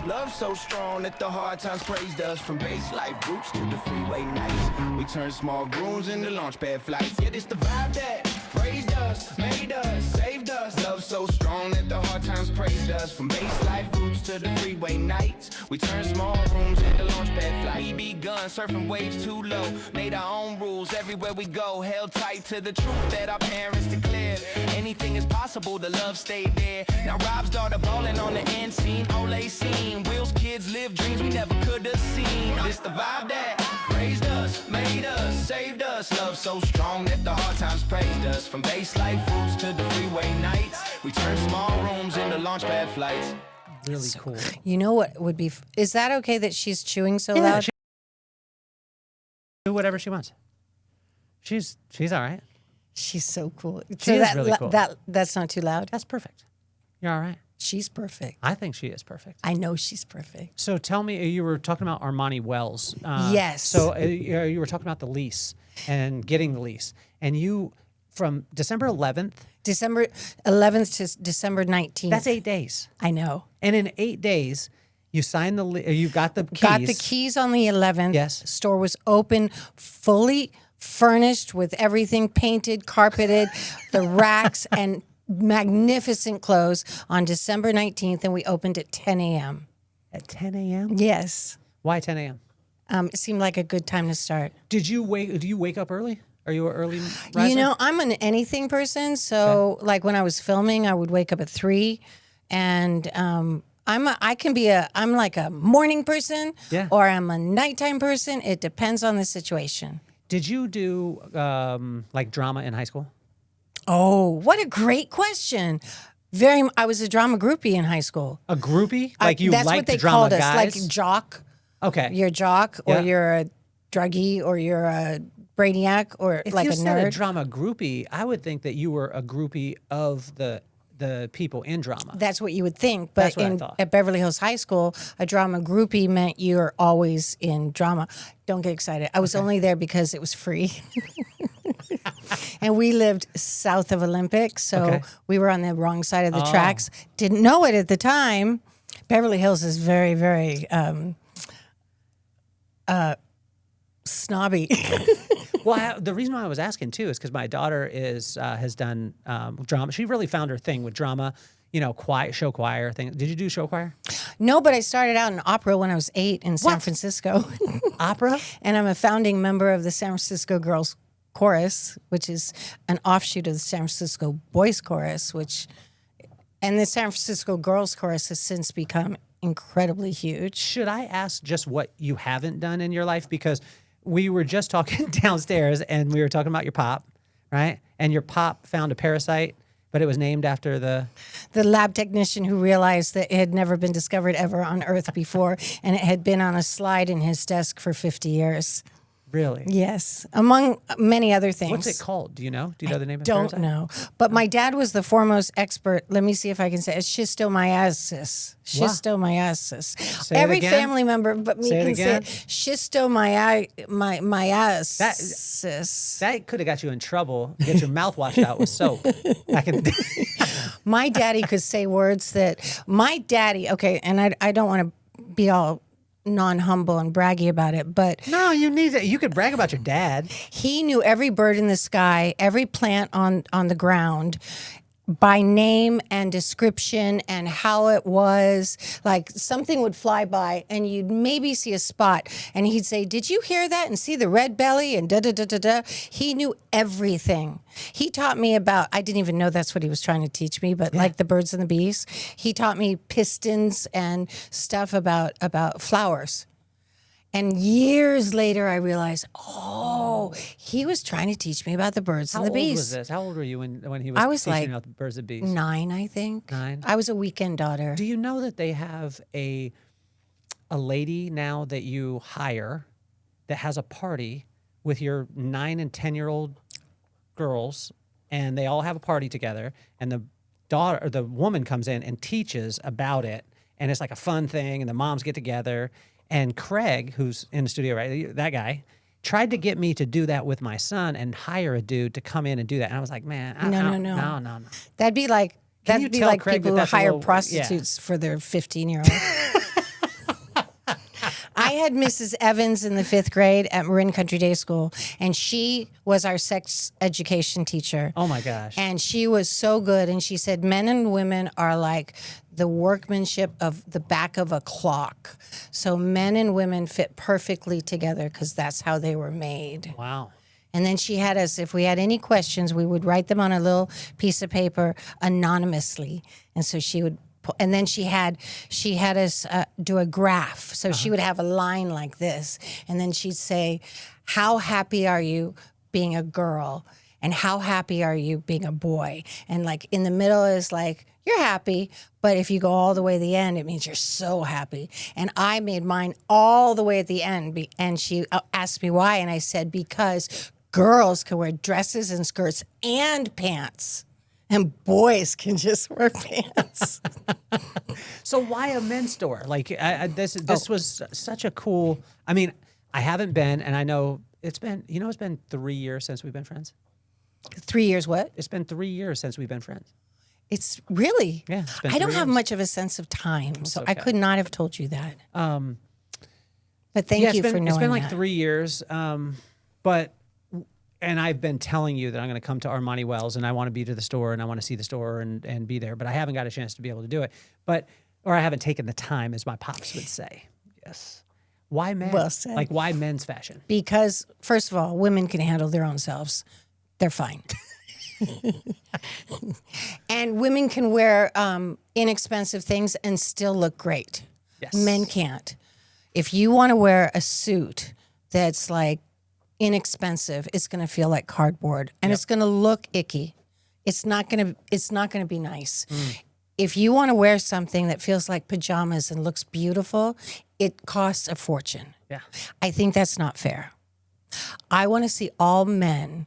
Love so strong that the hard times praised us. From base life roots to the freeway nights, we turn small rooms into launch pad flights. Yeah, this the vibe that raised us, made us, saved us. Love so strong that the hard times praised us. From base life roots to the freeway nights, we turn small rooms into launch pad flights. We begun surfing waves too low, made our own rules everywhere we go. Held tight to the truth that our parents declared. Anything is possible, the love stayed there. Now Rob's daughter ballin' on the end scene, Olay scene. Will's kids live dreams we never could have seen. This the vibe that raised us, made us, saved us. Love so strong that the hard times praised us. From base life roots to the freeway nights, we turn small rooms into launchpad flights. Really cool. You know what would be? Is that okay that she's chewing so Yeah, loud? she do whatever she wants. She's all right. She's so cool. She is really cool. That's not too loud. That's perfect. You're all right. She's perfect. I think she is perfect. I know she's perfect. So tell me, you were talking about Armani Wells. Yes. So you were talking about the lease and getting the lease. And you, from December 11th. December 11th to December 19th. That's 8 days. I know. And in 8 days, you signed you got the keys. Got the keys on the 11th. Yes. Store was open, fully furnished with everything painted, carpeted, the racks, and magnificent clothes on December 19th, and we opened at 10 a.m. At 10 a.m.? Yes. Why 10 a.m.? It seemed like a good time to start. Do you wake up early? Are you an early riser? You know, I'm an anything person. So, like when I was filming, I would wake up at 3, and I'm like a morning person, or I'm a nighttime person. It depends on the situation. Did you do like drama in high school? Oh, what a great question! I was a drama groupie in high school. A groupie? Like you that's liked what they drama called us, guys? like jock. Okay. You're a jock, or you're a druggie, or you're a brainiac, or if like you a said a nerd. drama groupie, I would think that you were a groupie of the people in drama. That's what you would think. But That's what I thought. At Beverly Hills High School, a drama groupie meant you're always in drama. Don't get excited. I was only there because it was free. And we lived south of Olympic, so we were on the wrong side of the tracks. Didn't know it at the time. Beverly Hills is very, very snobby. Well, the reason why I was asking too is because my daughter has done drama. She really found her thing with drama. You know, show choir thing. Did you do show choir? No, but I started out in opera when I was 8 in San Francisco. Opera? And I'm a founding member of the San Francisco Girls Chorus, which is an offshoot of the San Francisco Boys Chorus, and the San Francisco Girls Chorus has since become incredibly huge. Should I ask just what you haven't done in your life? Because we were just talking downstairs and we were talking about your pop, right? And your pop found a parasite, but it was named after the lab technician who realized that it had never been discovered ever on Earth before, and it had been on a slide in his desk for 50 years. Really? Yes, among many other things. What's it called? Do you know? Do you know the name of the parasite? Don't know. But my dad was the foremost expert. Let me see if I can say it. Schistomiasis. Schistomiasis. Say Every it again? family member but me Say it can again? say it. Schistomiasis. That could have got you in trouble. Get your mouth washed out with soap. My daddy could say words that and I don't want to be all non-humble and braggy about it, but no, you could brag about your dad. He knew every bird in the sky, every plant on the ground by name and description and how it was. Like something would fly by and you'd maybe see a spot and he'd say, "Did you hear that? And see the red belly and da da da da da." He knew everything. He taught me about, I didn't even know that's what he was trying to teach me, but like the birds and the bees. He taught me pistons and stuff about flowers. And years later, I realized, he was trying to teach me about the birds and the bees. How old was this? How old were you when he was teaching you about the birds and bees? 9, I think. 9? I was a weekend daughter. Do you know that they have a lady now that you hire that has a party with your 9 and 10-year-old girls, and they all have a party together, and the woman comes in and teaches about it, and it's like a fun thing, and the moms get together. And Craig, who's in the studio, right, that guy, tried to get me to do that with my son and hire a dude to come in and do that. And I was like, man, no. That'd be like Craig people who hire little, prostitutes for their 15-year-old. had Mrs. Evans in the 5th grade at Marin Country Day School, and she was our sex education teacher. Oh my gosh. And she was so good. And she said, men and women are like the workmanship of the back of a clock. So men and women fit perfectly together because that's how they were made. Wow. And then she had us, if we had any questions, we would write them on a little piece of paper anonymously. And so she would, and then she had us do a graph. So she would have a line like this. And then she'd say, how happy are you being a girl? And how happy are you being a boy? And like in the middle is like, you're happy. But if you go all the way to the end, it means you're so happy. And I made mine all the way at the end. And she asked me why. And I said, because girls can wear dresses and skirts and pants, and boys can just wear pants. So why a men's store? Like this was such a cool. I mean, I haven't been, and I know it's been 3 years since we've been friends. 3 years what? It's been 3 years since we've been friends. It's really? Yeah. It's been I don't 3 have years. much of a sense of time, so I okay. could not have told you that. But thank you for knowing It's been like that. 3 years, and I've been telling you that I'm going to come to Armani Wells and I want to be to the store and I want to see the store and be there, but I haven't got a chance to be able to do it. Or I haven't taken the time, as my pops would say. Yes. Why men? Well said. Like, why men's fashion? Because, first of all, women can handle their own selves. They're fine. And women can wear inexpensive things and still look great. Yes. Men can't. If you want to wear a suit that's like inexpensive, it's going to feel like cardboard and it's going to look icky. It's not going to be nice. If you want to wear something that feels like pajamas and looks beautiful, it costs a fortune. Yeah. I think that's not fair. I want to see all men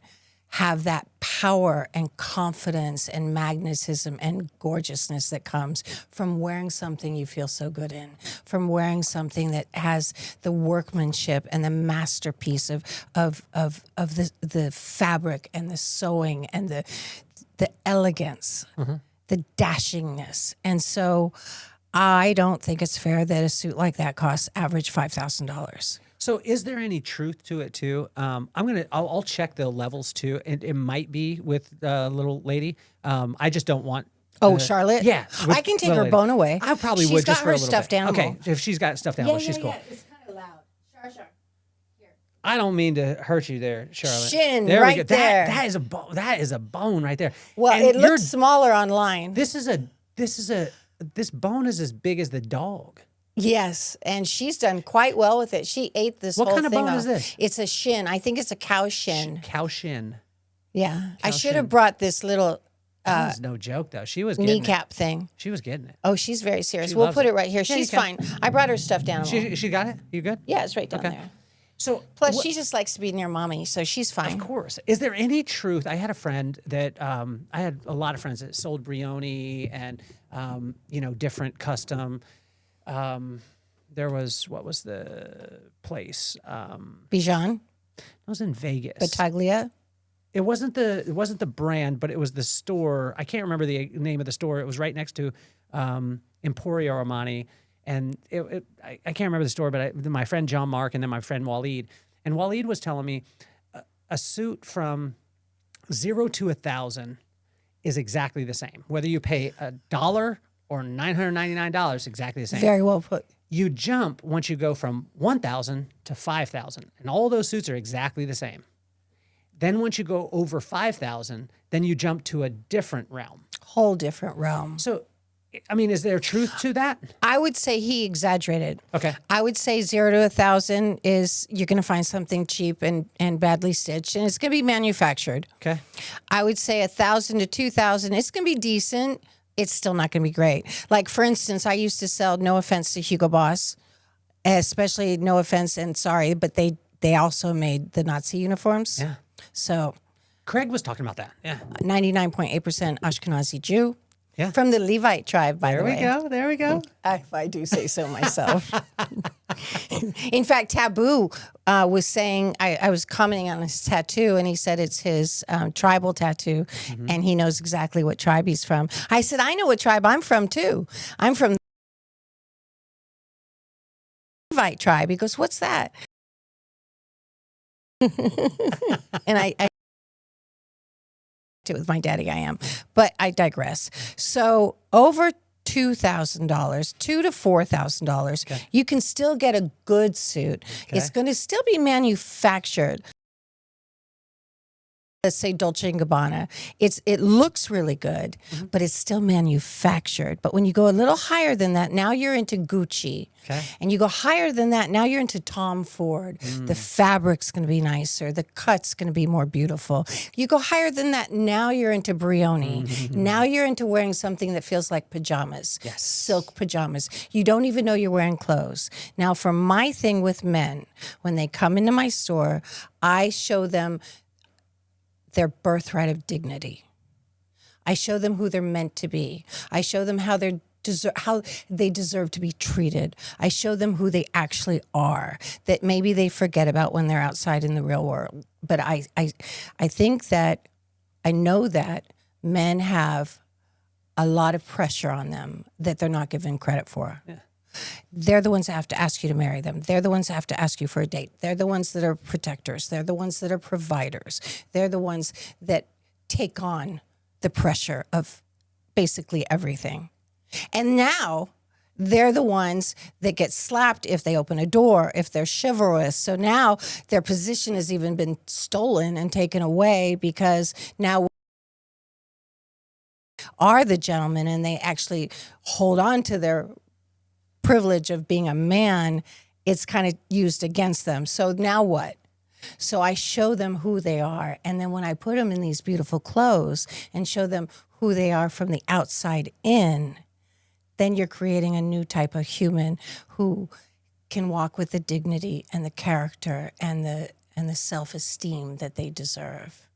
have that power and confidence and magnetism and gorgeousness that comes from wearing something you feel so good in, from wearing something that has the workmanship and the masterpiece of the fabric and the sewing and the elegance, the dashingness. And so I don't think it's fair that a suit like that costs average $5,000. So is there any truth to it too? I'll check the levels too. It might be with the little lady. I just don't want. Charlotte? Yeah. I can take her bone away. I probably She's would got just for her a little stuffed bit. animal. Okay, if she's got stuffed animal, she's cool. It's kind of loud. Shar. Here. I don't mean to hurt you there, Charlotte. Shin, there right we go. there. That is a bone. That is a bone right there. Well, And it looks smaller online. This bone is as big as the dog. Yes, and she's done quite well with it. She ate this What whole kind of thing bone off. is this? It's a shin. I think it's a cow shin. Cow shin. Yeah. I should shin. have brought this little That was no joke though. She was getting kneecap thing. it. She was getting it. Oh, she's very serious. She We'll loves put it. it right here. Yeah, you She's can. fine. I brought her stuffed animal. She got it. You good? Yeah, it's right down Okay. there. So Plus, she just likes to be near mommy, so she's fine. of course, is there any truth? I had a friend that I had a lot of friends that sold Brioni and different custom. There was what was the place? Bijan, It was in Vegas. Battaglia. It wasn't the brand, but it was the store. I can't remember the name of the store. It was right next to Emporio Armani, and I can't remember the store. But my friend John Mark and then my friend Waleed, and Waleed was telling me a suit from 0 to 1,000 is exactly the same. Whether you pay $1 or $999, exactly the same. Very well put. You jump once you go from 1,000 to 5,000, and all those suits are exactly the same. Then once you go over 5,000, then you jump to a different realm. Whole different realm. So, I mean, is there truth to that? I would say he exaggerated. Okay. I would say 0 to 1,000 is you're going to find something cheap and badly stitched, and it's going to be manufactured. Okay. I would say 1,000 to 2,000. It's going to be decent. It's still not going to be great. Like, for instance, I used to sell, no offense to Hugo Boss, especially no offense and sorry, but they also made the Nazi uniforms. Yeah. So Craig was talking about that. Yeah. 99.8% Ashkenazi Jew. Yeah. From the Levite tribe, by the way. There we go. If I do say so myself. In fact, Taboo was saying, I was commenting on his tattoo, and he said it's his tribal tattoo, and he knows exactly what tribe he's from. I said, I know what tribe I'm from, too. I'm from Levite tribe. He goes, what's that? And I it with my daddy, I am, but I digress. So over $2,000, $2,000 to $4,000, you can still get a good suit. It's going to still be manufactured. Let's say Dolce & Gabbana. It looks really good, but it's still manufactured. But when you go a little higher than that, now you're into Gucci. And you go higher than that, now you're into Tom Ford. The fabric's going to be nicer. The cut's going to be more beautiful. You go higher than that, now you're into Brioni. Now you're into wearing something that feels like pajamas, silk pajamas. You don't even know you're wearing clothes. Now, for my thing with men, when they come into my store, I show them their birthright of dignity. I show them who they're meant to be. I show them how they deserve to be treated. I show them who they actually are, that maybe they forget about when they're outside in the real world. But I think that, I know that men have a lot of pressure on them that they're not given credit for. They're the ones that have to ask you to marry them. They're the ones that have to ask you for a date. They're the ones that are protectors. They're the ones that are providers. They're the ones that take on the pressure of basically everything. And now they're the ones that get slapped if they open a door, if they're chivalrous. So now their position has even been stolen and taken away because now are the gentlemen and they actually hold on to their privilege of being a man. It's kind of used against them. So now what? So I show them who they are. And then when I put them in these beautiful clothes and show them who they are from the outside in, then you're creating a new type of human who can walk with the dignity and the character and the self-esteem that they deserve.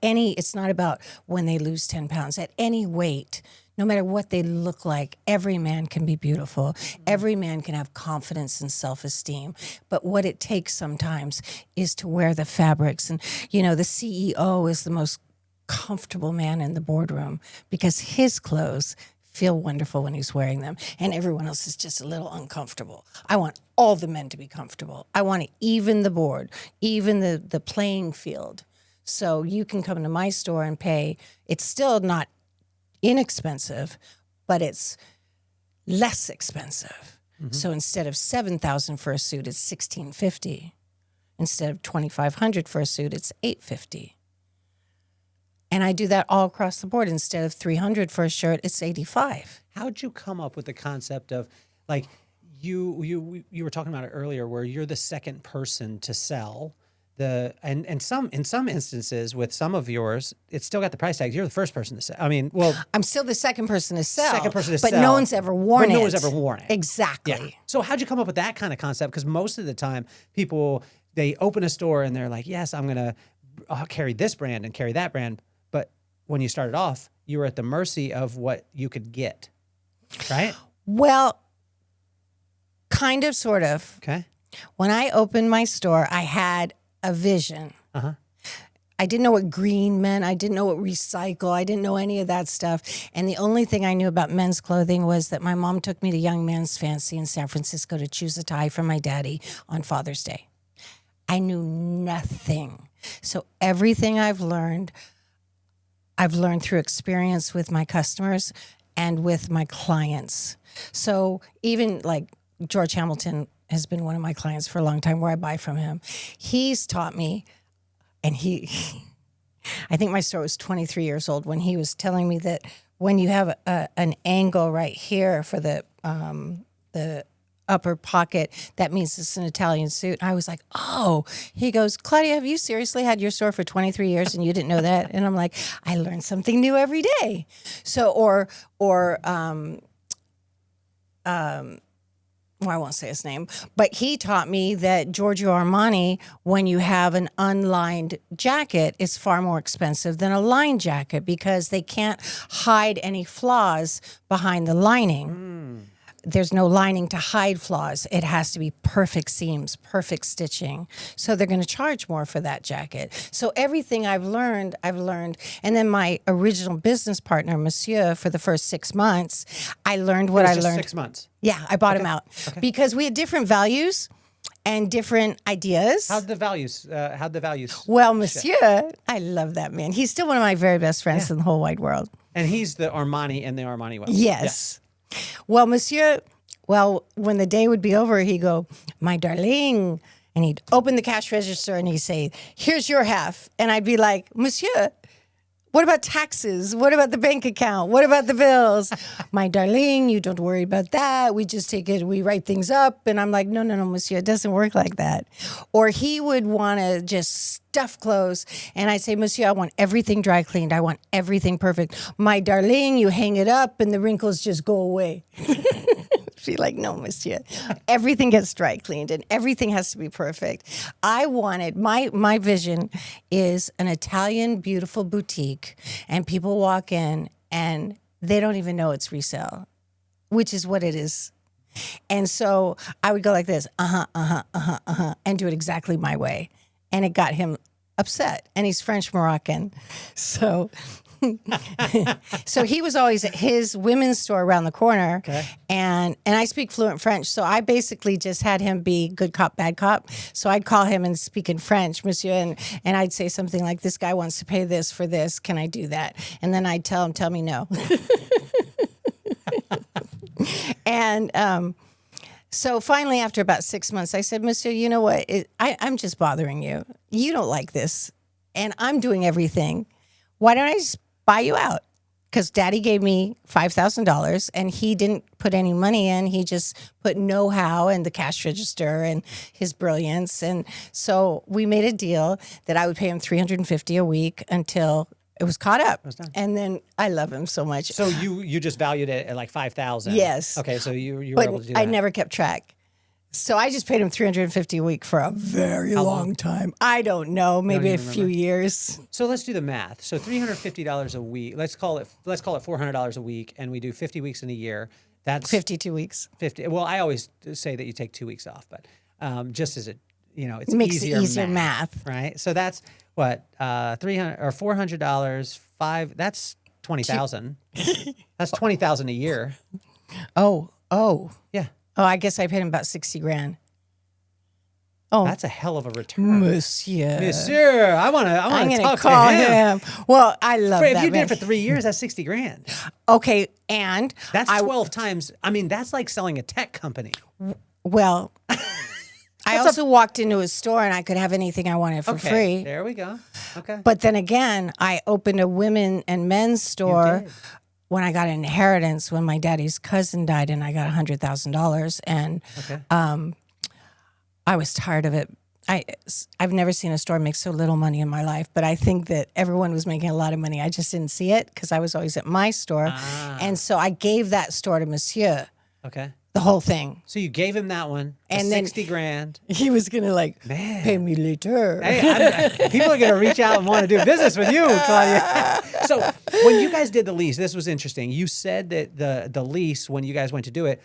It's not about when they lose 10 pounds. At any weight, no matter what they look like, every man can be beautiful. Every man can have confidence and self-esteem. But what it takes sometimes is to wear the fabrics. And, the CEO is the most comfortable man in the boardroom because his clothes feel wonderful when he's wearing them. And everyone else is just a little uncomfortable. I want all the men to be comfortable. I want to even the board, even the playing field. So you can come to my store and pay. It's still not inexpensive, but it's less expensive. So instead of $7,000 for a suit, it's $1,650. Instead of $2,500 for a suit, it's $850. And I do that all across the board. Instead of $300 for a shirt, it's $85. How'd you come up with the concept of, like, you were talking about it earlier, where you're the second person to sell in some instances with some of yours, it's still got the price tag. You're the first person to sell. I mean, well, I'm still the second person to sell. But no one's ever worn it. No one's ever worn it. Exactly. Yeah. So how'd you come up with that kind of concept? Because most of the time, people, they open a store and they're like, yes, I'm gonna carry this brand and carry that brand. But when you started off, you were at the mercy of what you could get, right? Well, kind of, sort of. Okay. When I opened my store, I had a vision. I didn't know what green meant. I didn't know what recycle. I didn't know any of that stuff. And the only thing I knew about men's clothing was that my mom took me to Young Men's Fancy in San Francisco to choose a tie for my daddy on Father's Day. I knew nothing. So everything I've learned through experience with my customers and with my clients. So even like George Hamilton has been one of my clients for a long time, where I buy from him. He's taught me, and I think my store was 23 years old when he was telling me that when you have an angle right here for the upper pocket, that means it's an Italian suit. And I was like, oh. He goes, Claudia, have you seriously had your store for 23 years and you didn't know that? And I'm like, I learn something new every day. So, well, I won't say his name, but he taught me that Giorgio Armani, when you have an unlined jacket, is far more expensive than a lined jacket because they can't hide any flaws behind the lining. there's no lining to hide flaws. It has to be perfect seams, perfect stitching. So they're going to charge more for that jacket. So everything I've learned. And then my original business partner, Monsieur, for the first 6 months, I learned what I just learned. 6 months. Yeah, I bought him out because we had different values and different ideas. How'd the values? Well, Monsieur, I love that man. He's still one of my very best friends in the whole wide world. And he's the Armani in the Armani Wells. Yes. Well, Monsieur, when the day would be over, he'd go, my darling. And he'd open the cash register and he'd say, here's your half. And I'd be like, Monsieur, what about taxes? What about the bank account? What about the bills? My darling, you don't worry about that. We just take it, we write things up. And I'm like, no, Monsieur, it doesn't work like that. Or he would want to just stuff clothes. And I'd say, Monsieur, I want everything dry cleaned. I want everything perfect. My darling, you hang it up and the wrinkles just go away. She's like, no, Monsieur. Everything gets dry cleaned and everything has to be perfect. I wanted, my vision is an Italian beautiful boutique and people walk in and they don't even know it's resale, which is what it is. And so I would go like this, and do it exactly my way. And it got him upset. And he's French Moroccan. So... So he was always at his women's store around the corner, and I speak fluent French. So I basically just had him be good cop, bad cop. So I'd call him and speak in French, Monsieur, and I'd say something like, "This guy wants to pay this for this. Can I do that?" And then I'd tell him, "Tell me no." And so finally, after about 6 months, I said, Monsieur, you know what? I'm just bothering you. You don't like this, and I'm doing everything. Why don't I just buy you out? Because Daddy gave me $5,000 and he didn't put any money in. He just put know-how and the cash register and his brilliance. And so we made a deal that I would pay him $350 a week until it was caught up. And then I love him so much. So you just valued it at like $5,000. Yes. Okay, so you were able to do that. I never kept track. So I just paid him $350 a week for a very long time. I don't know, maybe a few years. So let's do the math. So $350 a week. Let's call it $400 a week, and we do 50 weeks in a year. That's 52 weeks. 50. Well, I always say that you take 2 weeks off, but just as it's it makes easier math, right? So that's what $300 or $400. That's 20,000. That's 20,000 a year. Oh, yeah. Oh, I guess I paid him about 60 grand. Oh, that's a hell of a return, Monsieur. I want to talk call to him. Well, I love that. If you man. did it for 3 years, that's 60 grand. Okay, and that's 12 times. I mean, that's like selling a tech company. Well, I also walked into a store and I could have anything I wanted for free. There we go. Okay. But then again, I opened a women and men's store when I got an inheritance when my daddy's cousin died and I got $100,000. And I was tired of it. I've never seen a store make so little money in my life, but I think that everyone was making a lot of money. I just didn't see it because I was always at my store. And so I gave that store to Monsieur. Okay. The whole thing. So you gave him that one, and 60 grand. He was going to pay me later. Hey, people are going to reach out and want to do business with you, Claudia. So when you guys did the lease, this was interesting. You said that the lease, when you guys went to do it,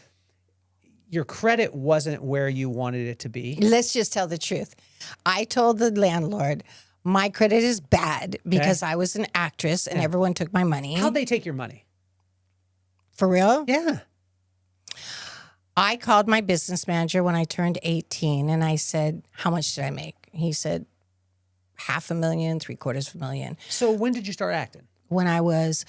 your credit wasn't where you wanted it to be. Let's just tell the truth. I told the landlord, my credit is bad because I was an actress and everyone took my money. How'd they take your money? For real? Yeah. I called my business manager when I turned 18 and I said, how much did I make? He said, $500,000, $750,000. So when did you start acting? When I was,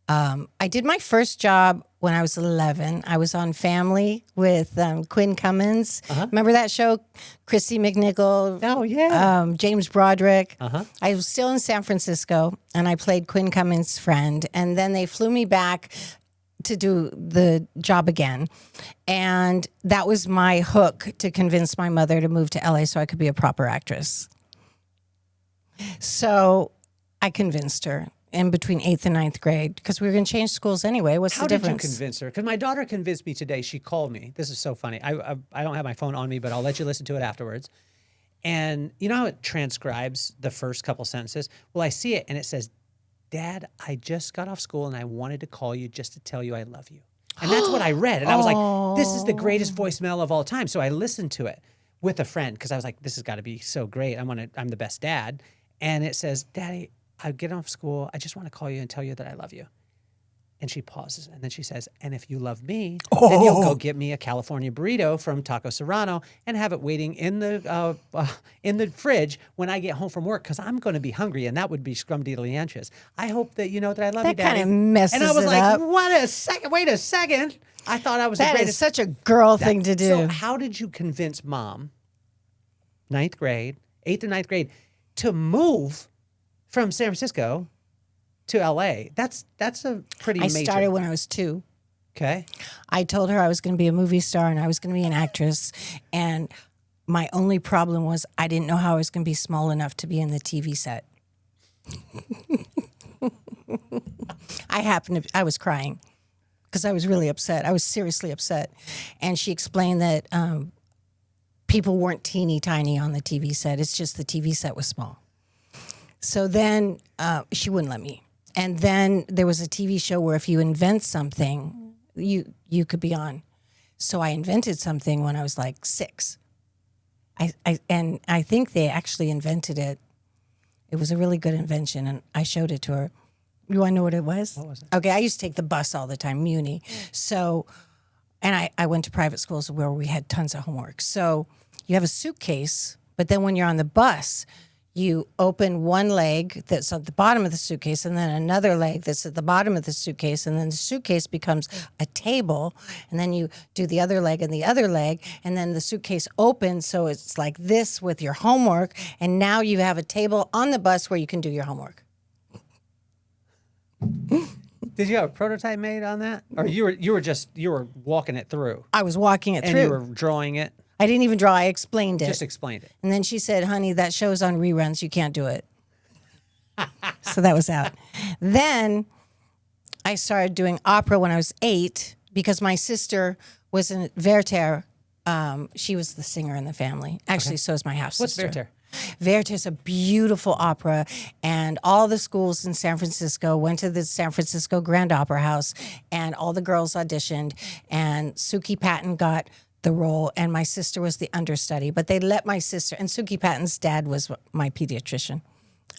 I did my first job when I was 11. I was on Family with Quinn Cummins. Remember that show? Chrissy McNichol. Oh, yeah. James Broderick. I was still in San Francisco and I played Quinn Cummins' friend. And then they flew me back to do the job again. And that was my hook to convince my mother to move to LA so I could be a proper actress. So I convinced her in between 8th and 9th grade because we were going to change schools anyway. What's the difference? How did you convince her? Because my daughter convinced me today. She called me. This is so funny. I don't have my phone on me, but I'll let you listen to it afterwards. And you know how it transcribes the first couple sentences? Well, I see it and it says, Dad, I just got off school and I wanted to call you just to tell you I love you. And that's what I read. And I was like, this is the greatest voicemail of all time. So I listened to it with a friend because I was like, this has got to be so great. I'm the best dad. And it says, Daddy, I get off school. I just want to call you and tell you that I love you. And she pauses, and then she says, and if you love me, then you'll go get me a California burrito from Taco Serrano and have it waiting in the fridge when I get home from work because I'm going to be hungry, and that would be scrumdiddlyumptious. I hope that you know that I love you, That Daddy. kind of messes And I was it like, up. wait a second. I thought I was the That greatest. is such a girl thing to do. So how did you convince Mom, 8th and 9th grade, to move from San Francisco to LA? That's a pretty major. I started when I was 2. Okay. I told her I was going to be a movie star and I was going to be an actress. And my only problem was I didn't know how I was going to be small enough to be in the TV set. I was crying because I was really upset. I was seriously upset. And she explained that people weren't teeny tiny on the TV set. It's just the TV set was small. So then she wouldn't let me. And then there was a TV show where if you invent something, you could be on. So I invented something when I was like 6. I think they actually invented it. It was a really good invention, and I showed it to her. You want to know what it was? What was it? Okay, I used to take the bus all the time, Muni. So, and I went to private schools where we had tons of homework. So you have a suitcase, but then when you're on the bus, you open one leg that's at the bottom of the suitcase and then another leg that's at the bottom of the suitcase. And then the suitcase becomes a table. And then you do the other leg and the other leg. And then the suitcase opens. So it's like this with your homework. And now you have a table on the bus where you can do your homework. Did you have a prototype made on that? Or you were walking it through? I was walking it And through. you were drawing it? I didn't even draw. I explained it. Just explained it. And then she said, honey, that show's on reruns. You can't do it. So that was out. Then I started doing opera when I was 8 because my sister was in Werther. She was the singer in the family. Actually, so is my half sister. What's Werther? Werther is a beautiful opera, and all the schools in San Francisco went to the San Francisco Grand Opera House, and all the girls auditioned, and Suki Patton got the role, and my sister was the understudy. But they let my sister, and Suki Patton's dad was my pediatrician,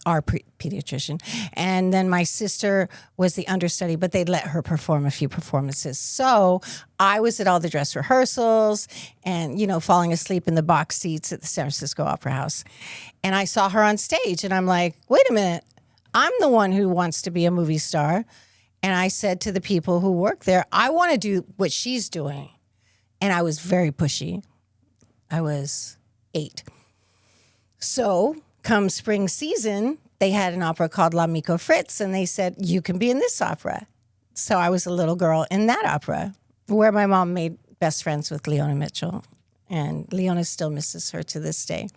our pediatrician. And then my sister was the understudy, but they'd let her perform a few performances. So I was at all the dress rehearsals and, falling asleep in the box seats at the San Francisco Opera House. And I saw her on stage, and I'm like, wait a minute, I'm the one who wants to be a movie star. And I said to the people who work there, I want to do what she's doing. And I was very pushy. I was 8. So come spring season, they had an opera called L'Amico Fritz, and they said, you can be in this opera. So I was a little girl in that opera, where my mom made best friends with Leona Mitchell. And Leona still misses her to this day.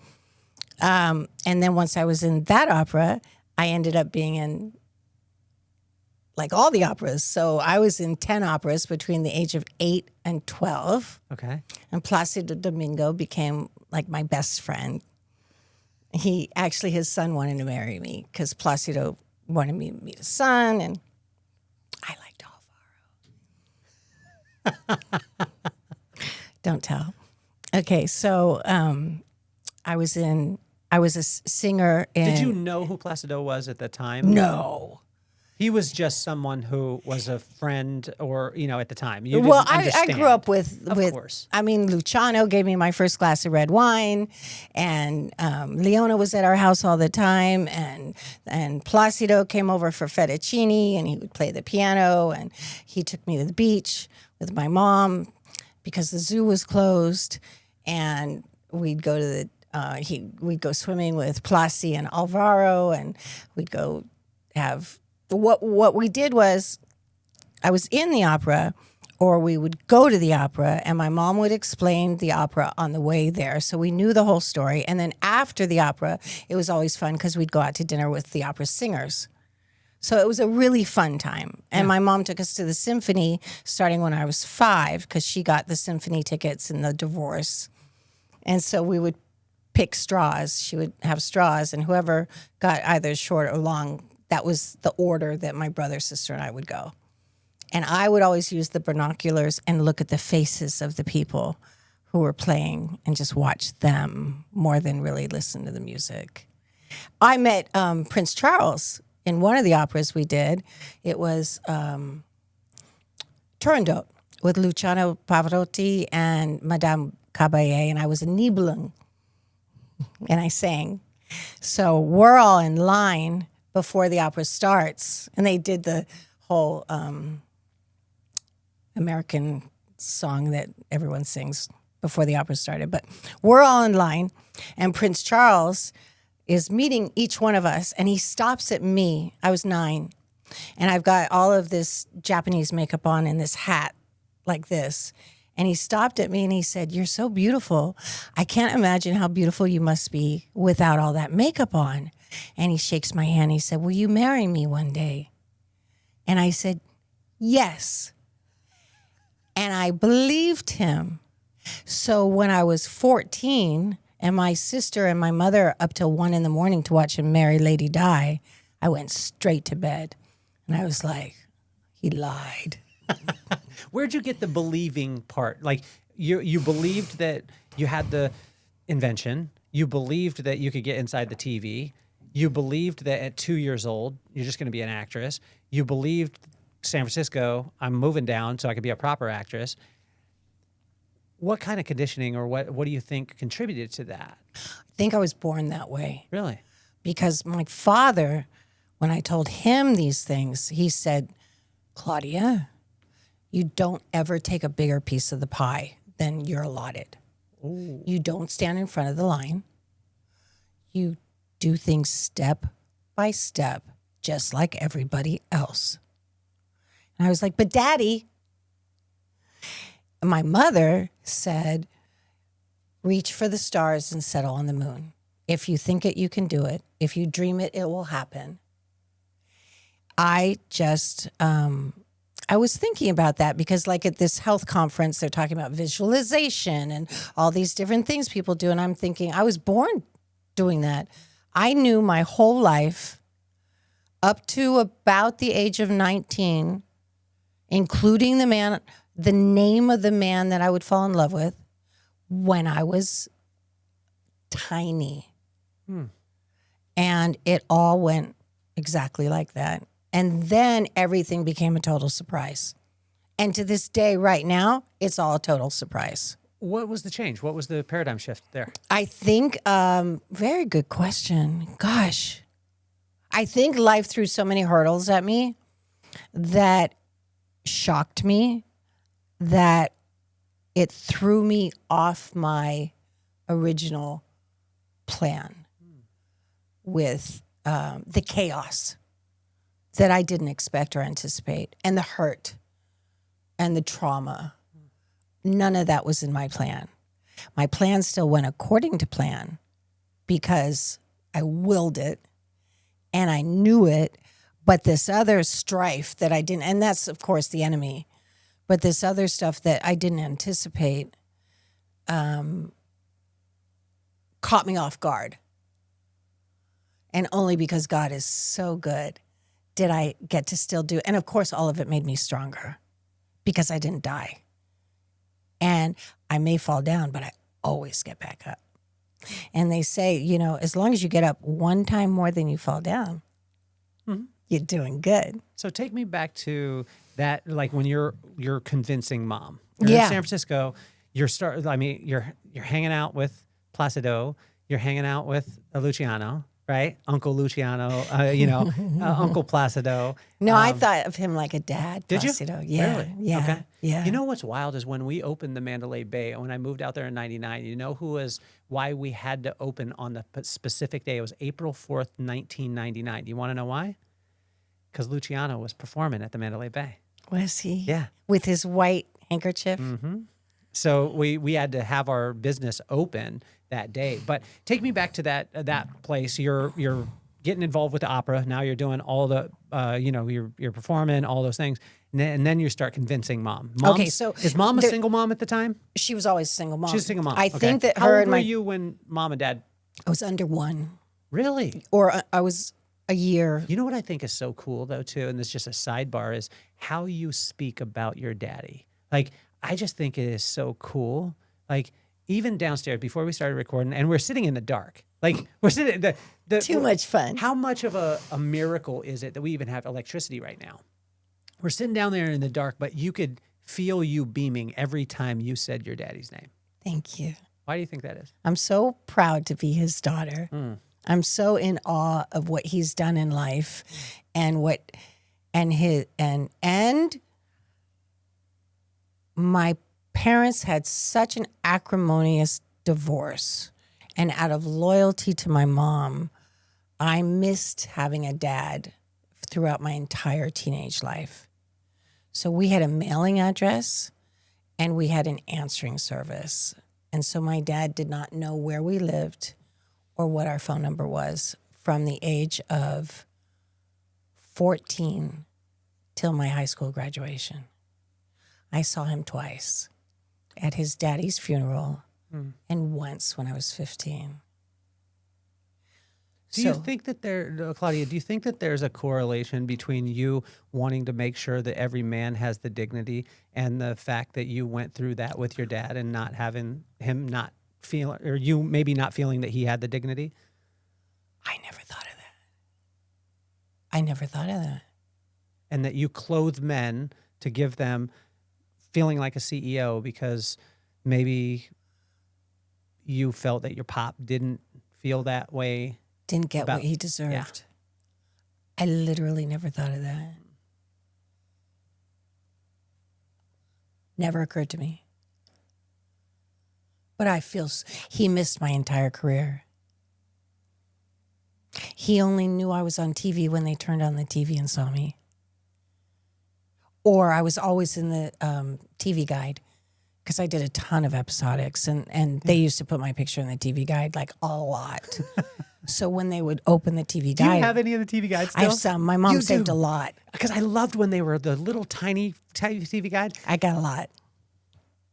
And then once I was in that opera, I ended up being in like all the operas. So I was in 10 operas between the age of 8 and 12. Okay. And Placido Domingo became like my best friend. His son wanted to marry me because Placido wanted me to meet his son, and I liked Alvaro. Don't tell. Okay, so I was a singer in... Did you know who Placido was at the time? No. He was just someone who was a friend or, at the time. You Well, didn't I understand. grew up with, Of course. I mean, Luciano gave me my first glass of red wine, and Leona was at our house all the time, and Placido came over for fettuccine, and he would play the piano, and he took me to the beach with my mom because the zoo was closed, and we'd go to we'd go swimming with Placi and Alvaro, and we'd go have... What we did was I was in the opera, or we would go to the opera, and my mom would explain the opera on the way there. So we knew the whole story. And then after the opera, it was always fun because we'd go out to dinner with the opera singers. So it was a really fun time. And my mom took us to the symphony starting when I was 5 because she got the symphony tickets in the divorce. And so we would pick straws. She would have straws, and whoever got either short or long, that was the order that my brother, sister, and I would go. And I would always use the binoculars and look at the faces of the people who were playing and just watch them more than really listen to the music. I met Prince Charles in one of the operas we did. It was Turandot with Luciano Pavarotti and Madame Caballé, and I was a Nibelung, and I sang. So we're all in line before the opera starts, and they did the whole American song that everyone sings before the opera started. But we're all in line, and Prince Charles is meeting each one of us, and he stops at me. I was 9, and I've got all of this Japanese makeup on and this hat like this. And he stopped at me and he said, "You're so beautiful. I can't imagine how beautiful you must be without all that makeup on." And he shakes my hand. He said, "Will you marry me one day?" And I said, "Yes." And I believed him. So when I was 14 and my sister and my mother up till 1 a.m. to watch him marry Lady Di, I went straight to bed. And I was like, he lied. Where'd you get the believing part? Like you believed that you had the invention. You believed that you could get inside the TV. You believed that at 2 years old, you're just going to be an actress. You believed San Francisco, I'm moving down so I could be a proper actress. What kind of conditioning or what do you think contributed to that? I think I was born that way. Really? Because my father, when I told him these things, he said, "Claudia, you don't ever take a bigger piece of the pie than you're allotted. Ooh. You don't stand in front of the line. You do things step by step, just like everybody else." And I was like, "But Daddy," my mother said, "Reach for the stars and settle on the moon. If you think it, you can do it. If you dream it, it will happen." I just, I was thinking about that because like at this health conference, they're talking about visualization and all these different things people do. And I'm thinking, I was born doing that. I knew my whole life up to about the age of 19, including the name of the man that I would fall in love with when I was tiny. And it all went exactly like that. And then everything became a total surprise. And to this day, right now, it's all a total surprise. What was the change? What was the paradigm shift there? I think, very good question. Gosh, I think life threw so many hurdles at me that shocked me, that it threw me off my original plan with the chaos that I didn't expect or anticipate, and the hurt and the trauma. None of that was in my plan. My plan still went according to plan because I willed it and I knew it, but this other strife that I didn't, and that's of course the enemy, but this other stuff that I didn't anticipate caught me off guard. And only because God is so good did I get to still do it. And of course, all of it made me stronger because I didn't die. And I may fall down, but I always get back up. And they say, as long as you get up one time more than you fall down, you're doing good. So take me back to that, like when you're convincing mom. You're in San Francisco. You're hanging out with Placido. You're hanging out with Luciano. Right? Uncle Luciano, Uncle Placido. No, I thought of him like a dad. Did Placido. you? Yeah. Really? Yeah. Okay. Yeah. You know what's wild is when we opened the Mandalay Bay, when I moved out there in 99, you know why we had to open on the specific day? It was April 4th, 1999. Do you want to know why? Because Luciano was performing at the Mandalay Bay. Was he? Yeah. With his white handkerchief? Mm-hmm. So we had to have our business open that day. But take me back to that place. You're getting involved with the opera. Now you're doing all the you're performing all those things, and then you start convincing mom. Okay, so is mom a single mom at the time? She was always a single mom. She was a single mom. I Okay. think that How her old and were you when mom and dad? I was under 1. Really? Or I was a year. You know what I think is so cool though too, and this is just a sidebar, is how you speak about your daddy. Like, I just think it is so cool. Like, even downstairs before we started recording, and we're sitting in the dark. Like, we're sitting Too much fun. How much of a miracle is it that we even have electricity right now? We're sitting down there in the dark, but you could feel you beaming every time you said your daddy's name. Thank you. Why do you think that is? I'm so proud to be his daughter. I'm so in awe of what he's done in life, and my parents had such an acrimonious divorce, and out of loyalty to my mom, I missed having a dad throughout my entire teenage life. So we had a mailing address and we had an answering service. And so my dad did not know where we lived or what our phone number was from the age of 14 till my high school graduation. I saw him twice, at his daddy's funeral and once when I was 15. Do you think that Claudia, do you think that there's a correlation between you wanting to make sure that every man has the dignity and the fact that you went through that with your dad and not having him not feel, or you maybe not feeling that he had the dignity? I never thought of that. I never thought of that. And that you clothe men to give them feeling like a CEO because maybe you felt that your pop didn't feel that way. Didn't get what he deserved. Yeah. I literally never thought of that. Never occurred to me. But I feel he missed my entire career. He only knew I was on TV when they turned on the TV and saw me. Or I was always in the TV guide because I did a ton of episodics, and they used to put my picture in the TV guide like a lot. So when they would open the TV guide. Do you have any of the TV guides still? I have some. My mom saved a lot. Because I loved when they were the little tiny TV guide. I got a lot.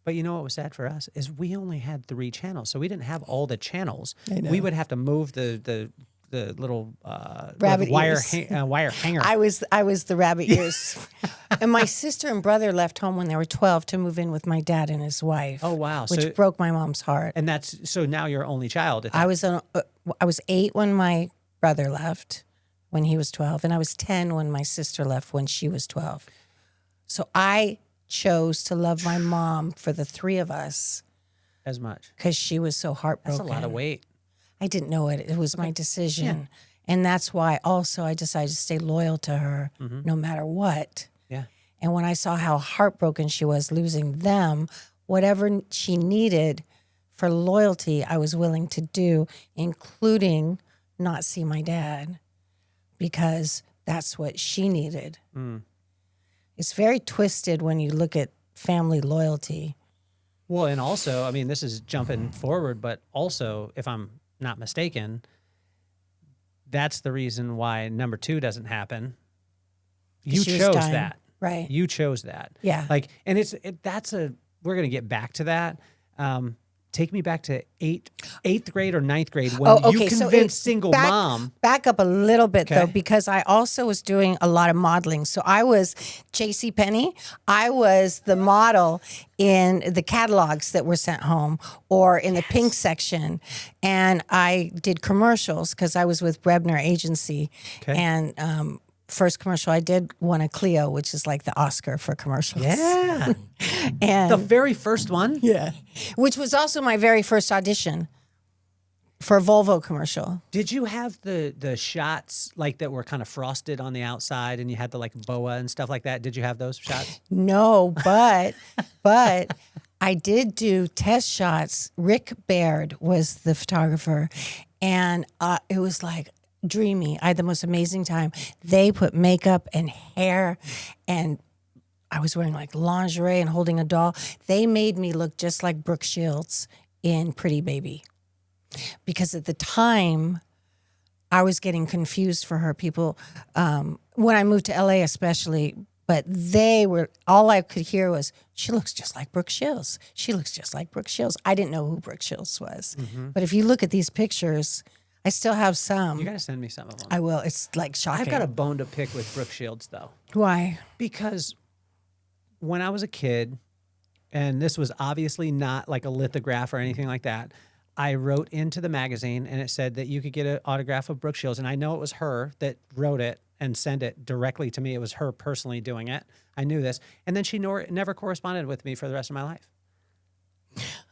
But you know what was sad for us is we only had 3 channels, so we didn't have all the channels. I know. We would have to move the little rabbit wire ears. Wire hanger. I was the rabbit ears. And my sister and brother left home when they were 12 to move in with my dad and his wife. Oh wow! Which broke my mom's heart. And that's so now you're only child. I was 8 when my brother left, when he was 12, and I was 10 when my sister left when she was 12. So I chose to love my mom for the 3 of us as much because she was so heartbroken. That's a lot of weight. I didn't know it. It was my decision. Yeah. And that's why also I decided to stay loyal to her no matter what. Yeah. And when I saw how heartbroken she was losing them, whatever she needed for loyalty, I was willing to do, including not see my dad because that's what she needed. It's very twisted when you look at family loyalty. Well, and also, I mean, this is jumping forward, but also, if I'm not mistaken, that's the reason why number 2 doesn't happen. You chose that. Right. You chose that. Yeah. Like, and we're going to get back to that. Take me back to eighth grade or 9th grade when you convinced single mom. Back up a little bit though, because I also was doing a lot of modeling. So I was JCPenney. I was the model in the catalogs that were sent home or in the pink section. And I did commercials because I was with Brebner Agency. And first commercial I did won a Clio, which is like the Oscar for commercials. Yeah. And the very first one? Yeah. Which was also my very first audition for a Volvo commercial. Did you have the shots like that were kind of frosted on the outside and you had the like boa and stuff like that? Did you have those shots? No, but I did do test shots. Rick Baird was the photographer, and it was like dreamy. I had the most amazing time. They put makeup and hair, and I was wearing like lingerie and holding a doll. They made me look just like Brooke Shields in Pretty Baby. Because at the time, I was getting confused for her. People, when I moved to LA especially, but all I could hear was, she looks just like Brooke Shields. She looks just like Brooke Shields. I didn't know who Brooke Shields was. But if you look at these pictures, I still have some. You got to send me some of them. I will. It's like shocking. I've got a bone to pick with Brooke Shields, though. Why? Because when I was a kid, and this was obviously not like a lithograph or anything like that, I wrote into the magazine and it said that you could get an autograph of Brooke Shields. And I know it was her that wrote it and sent it directly to me. It was her personally doing it. I knew this. And then she never corresponded with me for the rest of my life.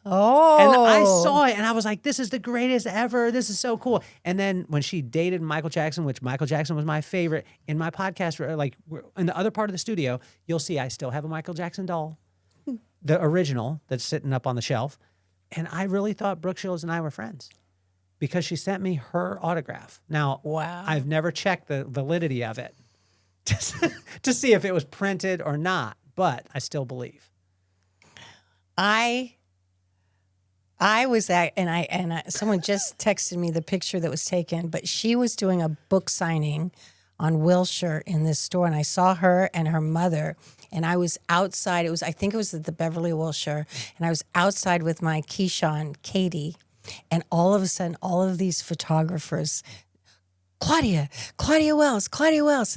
Oh. And I saw it and I was like, this is the greatest ever. This is so cool. And then when she dated Michael Jackson, which Michael Jackson was my favorite, in my podcast, like in the other part of the studio, you'll see I still have a Michael Jackson doll, the original that's sitting up on the shelf. And I really thought Brooke Shields and I were friends because she sent me her autograph. Now, Wow. I've never checked the validity of it to see if it was printed or not, but I still believe. I was at, and someone just texted me the picture that was taken, but she was doing a book signing on Wilshire in this store, and I saw her and her mother, and I was outside. I think it was at the Beverly Wilshire, and I was outside with my Keyshawn, Katie, and all of a sudden, all of these photographers, Claudia Wells,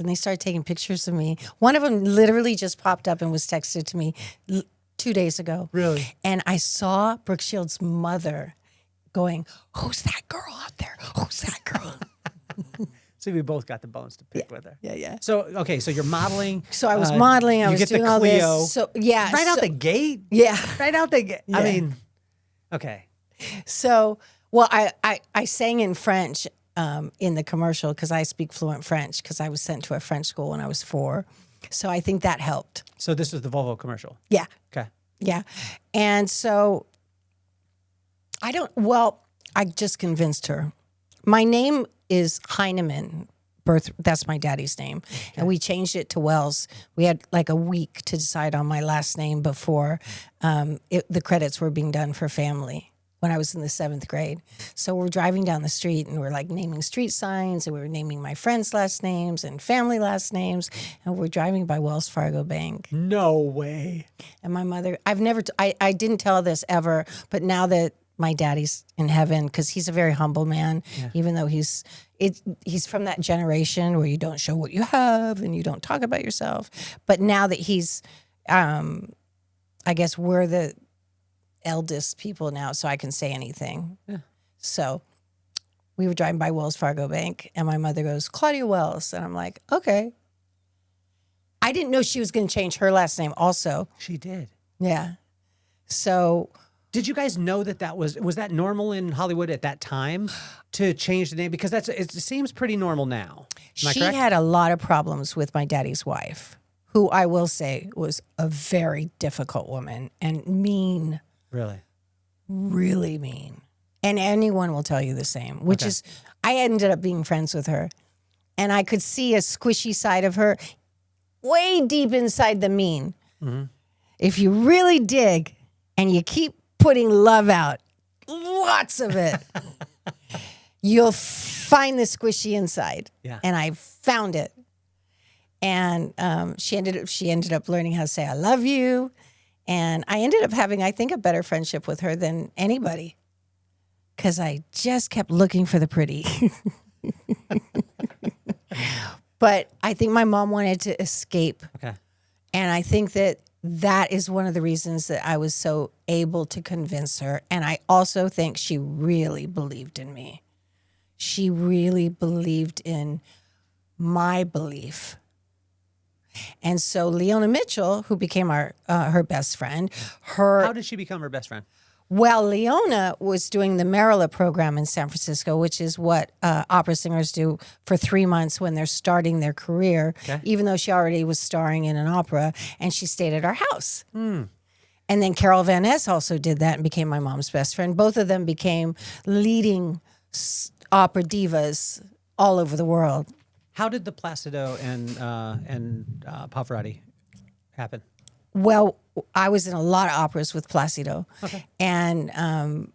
and they started taking pictures of me. One of them literally just popped up and was texted to me 2 days ago. Really? And I saw Brooke Shields' mother going, "Who's that girl out there? Who's that girl?" See, we both got the bones to pick with her. Yeah. So, okay, so you're modeling. So I was modeling. I you was get doing the all Clio. this. So yeah, Right out the gate? Yeah. Right out the gate. Yeah. I mean, okay. So, well, I sang in French in the commercial because I speak fluent French because I was sent to a French school when I was 4. So I think that helped. So this was the Volvo commercial. Yeah. Okay. Yeah. And so I just convinced her. My name is Heinemann. That's my daddy's name. Okay. And we changed it to Wells. We had like a week to decide on my last name before the credits were being done for family when I was in the 7th grade. So we're driving down the street and we're like naming street signs and we were naming my friends' last names and family last names. And we're driving by Wells Fargo Bank. No way. And my mother, I didn't tell this ever, but now that my daddy's in heaven, because he's a very humble man, even though he's from that generation where you don't show what you have and you don't talk about yourself. But now that he's, I guess we're the eldest people now, so I can say anything. Yeah. So we were driving by Wells Fargo Bank, and my mother goes, "Claudia Wells," and I'm like, okay. I didn't know she was going to change her last name also. She did. Yeah. So did you guys know that was that normal in Hollywood at that time to change the name? Because it seems pretty normal now. Am I she correct? had a lot of problems with my daddy's wife, who I will say was a very difficult woman and mean. Really? Really mean. And anyone will tell you the same, which is, I ended up being friends with her. And I could see a squishy side of her way deep inside the mean. Mm-hmm. If you really dig and you keep putting love out, lots of it, you'll find the squishy inside. Yeah. And I found it. And she ended up learning how to say, "I love you." And I ended up having, I think, a better friendship with her than anybody because I just kept looking for the pretty. But I think my mom wanted to escape. Okay. And I think that is one of the reasons that I was so able to convince her. And I also think she really believed in me. She really believed in my belief. And so Leona Mitchell, who became her best friend, How did she become her best friend? Well, Leona was doing the Marilla program in San Francisco, which is what opera singers do for 3 months when they're starting their career, even though she already was starring in an opera, and she stayed at our house. And then Carol Van Ness also did that and became my mom's best friend. Both of them became leading opera divas all over the world. How did the Placido and Pavarotti happen? Well, I was in a lot of operas with Placido, and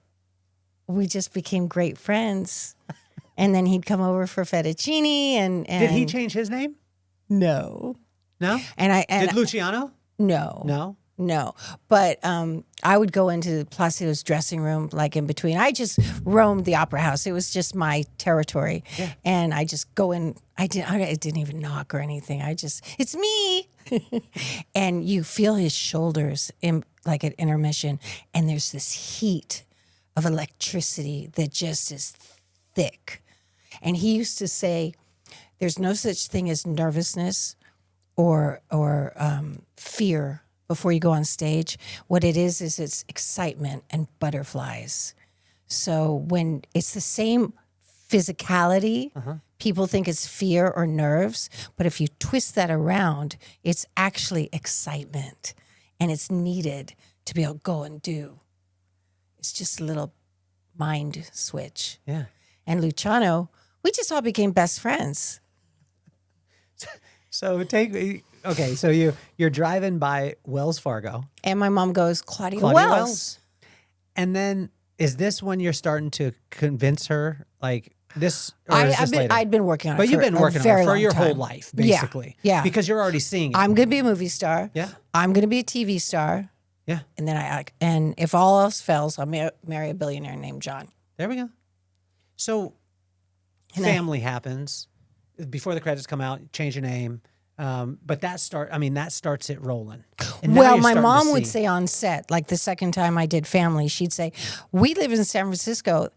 we just became great friends. And then he'd come over for fettuccine, and did he change his name? No, No. and Did Luciano? No, No. No, but I would go into Placido's dressing room, like in between. I just roamed the opera house. It was just my territory, and I just go in. I didn't even knock or anything. It's me, and you feel his shoulders in like at intermission, and there's this heat of electricity that just is thick. And he used to say, "There's no such thing as nervousness or fear." Before you go on stage, what it is it's excitement and butterflies. So when it's the same physicality, people think it's fear or nerves, but if you twist that around, it's actually excitement, and it's needed to be able to go and do. It's just a little mind switch. Yeah. And Luciano, we just all became best friends. So so you're driving by Wells Fargo. And my mom goes, Claudia Claudia Wells. And then is this when you're starting to convince her like this? Or is this later? I'd been working on it. But you've been working on it for your whole time. life, basically. Yeah. Because you're already seeing it. I'm going to be a movie star. Yeah. I'm going to be a TV star. Yeah. And then and if all else fails, I'll marry a billionaire named John. There we go. So family happens. Before the credits come out, change your name. But that starts it rolling. And now Well, you're my starting to mom would see- say on set, like the second time I did Family, she'd say, we live in San Francisco.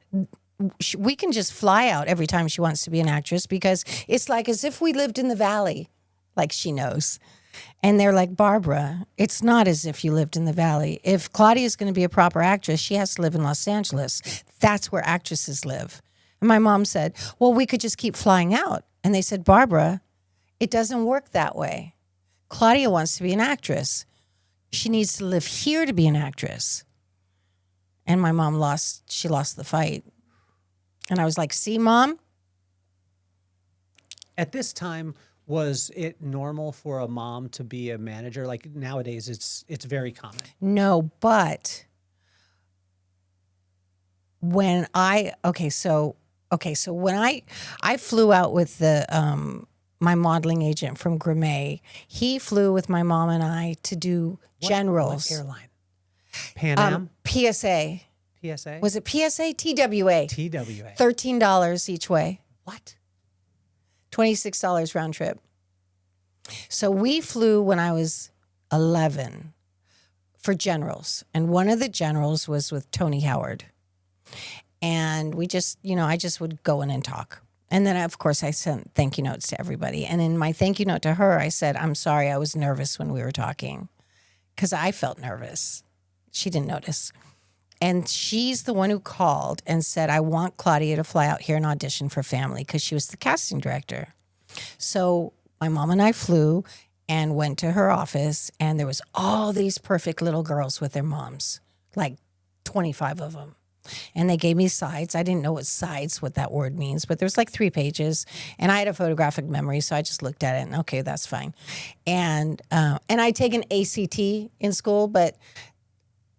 We can just fly out every time she wants to be an actress because it's like as if we lived in the Valley, like she knows. And they're like, Barbara, it's not as if you lived in the Valley. If Claudia is going to be a proper actress, she has to live in Los Angeles. That's where actresses live. And my mom said, well, we could just keep flying out. And they said, Barbara, it doesn't work that way. Claudia wants to be an actress. She needs to live here to be an actress. And my mom lost the fight. And I was like, see, Mom? At this time, was it normal for a mom to be a manager? Like nowadays, it's very common. No, but when I when I flew out with the my modeling agent from Grimet, he flew with my mom and I to do generals. What airline? Pan Am? PSA. PSA? Was it PSA? TWA. TWA. $13 each way. What? $26 round trip. So we flew when I was 11 for generals. And one of the generals was with Tony Howard. And we just, I just would go in and talk. And then, of course, I sent thank you notes to everybody. And in my thank you note to her, I said, I'm sorry, I was nervous when we were talking because I felt nervous. She didn't notice. And she's the one who called and said, I want Claudia to fly out here and audition for Family because she was the casting director. So my mom and I flew and went to her office, and there was all these perfect little girls with their moms, like 25 of them. And they gave me sides. I didn't know what that word means, but there's like 3 pages. And I had a photographic memory, so I just looked at it and okay, that's fine. And I'd taken ACT in school, but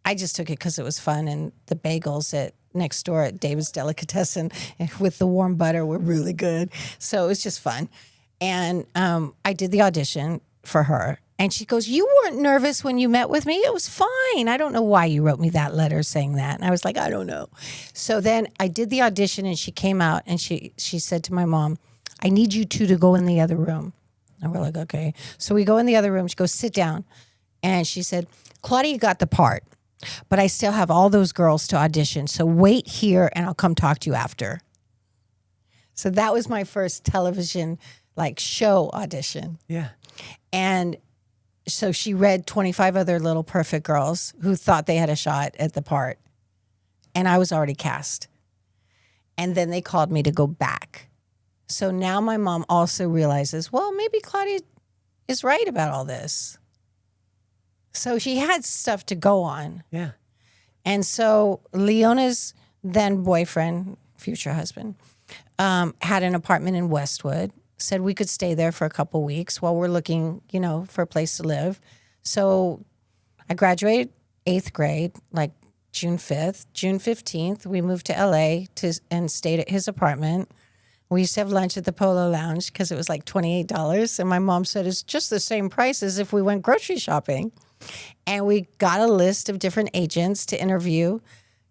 I just took it because it was fun. And the bagels next door at David's Delicatessen with the warm butter were really good. So it was just fun. And I did the audition for her. And she goes, you weren't nervous when you met with me. It was fine. I don't know why you wrote me that letter saying that. And I was like, I don't know. So then I did the audition and she came out and she said to my mom, I need you two to go in the other room. And we're like, okay. So we go in the other room. She goes, sit down. And she said, Claudia got the part, but I still have all those girls to audition. So wait here and I'll come talk to you after. So that was my first television show audition. Yeah. And so she read 25 other little perfect girls who thought they had a shot at the part. And I was already cast. And then they called me to go back. So now my mom also realizes, well, maybe Claudia is right about all this. So she had stuff to go on. Yeah. And so Leona's then boyfriend, future husband, had an apartment in Westwood. Said we could stay there for a couple weeks while we're looking, for a place to live. So I graduated 8th grade, June 5th. June 15th, we moved to LA and stayed at his apartment. We used to have lunch at the Polo Lounge because it was $28. And my mom said, it's just the same price as if we went grocery shopping. And we got a list of different agents to interview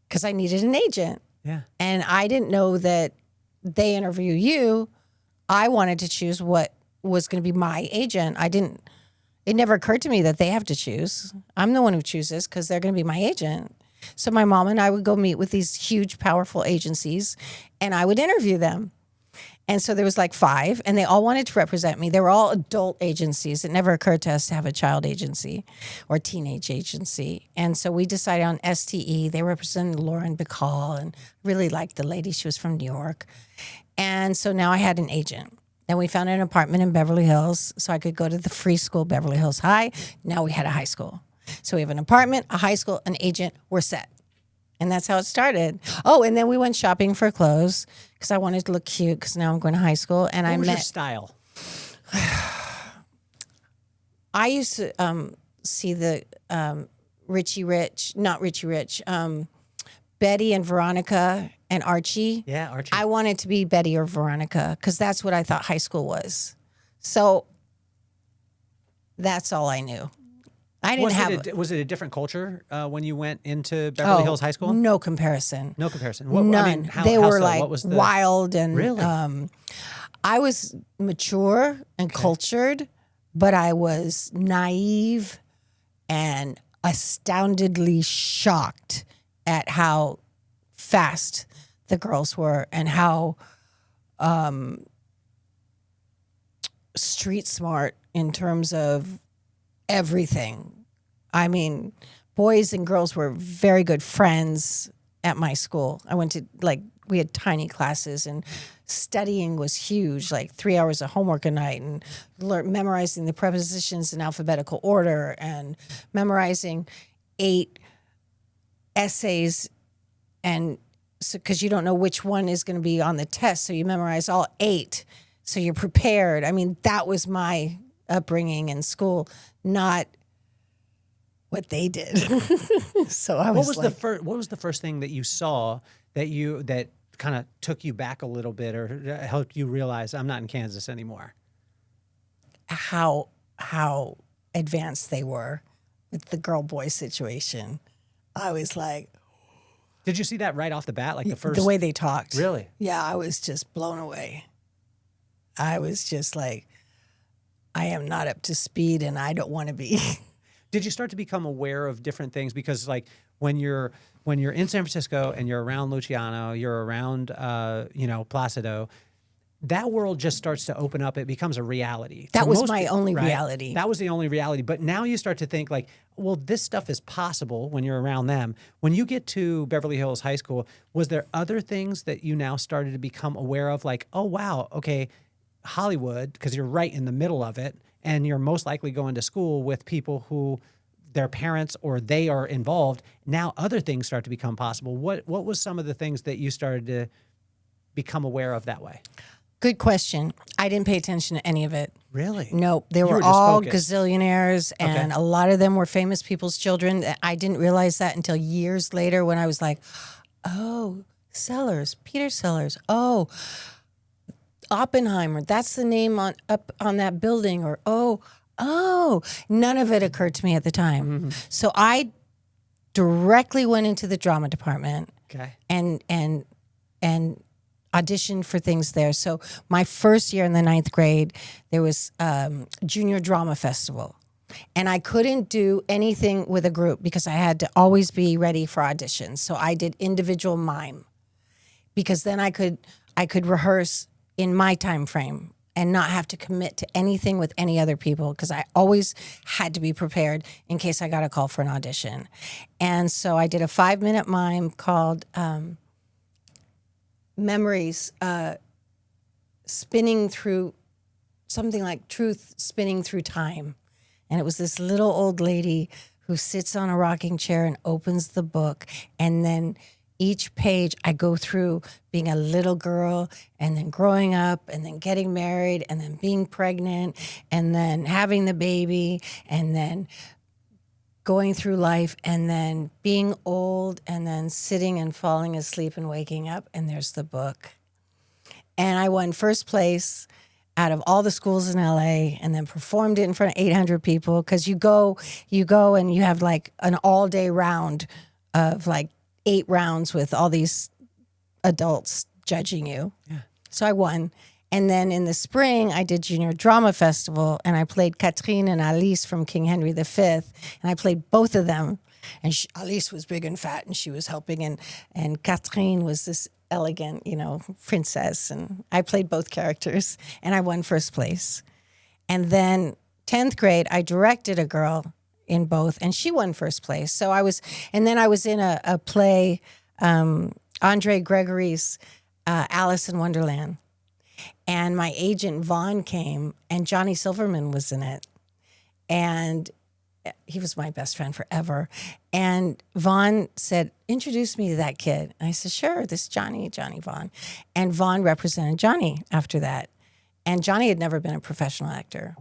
because I needed an agent. Yeah. And I didn't know that they interview you. I wanted to choose what was going to be my agent. It never occurred to me that they have to choose. I'm the one who chooses because they're going to be my agent. So my mom and I would go meet with these huge, powerful agencies and I would interview them. And so there was like 5 and they all wanted to represent me. They were all adult agencies. It never occurred to us to have a child agency or teenage agency. And so we decided on STE. They represented Lauren Bacall and really liked the lady. She was from New York. And so now I had an agent. Then we found an apartment in Beverly Hills so I could go to the free school, Beverly Hills High. Now we had a high school. So we have an apartment, a high school, an agent. We're set. And that's how it started. Oh, and then we went shopping for clothes because I wanted to look cute because now I'm going to high school. And What I was met. your style? I used to see the not Richie Rich, Betty and Veronica and Archie. Yeah, Archie. I wanted to be Betty or Veronica because that's what I thought high school was. So that's all I knew. I didn't Was it a different culture when you went into Beverly Hills High School? No comparison. No comparison. None. I mean, They how were so? like What was the, wild and Really? I was mature and cultured, but I was naive and astoundedly shocked at how fast the girls were and how street smart in terms of everything. I mean, boys and girls were very good friends at my school. I went to we had tiny classes and studying was huge, like 3 hours of homework a night and memorizing the prepositions in alphabetical order and memorizing 8 essays and because you don't know which one is going to be on the test. So you memorize all 8. So you're prepared. I mean, that was my upbringing in school, not what they did. So I was what was the first thing that you saw that kind of took you back a little bit or helped you realize I'm not in Kansas anymore? how advanced they were with the girl-boy situation. I was like, Did you see that right off the bat, like the first? the way they talked. Really? Yeah, I was just blown away. I was just like, I am not up to speed and I don't want to be. Did you start to become aware of different things? Because like when you're in San Francisco and you're around Luciano, you're around Placido, that world just starts to open up. It becomes a reality. That To was most my people, only right? reality. That was the only reality. But now you start to think like, well, this stuff is possible when you're around them. When you get to Beverly Hills High School, was there other things that you now started to become aware of? Like, oh, wow, okay, Hollywood, because you're right in the middle of it, and you're most likely going to school with people who their parents or they are involved. Now other things start to become possible. What was some of the things that you started to become aware of that way? Good question. I didn't pay attention to any of it. Really? Nope. They You were were just all focused. gazillionaires, and Okay. a lot of them were famous people's children. I didn't realize that until years later when I was like, oh, Sellers, Peter Sellers. Oh, Oppenheimer. That's the name up on that building. Or, oh, none of it occurred to me at the time. Mm-hmm. So I directly went into the drama department Okay. and auditioned for things there. So my first year in the 9th grade, there was Junior Drama Festival. And I couldn't do anything with a group because I had to always be ready for auditions. So I did individual mime because then I could rehearse in my time frame and not have to commit to anything with any other people because I always had to be prepared in case I got a call for an audition. And so I did a 5-minute mime called Memories, spinning through something like Truth Spinning Through Time. And it was this little old lady who sits on a rocking chair and opens the book. And then each page I go through being a little girl and then growing up and then getting married and then being pregnant and then having the baby and then going through life and then being old and then sitting and falling asleep and waking up, and there's the book. And I won first place out of all the schools in LA, and then performed it in front of 800 people. Because you go and you have like an all-day round of like 8 rounds with all these adults judging you. Yeah. So I won. And then in the spring, I did Junior Drama Festival, and I played Catherine and Alice from King Henry V, and I played both of them. And Alice was big and fat, and she was helping, and Catherine was this elegant, princess. And I played both characters, and I won first place. And then 10th grade, I directed a girl in both, and she won first place. So I was in a play, Andre Gregory's Alice in Wonderland. And my agent, Vaughn, came, and Johnny Silverman was in it. And he was my best friend forever. And Vaughn said, introduce me to that kid. And I said, sure, this is Johnny Vaughn. And Vaughn represented Johnny after that. And Johnny had never been a professional actor.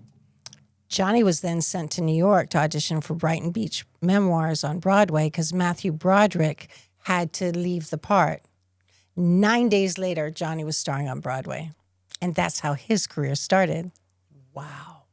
Johnny was then sent to New York to audition for Brighton Beach Memoirs on Broadway because Matthew Broderick had to leave the part. 9 days later, Johnny was starring on Broadway. And that's how his career started. Wow.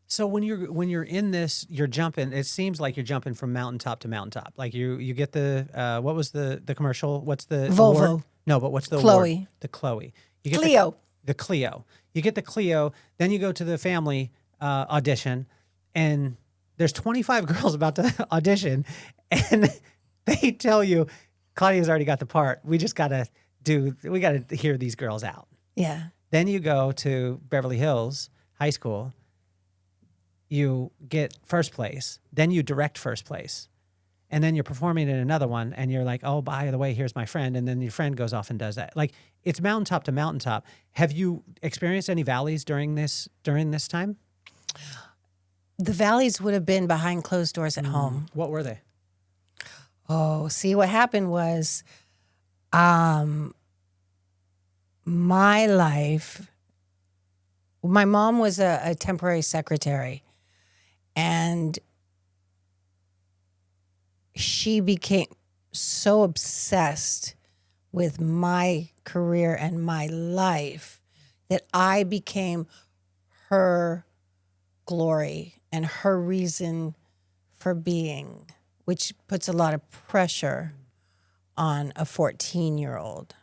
So when you're in this, you're jumping. It seems like you're jumping from mountaintop to mountaintop. Like you get the what was the commercial? What's the Volvo? Award? No, but what's the Chloe. award? The Chloe. You get Clio. The Clio. You get the Clio. Then you go to the family audition, and there's 25 girls about to audition, and they tell you, Claudia's already got the part. We just gotta hear these girls out. Yeah. Then you go to Beverly Hills High School. You get first place. Then you direct first place. And then you're performing in another one, and you're like, oh, by the way, here's my friend. And then your friend goes off and does that. Like, it's mountaintop to mountaintop. Have you experienced any valleys during this time? The valleys would have been behind closed doors at home. What were they? Oh, see, what happened was my life, my mom was a temporary secretary, and she became so obsessed with my career and my life that I became her glory and her reason for being, which puts a lot of pressure on a 14-year-old.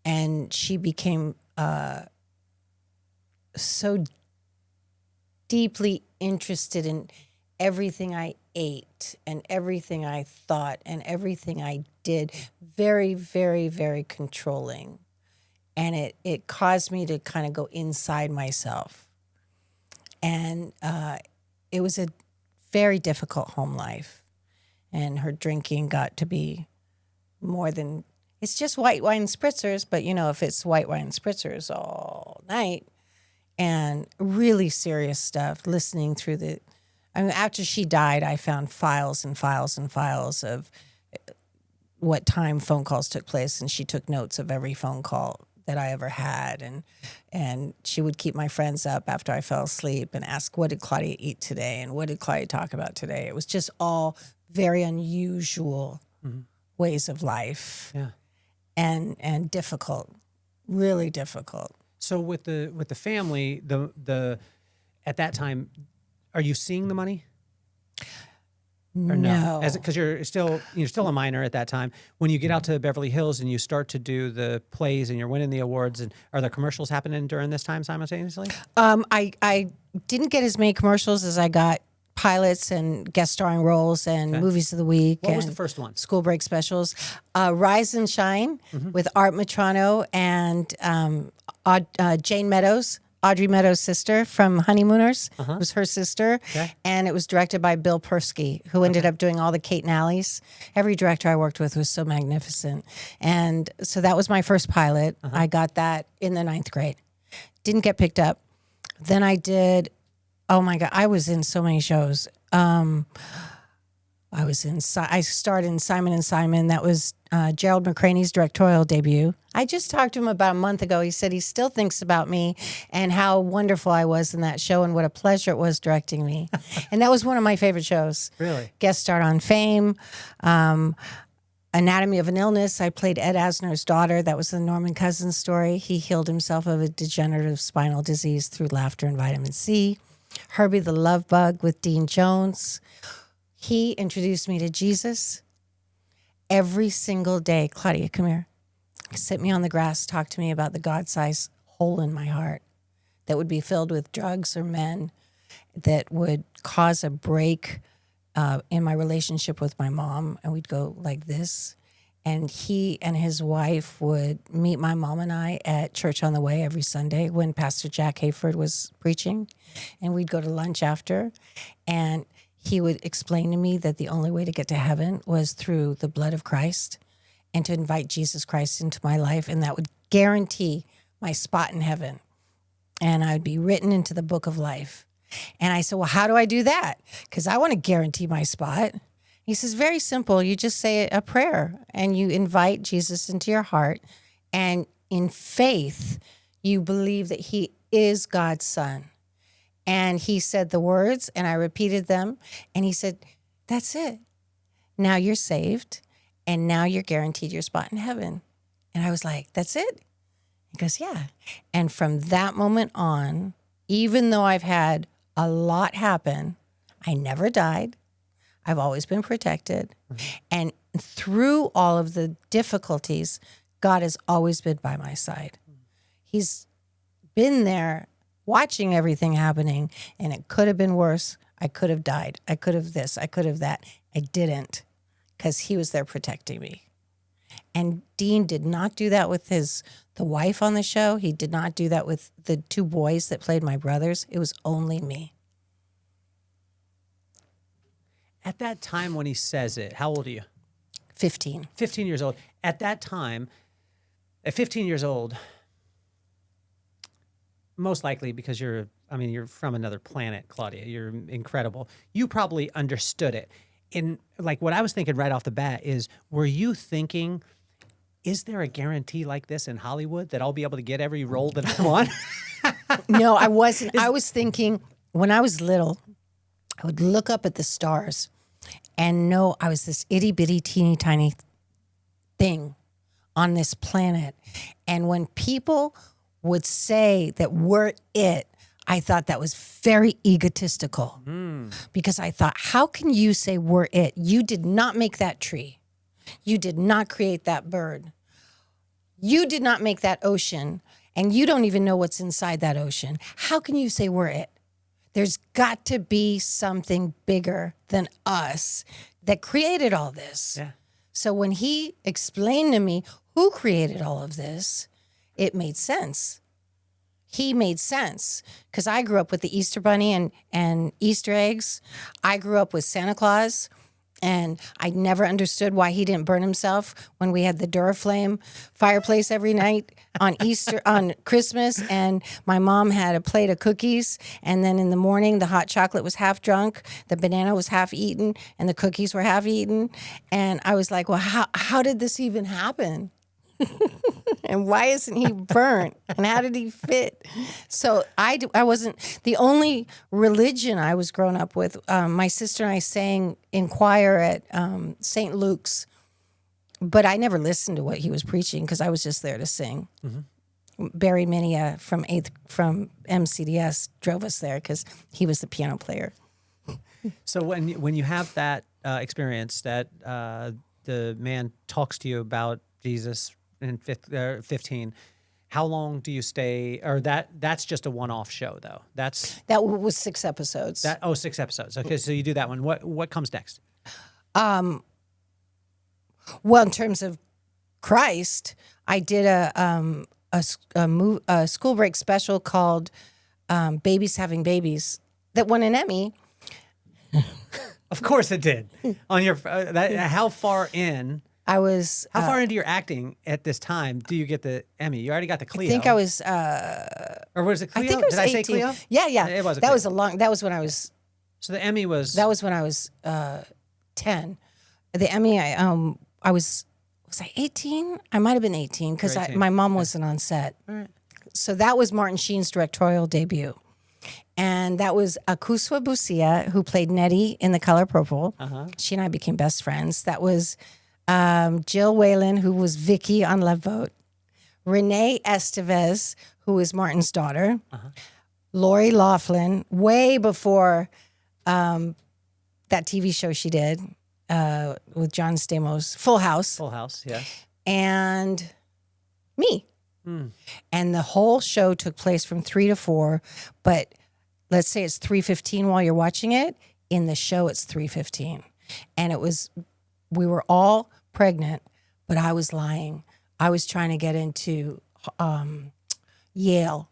And she became so deeply interested in everything I ate and everything I thought and everything I did. Very, very, very controlling. And it caused me to kind of go inside myself. And it was a very difficult home life. And her drinking got to be more than, it's just white wine spritzers, but if it's white wine spritzers all night, and really serious stuff, listening through after she died, I found files and files and files of what time phone calls took place, and she took notes of every phone call that I ever had, and she would keep my friends up after I fell asleep and ask, what did Claudia eat today, and what did Claudia talk about today? It was just all very unusual ways of life. Yeah. And difficult, really difficult. So with the family, the at that time, are you seeing the money? Or no, because you're still a minor at that time. When you get out to Beverly Hills and you start to do the plays and you're winning the awards, and are the commercials happening during this time simultaneously? I didn't get as many commercials as I got pilots and guest starring roles and movies of the week. What was the first one? School break specials. Rise and Shine with Art Matrano and Jane Meadows, Audrey Meadows' sister from Honeymooners. It was her sister. Okay. And it was directed by Bill Persky, who ended up doing all the Kate and Alleys. Every director I worked with was so magnificent. And so that was my first pilot. I got that in the 9th grade. Didn't get picked up. Then I did... Oh my God, I was in so many shows. I starred in Simon and Simon. That was Gerald McCraney's directorial debut. I just talked to him about a month ago. He said he still thinks about me and how wonderful I was in that show and what a pleasure it was directing me. And that was one of my favorite shows. Really? Guest starred on Fame. Anatomy of an Illness, I played Ed Asner's daughter. That was the Norman Cousins story. He healed himself of a degenerative spinal disease through laughter and vitamin C. Herbie the Love Bug with Dean Jones. He introduced me to Jesus every single day. Claudia, come here. Sit me on the grass, talk to me about the God-sized hole in my heart that would be filled with drugs or men, that would cause a break in my relationship with my mom, and we'd go like this. And he and his wife would meet my mom and I at Church on the Way every Sunday when Pastor Jack Hayford was preaching, and we'd go to lunch after, and he would explain to me that the only way to get to heaven was through the blood of Christ and to invite Jesus Christ into my life, and that would guarantee my spot in heaven, and I would be written into the book of life. And I said, well, how do I do that? Because I want to guarantee my spot. He says, very simple. You just say a prayer and you invite Jesus into your heart. And in faith, you believe that he is God's son. And he said the words and I repeated them. And he said, that's it. Now you're saved. And now you're guaranteed your spot in heaven. And I was like, that's it? He goes, yeah. And from that moment on, even though I've had a lot happen, I never died. I've always been protected. Mm-hmm. And through all of the difficulties, God has always been by my side. He's been there watching everything happening, and it could have been worse. I could have died. I could have this. I could have that. I didn't, because he was there protecting me. And Dean did not do that with the wife on the show. He did not do that with the two boys that played my brothers. It was only me. At that time when he says it, how old are you? 15. 15 years old. At that time, at 15 years old, most likely because you're from another planet, Claudia. You're incredible. You probably understood it. Like what I was thinking right off the bat is, were you thinking, is there a guarantee like this in Hollywood that I'll be able to get every role that I want? No, I wasn't. I was thinking, when I was little, I would look up at the stars and know I was this itty bitty teeny tiny thing on this planet. And when people would say that we're it, I thought that was very egotistical, because I thought, how can you say we're it? You did not make that tree. You did not create that bird. You did not make that ocean, and you don't even know what's inside that ocean. How can you say we're it? There's got to be something bigger than us that created all this. Yeah. So when he explained to me who created all of this, it made sense. He made sense, because I grew up with the Easter Bunny and Easter eggs. I grew up with Santa Claus, and I never understood why he didn't burn himself when we had the Duraflame fireplace every night on on Christmas, and my mom had a plate of cookies, and then in the morning the hot chocolate was half drunk, the banana was half eaten, and the cookies were half eaten. And I was like, well, how did this even happen? And why isn't he burnt? And how did he fit? So I wasn't the only religion I was grown up with. My sister and I sang in choir at St. Luke's, but I never listened to what he was preaching because I was just there to sing. Mm-hmm. Barry Minia from MCDS drove us there because he was the piano player. So when you have that experience that the man talks to you about Jesus in 15, how long do you stay? Or that's just a one-off show, though. That was 6 episodes. 6 episodes. Okay, so you do that one. What comes next? Well, in terms of Christ, I did a school break special called "Babies Having Babies" that won an Emmy. Of course, it did. On your how far in? I was. How far into your acting at this time do you get the Emmy? You already got the Cleo. I think I was. Or was it Cleo? I think it was Did 18. I say Cleo? Yeah. It was. That was That was when I was. So the Emmy was. That was when I was 10. The Emmy, I was I 18? I might have been 18 because my mom wasn't on set. All right. So that was Martin Sheen's directorial debut. And that was Akuswa Busia, who played Nettie in The Color Purple. Uh-huh. She and I became best friends. That was Jill Whalen, who was Vicky on Love Boat, Renee Estevez, who was Martin's daughter, Lori Laughlin, way before that TV show she did with John Stamos, Full House, Full House, yes. and me. And the whole show took place from 3 to 4, but let's say it's 3:15 while you're watching it. In the show, it's 3:15. And we were all pregnant, but I was lying. I was trying to get into Yale.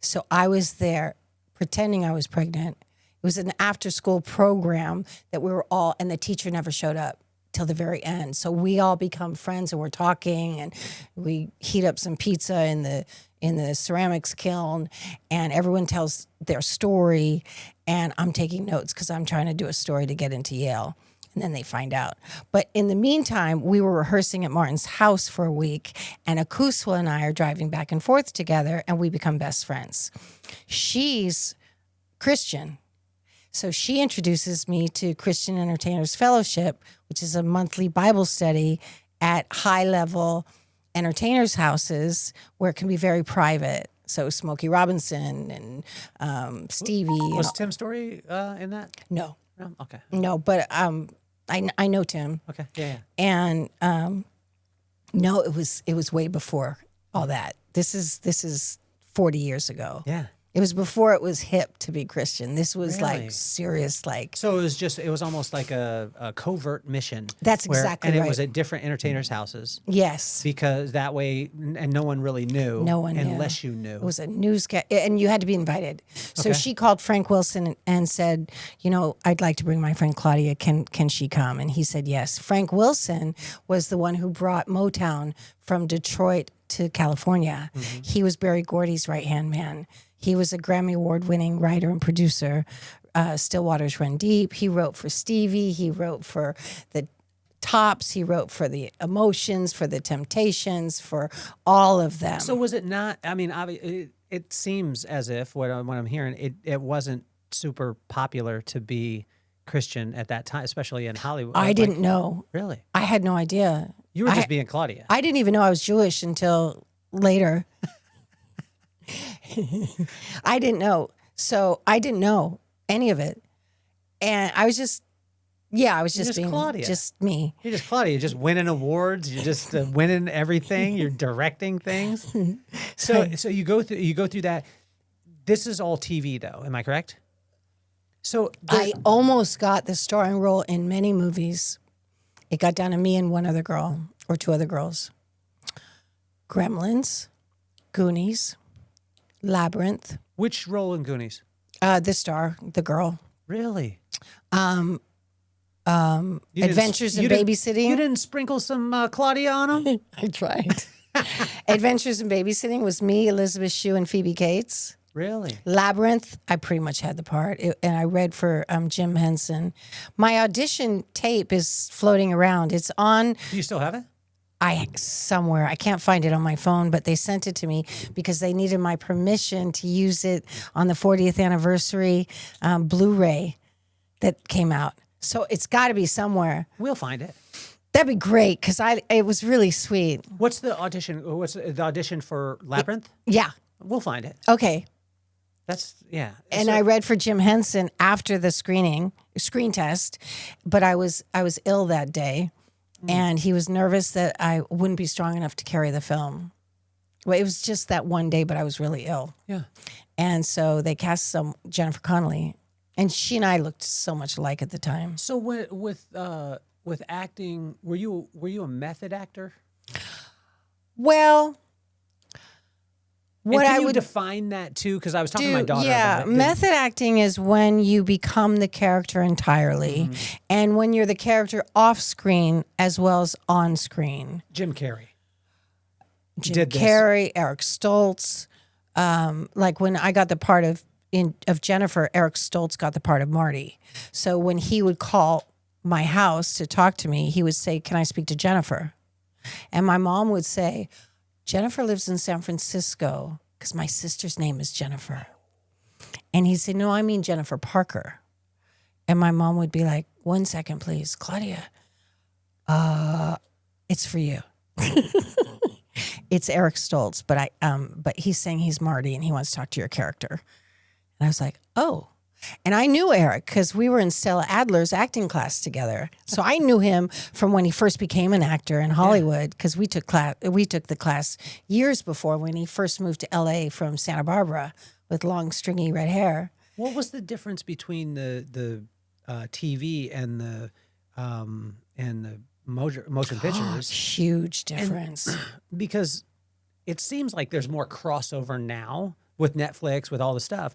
So I was there pretending I was pregnant. It was an after-school program that we were all, and the teacher never showed up till the very end. So we all become friends and we're talking and we heat up some pizza in the ceramics kiln and everyone tells their story and I'm taking notes because I'm trying to do a story to get into Yale. And then they find out. But in the meantime, we were rehearsing at Martin's house for a week and Akuswa and I are driving back and forth together and we become best friends. She's Christian. So she introduces me to Christian Entertainers Fellowship, which is a monthly Bible study at high-level entertainers' houses where it can be very private. So Smokey Robinson and Stevie. Was Tim Story in that? No. No? Okay. No, but I know Tim. Okay. Yeah. And no, it was way before all that. This is 40 years ago. Yeah. It was before it was hip to be Christian. This was Really? like serious, like. So it was almost like a covert mission. That's exactly and right. it was at different entertainers' houses. Yes. Because that way, and no one really knew. No one knew. Unless you knew. It was a newscast, and you had to be invited. So Okay. she called Frank Wilson and said, I'd like to bring my friend Claudia. Can she come? And he said yes. Frank Wilson was the one who brought Motown from Detroit to California. Mm-hmm. He was Berry Gordy's right-hand man. He was a Grammy Award-winning writer and producer. Still Waters Run Deep. He wrote for Stevie. He wrote for the Tops. He wrote for the Emotions, for the Temptations, for all of them. So was it not? I mean, it seems as if what I'm hearing, it wasn't super popular to be Christian at that time, especially in Hollywood. I didn't know. Really? I had no idea. You were just being Claudia. I didn't even know I was Jewish until later. I didn't know. So I didn't know any of it. And I was just being Claudia. just me. You're just Claudia. You're just winning awards. You're just winning everything. You're directing things. So you go through that. This is all TV, though. Am I correct? So I almost got the starring role in many movies. It got down to me and one other girl or two other girls. Gremlins, Goonies, Labyrinth. which role in Goonies? The star, the girl. Really? Adventures in You didn't- Babysitting. You didn't sprinkle some Claudia on them? I tried. Adventures in Babysitting was me, Elizabeth Shue, and Phoebe Cates. Really? Labyrinth, I pretty much had the part, and I read for Jim Henson. My audition tape is floating around. It's on Do you still have it? somewhere. I can't find it on my phone, but they sent it to me because they needed my permission to use it on the 40th anniversary Blu-ray that came out. So it's got to be somewhere. We'll find it. That'd be great because it was really sweet. What's the audition? What's the audition for Labyrinth? Yeah. We'll find it. Okay. That's yeah. And So- I read for Jim Henson after the screen test, but I was ill that day, and he was nervous that I wouldn't be strong enough to carry the film. Well, it was just that one day, but I was really ill, yeah. and so they cast Jennifer Connelly, and she and I looked so much alike at the time. So with acting, were you a method actor? Well, what and can I you would define that too? Because I was talking to my do, daughter. yeah, about it. method acting is when you become the character entirely, and when you're the character off screen as well as on screen. Jim Carrey. Jim did this. Carrey, Eric Stoltz. Like when I got the part of Jennifer, Eric Stoltz got the part of Marty. So when he would call my house to talk to me, he would say, "Can I speak to Jennifer?" And my mom would say, "Jennifer lives in San Francisco because my sister's name is Jennifer." And he'd say, "No, I mean Jennifer Parker." And my mom would be like, "1 second, please, Claudia. It's for you. It's Eric Stoltz, but he's saying he's Marty and he wants to talk to your character. And I was like, oh. And I knew Eric because we were in Stella Adler's acting class together. So I knew him from when he first became an actor in Hollywood because we took the class years before when he first moved to LA from Santa Barbara with long stringy red hair. What was the difference between the TV and the motion pictures? Huge difference. Because it seems like there's more crossover now with Netflix, with all the stuff.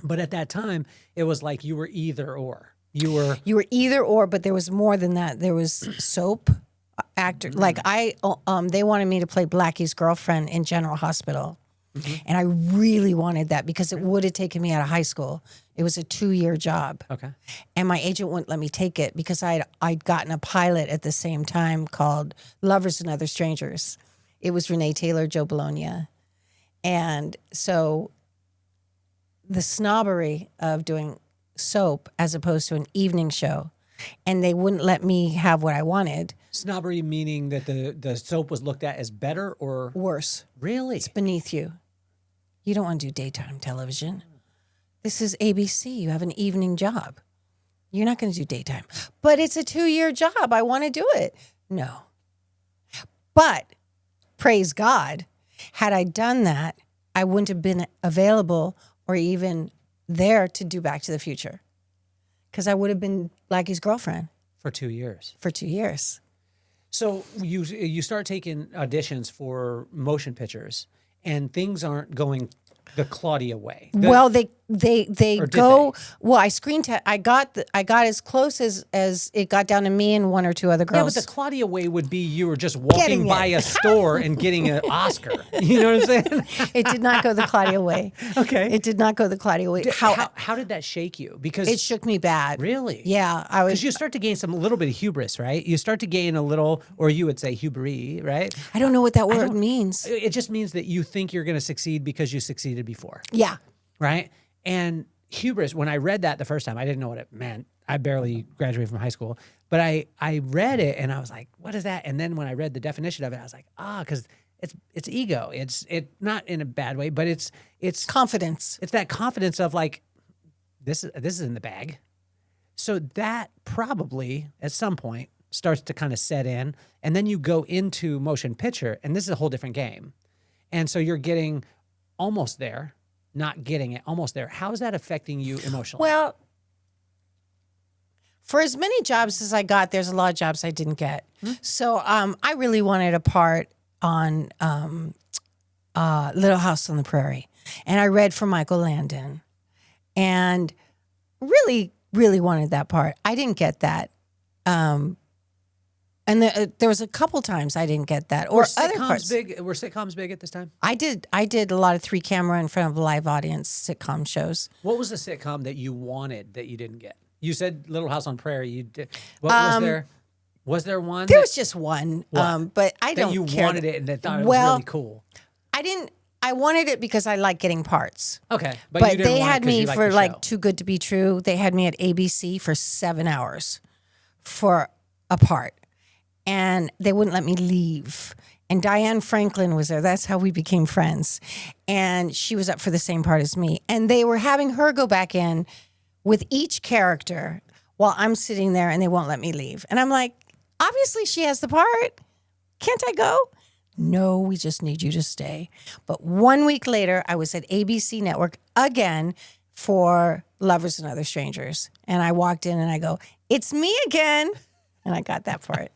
But at that time, it was like you were either or. You were either or, but there was more than that. There was soap actor. Like they wanted me to play Blackie's girlfriend in General Hospital. And I really wanted that because it would have taken me out of high school. It was a 2-year job. Okay. And my agent wouldn't let me take it because I'd gotten a pilot at the same time called Lovers and Other Strangers. It was Renee Taylor, Joe Bologna. And so the snobbery of doing soap as opposed to an evening show, and they wouldn't let me have what I wanted. Snobbery meaning that the soap was looked at as better or Worse. Really? It's beneath you. You don't want to do daytime television. This is ABC. You have an evening job. You're not going to do daytime. But it's a 2-year job. I want to do it. No. But praise God, had I done that, I wouldn't have been available or even there to do Back to the Future. Because I would have been Blackie's girlfriend. For 2 years. For 2 years. So you start taking auditions for motion pictures, and things aren't going the Claudia way. Well, they go. They? Well, I screen test. I got as close as it got down to me and 1 or 2 other girls. Yeah, but the Claudia way would be you were just walking by a store and getting an Oscar. You know what I'm saying? It did not go the Claudia way. Okay. It did not go the Claudia way. How did that shake you? Because It shook me bad. Really? Yeah, I was. Because you start to gain a little bit of hubris, right? You start to gain a little, or you would say hubris, right? I don't know what that word means. It just means that you think you're going to succeed because you succeeded before. Yeah. Right? And hubris, when I read that the first time, I didn't know what it meant. I barely graduated from high school. But I read it and I was like, what is that? And then when I read the definition of it, I was like, because it's ego. It's not in a bad way, but it's Confidence. It's that confidence of like, this is in the bag. So that probably at some point starts to kind of set in. And then you go into motion picture, and this is a whole different game. And so you're getting almost there, not getting it, almost there. How is that affecting you emotionally? Well, for as many jobs as I got, there's a lot of jobs I didn't get. So I really wanted a part on Little House on the Prairie. And I read for Michael Landon. And really, really wanted that part. I didn't get that. And there was a couple times I didn't get that. Or other parts. Were sitcoms big at this time? I did a lot of 3-camera in front of a live audience sitcom shows. What was the sitcom that you wanted that you didn't get? You said Little House on Prairie. You did. What was there? Was there one? There was just one, but I don't care. That you wanted it and that thought it was really cool. I didn't. I wanted it because I like getting parts. Okay, but you didn't they want had it 'cause me you liked for the like show. Too Good to Be True. They had me at ABC for 7 hours for a part, and they wouldn't let me leave. And Diane Franklin was there. That's how we became friends. And she was up for the same part as me. And they were having her go back in with each character while I'm sitting there, and they won't let me leave. And I'm like, obviously she has the part. Can't I go? No, we just need you to stay. But 1 week later, I was at ABC Network again for Lovers and Other Strangers. And I walked in and I go, it's me again. And I got that part.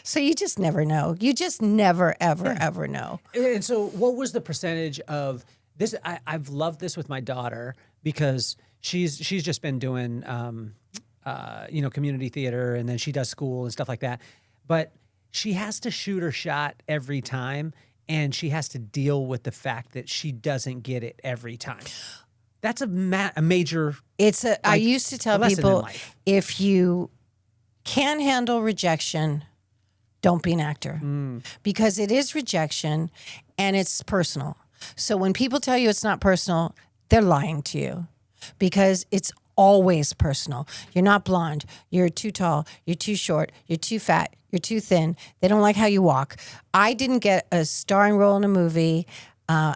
So you just never know. You just never, ever, ever know. And so what was the percentage of this? I've loved this with my daughter because she's just been doing, community theater, and then she does school and stuff like that. But she has to shoot her shot every time, and she has to deal with the fact that she doesn't get it every time. That's a major. I used to tell lesson in people, life. if you can't handle rejection, don't be an actor. Because it is rejection and it's personal. So when people tell you it's not personal, they're lying to you, because it's always personal. You're not blonde. You're too tall. You're too short. You're too fat. You're too thin. They don't like how you walk. I didn't get a starring role in a movie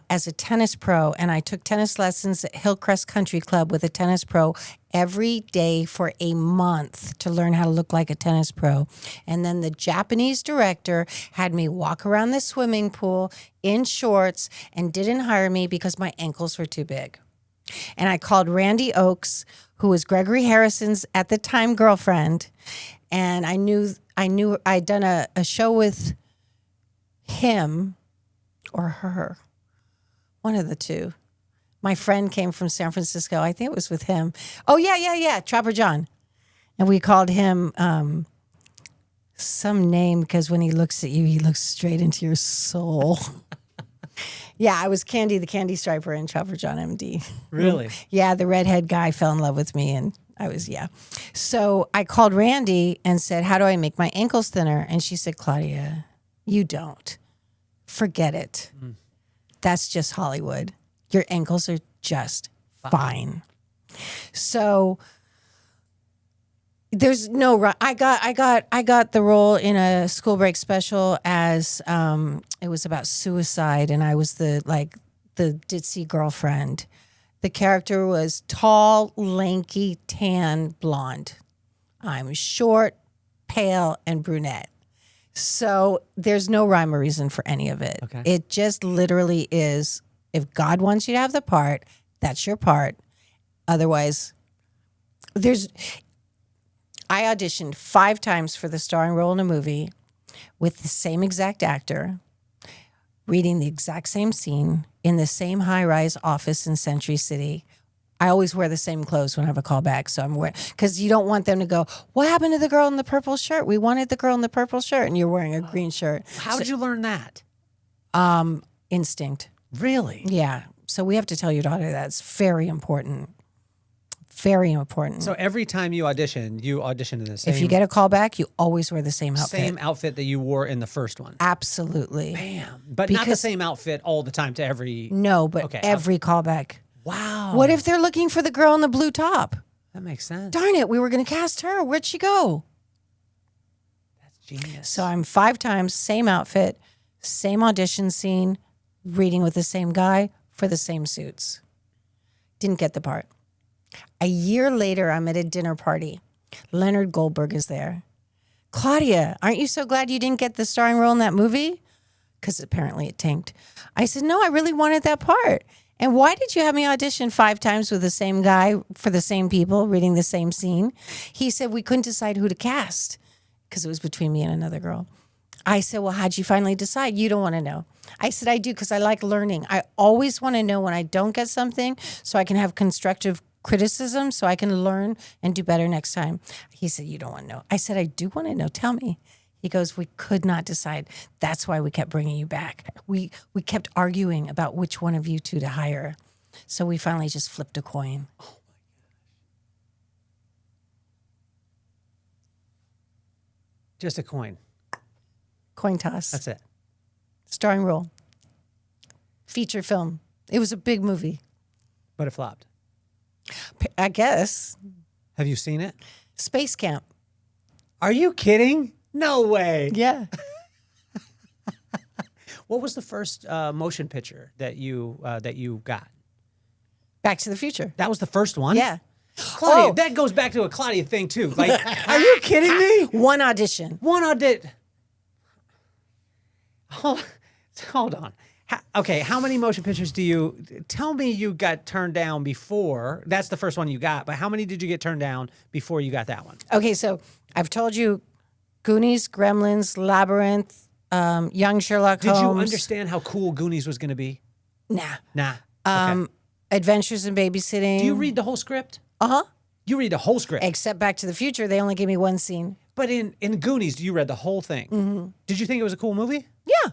as a tennis pro, and I took tennis lessons at Hillcrest Country Club with a tennis pro every day for a month to learn how to look like a tennis pro. And then the Japanese director had me walk around the swimming pool in shorts and didn't hire me because my ankles were too big. And I called Randy Oakes, who was Gregory Harrison's at the time girlfriend, and I knew I'd done a show with him or her, one of the two. My friend came from San Francisco. I think it was with him. Oh, yeah. Trapper John. And we called him some name because when he looks at you, he looks straight into your soul. Yeah, I was Candy, the Candy Striper in Trapper John MD. Really? Yeah, the redhead guy fell in love with me, and I was, yeah. So I called Randy and said, how do I make my ankles thinner? And she said, Claudia, you don't. Forget it. That's just Hollywood. Your ankles are just fine. So there's no. I got the role in a school break special as it was about suicide, and I was the ditzy girlfriend. The character was tall, lanky, tan, blonde. I'm short, pale, and brunette. So there's no rhyme or reason for any of it. Okay. It just literally is, if God wants you to have the part, that's your part. Otherwise, I auditioned 5 times for the starring role in a movie with the same exact actor, reading the exact same scene in the same high-rise office in Century City. I always wear the same clothes when I have a callback, so I'm wearing, because you don't want them to go, what happened to the girl in the purple shirt? We wanted the girl in the purple shirt, and you're wearing a green shirt. How did you learn that? Instinct. Really? Yeah. So we have to tell your daughter that's very important. Very important. So every time you audition in the same. If you get a callback, you always wear the same outfit. Same outfit that you wore in the first one. Absolutely. Bam. But not the same outfit all the time to every. No, but Okay, every callback. Wow. What if they're looking for the girl in the blue top? That makes sense. Darn it, we were going to cast her. Where'd she go? That's genius. So I'm 5 times, same outfit, same audition scene, reading with the same guy for the same suits. Didn't get the part. A year later, I'm at a dinner party. Leonard Goldberg is there. Claudia, aren't you so glad you didn't get the starring role in that movie? Because apparently it tanked. I said, no, I really wanted that part. And why did you have me audition 5 times with the same guy for the same people, reading the same scene? He said, we couldn't decide who to cast because it was between me and another girl. I said, well, how'd you finally decide? You don't want to know. I said, I do because I like learning. I always want to know when I don't get something so I can have constructive criticism so I can learn and do better next time. He said, you don't want to know. I said, I do want to know. Tell me. He goes, we could not decide. That's why we kept bringing you back. We kept arguing about which one of you two to hire. So we finally just flipped a coin. Oh, my gosh. Just a coin. Coin toss. That's it. Starring role. Feature film. It was a big movie. But it flopped. I guess. Have you seen it? Space Camp. Are you kidding? No way. Yeah. What was the first motion picture that you got? Back to the Future. That was the first one? Yeah. Claudia, Oh. that goes back to a Claudia thing too. Like, are you kidding me? One audition. One audit. Hold on. Okay, how many motion pictures do you tell me you got turned down before? That's the first one you got, but how many did you get turned down before you got that one? Okay, so I've told you Goonies, Gremlins, Labyrinth, Young Sherlock Holmes. Did you understand how cool Goonies was going to be? Nah. Nah. Okay. Adventures in Babysitting. Do you read the whole script? Uh-huh. You read the whole script. Except Back to the Future, they only gave me one scene. But in Goonies, you read the whole thing. Mm-hmm. Did you think it was a cool movie? Yeah.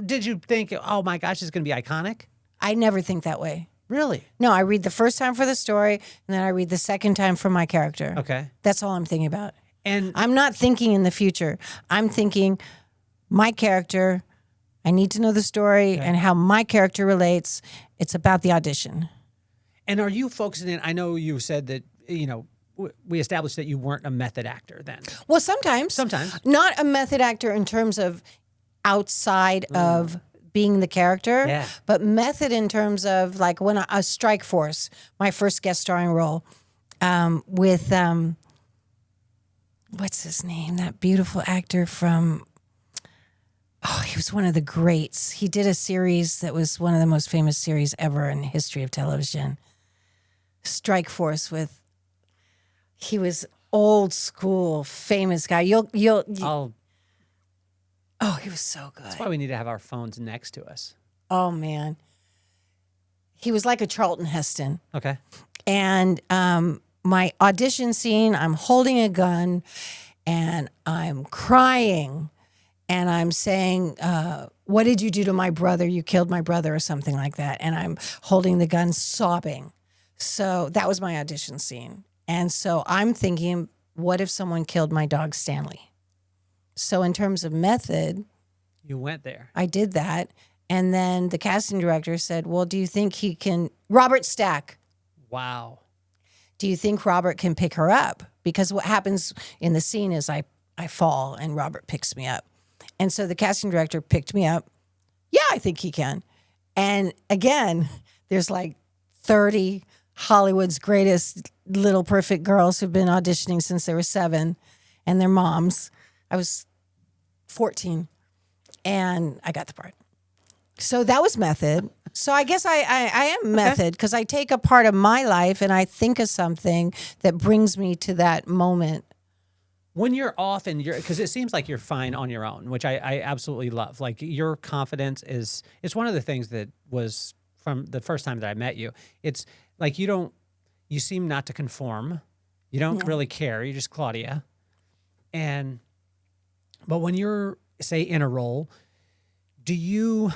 Did you think, oh my gosh, it's going to be iconic? I never think that way. Really? No, I read the first time for the story, and then I read the second time for my character. Okay. That's all I'm thinking about. And I'm not thinking in the future. I'm thinking my character, I need to know the story and how my character relates. It's about the audition. are you focusing in? I know you said that we established that you weren't a method actor then. Well, sometimes. Sometimes. Not a method actor in terms of outside of being the character, Yeah. but method in terms of like when a Strike Force, my first guest starring role with, what's his name? That beautiful actor from, he was one of the greats. He did a series that was one of the most famous series ever in the history of television. Strike Force he was old school, famous guy. Oh, he was so good. That's why we need to have our phones next to us. Oh man, he was like a Charlton Heston. Okay. And my audition scene, I'm holding a gun, and I'm crying, and I'm saying, "What did you do to my brother? You killed my brother," or something like that. And I'm holding the gun, sobbing. So that was my audition scene. And so I'm thinking, what if someone killed my dog, Stanley? So in terms of method, You went there. I did that. And then the casting director said, well, do you think he can, Robert Stack, Wow. do you think Robert can pick her up? Because what happens in the scene is I fall and Robert picks me up. And so the casting director picked me up. Yeah, I think he can. And again, there's like 30 Hollywood's greatest little perfect girls who've been auditioning since they were 7 and their moms. I was 14 and I got the part. So that was method. So I guess I am method because I take a part of my life and I think of something that brings me to that moment. When you're off and because it seems like you're fine on your own, which I absolutely love. Like your confidence it's one of the things that was from the first time that I met you. It's like you seem not to conform. You don't really care. You're just Claudia. But when you're, say, in a role, do you,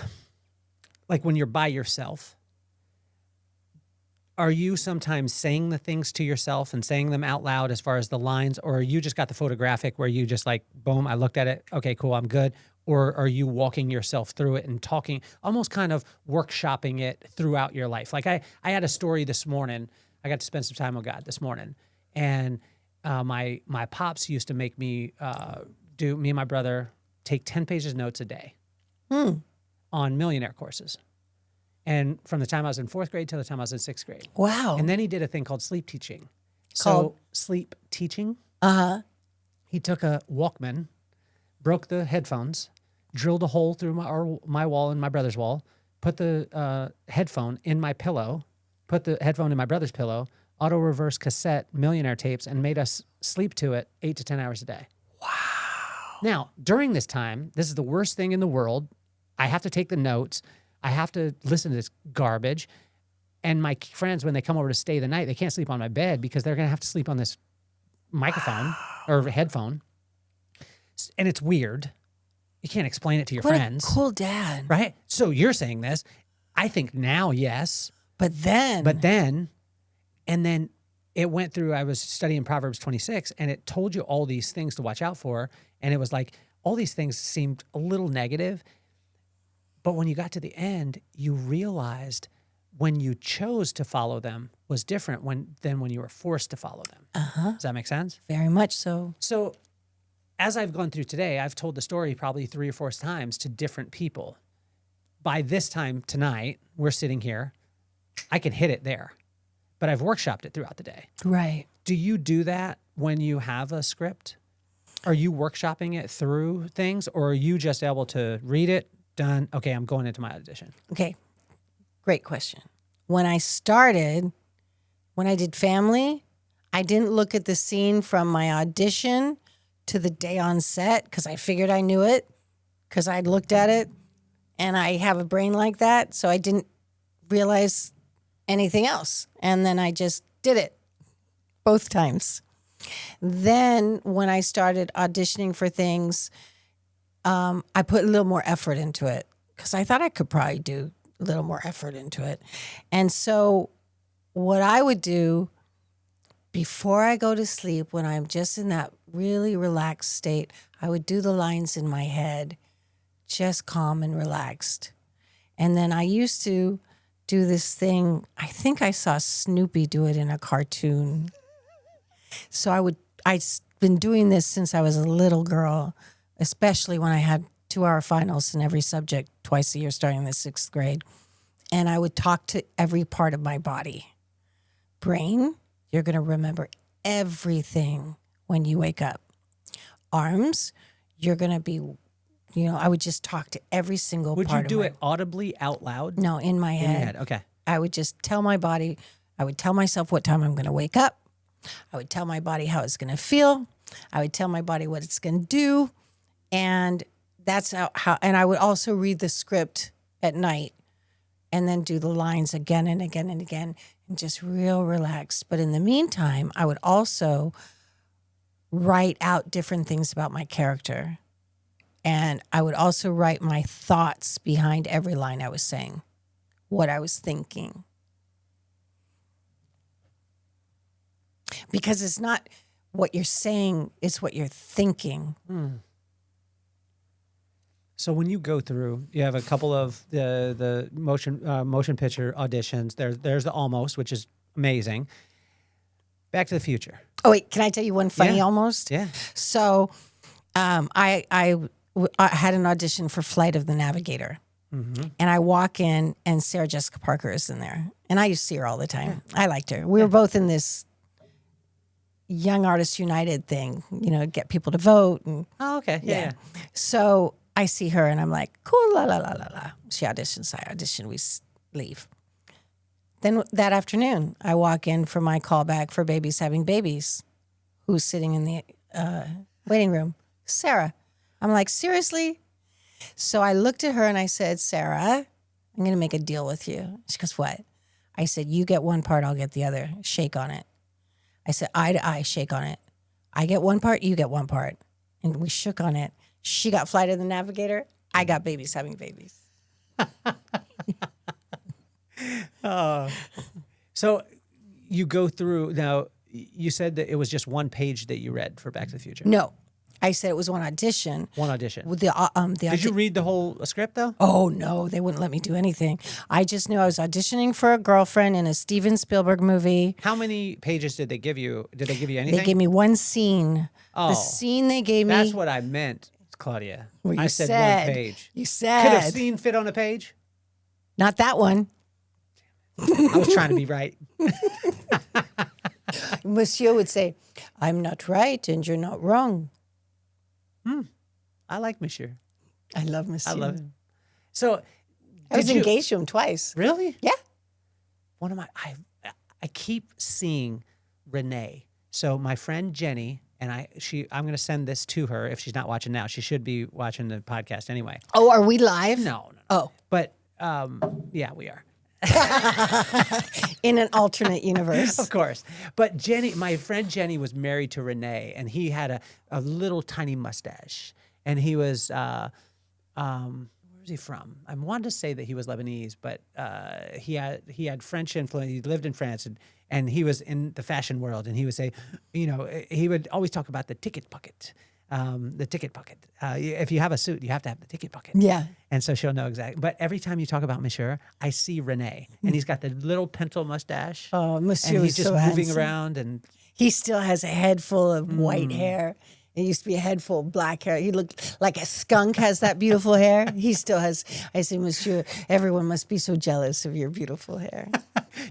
like when you're by yourself, are you sometimes saying the things to yourself and saying them out loud as far as the lines, or are you just got the photographic where you just like, boom, I looked at it, okay, cool, I'm good? Or are you walking yourself through it and talking, almost kind of workshopping it throughout your life? Like I had a story this morning. I got to spend some time with God this morning. And my pops used to make me me and my brother take 10 pages of notes a day on millionaire courses. And from the time I was in 4th grade till the time I was in 6th grade. Wow. And then he did a thing called sleep teaching. Called? Sleep teaching. Uh-huh. He took a Walkman, broke the headphones, drilled a hole through my wall and my brother's wall, put the headphone in my pillow, put the headphone in my brother's pillow, auto reverse cassette millionaire tapes, and made us sleep to it 8 to 10 hours a day. Wow. Now, during this time, this is the worst thing in the world. I have to take the notes. I have to listen to this garbage. And my friends, when they come over to stay the night, they can't sleep on my bed because they're going to have to sleep on this microphone or headphone. And it's weird. You can't explain it to your friends. What a cool dad. Right? So you're saying this. I think now, yes. But then. And then it went through, I was studying Proverbs 26, and it told you all these things to watch out for. And it was like, all these things seemed a little negative. But when you got to the end, you realized when you chose to follow them was different than when you were forced to follow them. Uh-huh. Does that make sense? Very much so. So as I've gone through today, I've told the story probably 3 or 4 times to different people. By this time tonight, we're sitting here. I can hit it there. But I've workshopped it throughout the day. Right. Do you do that when you have a script? Are you workshopping it through things, or are you just able to read it, done, okay, I'm going into my audition? Okay. Great question. When I did Family, I didn't look at the scene from my audition to the day on set because I figured I knew it because I'd looked at it and I have a brain like that. So I didn't realize anything else. And then I just did it both times. Then when I started auditioning for things, I put a little more effort into it because I thought I could probably do a little more effort into it. And so what I would do before I go to sleep, when I'm just in that really relaxed state, I would do the lines in my head, just calm and relaxed. And then I used to do this thing. I think I saw Snoopy do it in a cartoon. So I'd been doing this since I was a little girl, especially when I had 2-hour finals in every subject twice a year starting in the 6th grade. And I would talk to every part of my body. Brain, you're going to remember everything when you wake up. Arms, you're going to be, I would just talk to every single Would part you of do my it audibly out loud? No, in my In head. your head. Okay. I would just tell my body, I would tell myself what time I'm going to wake up. I would tell my body how it's going to feel. I would tell my body what it's going to do. And that's how, and I would also read the script at night and then do the lines again and again and again and just real relaxed. But in the meantime, I would also write out different things about my character. And I would also write my thoughts behind every line I was saying, what I was thinking. Because it's not what you're saying, it's what you're thinking. So when you go through, you have a couple of the motion picture auditions. There's the Almost, which is amazing. Back to the Future. Oh, wait, can I tell you one funny Yeah. almost? Yeah. So I had an audition for Flight of the Navigator. Mm-hmm. And I walk in and Sarah Jessica Parker is in there. And I used to see her all the time. I liked her. We were both in this Young Artists United thing, get people to vote. And Oh, okay. Yeah. So I see her and I'm like, cool, la, la, la, la, la. She auditions, I audition, we leave. Then that afternoon, I walk in for my callback for Babies Having Babies. Who's sitting in the waiting room? Sarah. I'm like, seriously? So I looked at her and I said, Sarah, I'm going to make a deal with you. She goes, what? I said, you get one part, I'll get the other. Shake on it. I said, eye to eye, shake on it. I get one part, you get one part. And we shook on it. She got Flight of the Navigator. I got Babies Having Babies. So you go through, now you said that it was just one page that you read for Back to the Future. No, I said it was one audition. One audition. With the Did you read the whole script though? Oh, no, they wouldn't let me do anything. I just knew I was auditioning for a girlfriend in a Steven Spielberg movie. How many pages did they give you? Did they give you anything? They gave me one scene. Oh, The scene they gave me. That's what I meant, Claudia. Well, you I said one page. You Could a said. scene fit on a page? Not that one. I was trying to be right. Monsieur would say, I'm not right and you're not wrong. I like Monsieur. I love Monsieur. I love him. So, I was did you- engaged to him twice. Really? Yeah. One of my, I keep seeing Renee. So my friend Jenny and I'm going to send this to her if she's not watching now. She should be watching the podcast anyway. Oh, are we live? No. Oh, But yeah, we are. in an alternate universe. Of course. But Jenny, my friend Jenny was married to Renee, and he had a little tiny mustache. And he was, where was he from? I wanted to say that he was Lebanese, but he had French influence. He lived in France, and he was in the fashion world. And he would say, he would always talk about the ticket bucket. If you have a suit, you have to have the ticket bucket. Yeah. And so she'll know exactly. But every time you talk about Monsieur, I see Renee, and he's got the little pencil mustache. Oh, Monsieur and was he's just so moving handsome. around, and He still has a head full of white hair. It used to be a head full of black hair. He looked like a skunk has that beautiful hair. He still has. I say, Monsieur, everyone must be so jealous of your beautiful hair.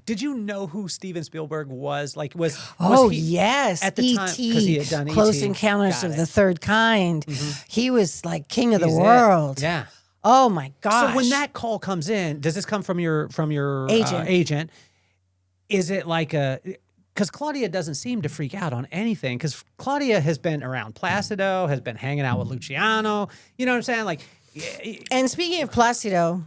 did you know who Steven Spielberg was? Was Oh, he, yes. at the time, 'cause he had done Close E.T. Encounters Got of it. the Third Kind. He was like king of the He's it. world. Yeah. Oh my gosh. So when that call comes in, does this come from your Agent. agent? Is it like because Claudia doesn't seem to freak out on anything, because Claudia has been around Placido, has been hanging out with Luciano. You know what I'm saying? Like, And speaking of Placido,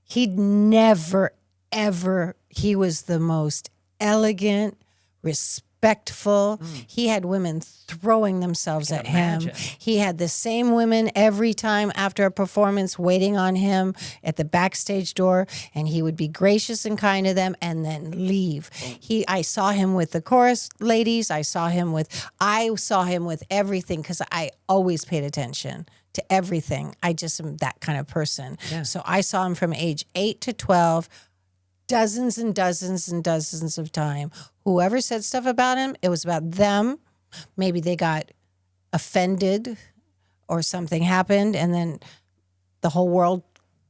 he'd never, ever, he was the most elegant, respectful. He had women throwing themselves at him. imagine. He had the same women every time after a performance waiting on him at the backstage door, and he would be gracious and kind to them and then leave. I saw him with the chorus ladies. I saw him with everything, because I always paid attention to everything. I just am that kind of person. Yeah. So I saw him from age 8 to 12, dozens and dozens and dozens of time, whoever said stuff about him, it was about them. Maybe they got offended or something happened and then the whole world